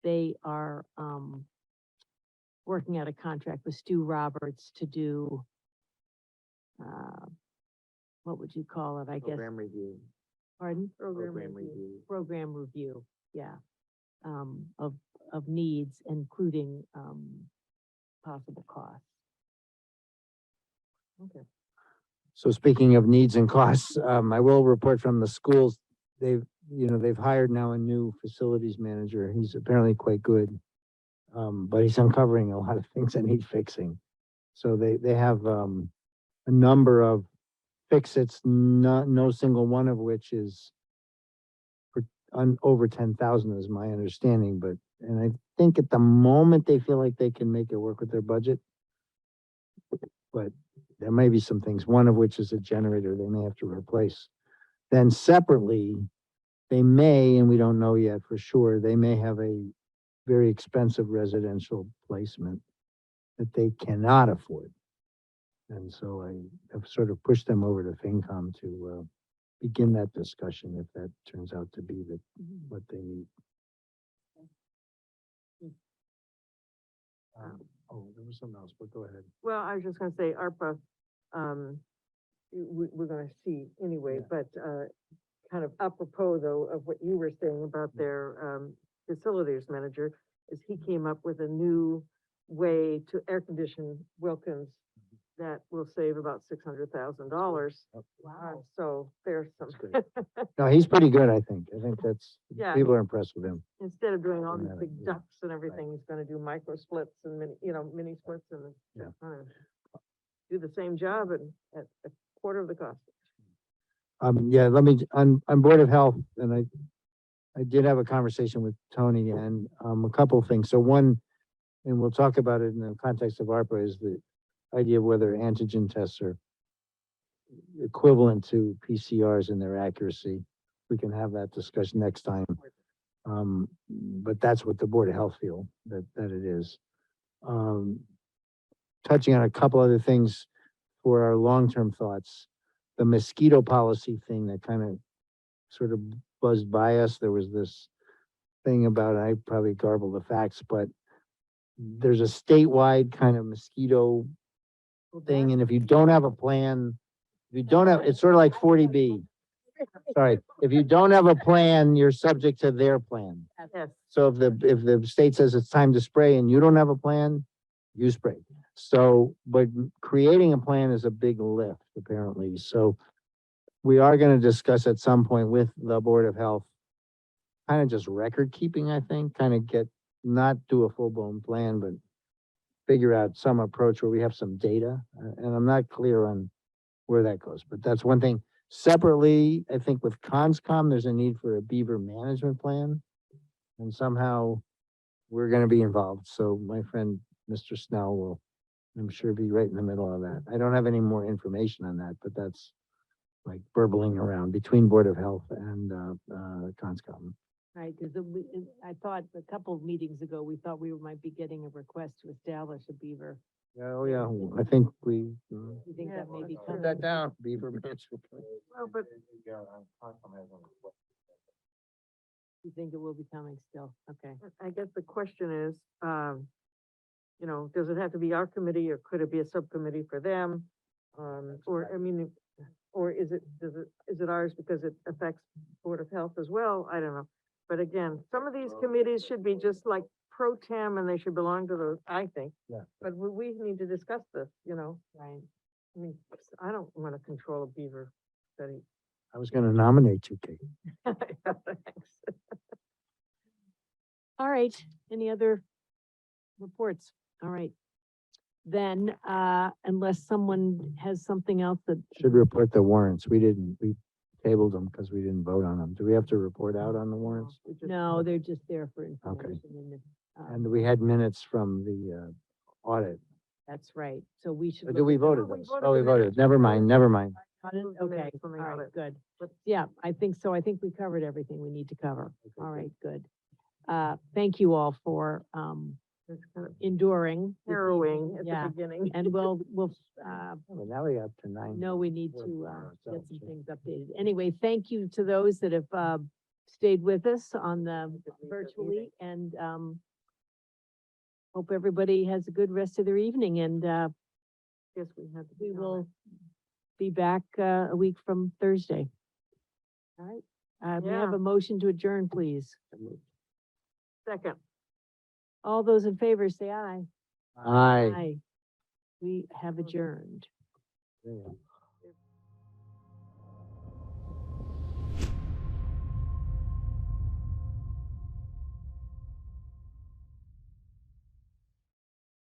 they are, working out a contract with Stu Roberts to do, what would you call it, I guess, Program review, pardon? program review. Program review, yeah, of needs, including, possible costs. Okay. So speaking of needs and costs, I will report from the schools, they've hired now a new facilities manager. He's apparently quite good. But he's uncovering a lot of things that need fixing. So they have, a number of fix-its, no single one of which is over 10,000 is my understanding, and I think at the moment they feel like they can make it work with their budget. But there may be some things, one of which is a generator they may have to replace. Then separately, they may, and we don't know yet for sure, they may have a very expensive residential placement that they cannot afford. And so I have sort of pushed them over to FinCom to begin that discussion if that turns out to be what they need. Oh, there was something else, but go ahead. Well, I was just gonna say ARPA, we're gonna see anyway, Yeah. but, kind of apropos though of what you were saying about their, facilities manager, is he came up with a new way to air condition Wilkins that will save about $600,000. Wow. So there's some, That's good. No, he's pretty good, I think. I think Yeah. people are impressed with him. instead of doing all these Yeah, big yeah. ducts and everything, he's gonna do micro splits and mini splits and Yeah. do the same job at a quarter of the cost. Yeah, let me, on Board of Health, and I did have a conversation with Tony and, a couple of things. So one, and we'll talk about it in the context of ARPA, is the idea of whether antigen tests are equivalent to PCRs in their accuracy. We can have that discussion next time. But that's what the Board of Health feel that it is. Touching on a couple other things for our long-term thoughts, the mosquito policy thing that kind of sort of buzzed by us. There was this thing about, I probably garbled the facts, but there's a statewide kind of mosquito thing, and if you don't have a plan, if you don't have, it's sort of like 40B. Sorry, if you don't have a plan, you're subject to their plan. Yes. So if the state says it's time to spray and you don't have a plan, you spray. So, but creating a plan is a big lift, apparently. So we are gonna discuss at some point with the Board of Health, kind of just record keeping, I think, kind of not do a full-blown plan, but figure out some approach where we have some data. And I'm not clear on where that goes, but that's one thing. Separately, I think with Conscom, there's a need for a beaver management plan. And somehow we're gonna be involved. So my friend, Mr. Snell, will, I'm sure, be right in the middle of that. I don't have any more information on that, but that's like burbling around between Board of Health and Conscom. Right, because I thought a couple of meetings ago, we thought we might be getting a request to establish a beaver. Oh, yeah, I think we, You think that may be put coming? that down, beaver management plan. Well, but You think it will be coming still? Okay. I guess the question is, does it have to be our committee or could it be a subcommittee for them? Or, I mean, or is it ours because it affects Board of Health as well? I don't know. But again, some of these committees should be just like pro tem and they should belong to those, I think. Yeah. But we need to discuss this, Right. I mean, I don't want to control a beaver study. I was gonna nominate you, Kate. Thanks. All right, any other reports? All right. Then, unless someone has something else that, Should report the warrants. We tabled them because we didn't vote on them. Do we have to report out on the warrants? no, they're just there for information. And we had minutes from the audit. That's right, so we should. Or look did we at vote that. at those? voted Oh, we the voted. minutes. Never mind. Approve the Okay, minutes from the all right, audit. good. But- Yeah, I think so. I think we covered everything we need to cover. All right, good. Thank you all for, It's kind of enduring. this harrowing evening. at Yeah, the beginning. and we'll, Well, now we up to 9. know we need Work to, for get ourselves, some yeah. things updated. Anyway, thank you to those that have, stayed with us on the virtually and, hope everybody has a good rest of their evening and, Yes, we have. we will be back, a week from Thursday. All right, may I have Yeah. a motion to adjourn, please? Second. All those in favor, say aye. Aye. We have adjourned. Yeah.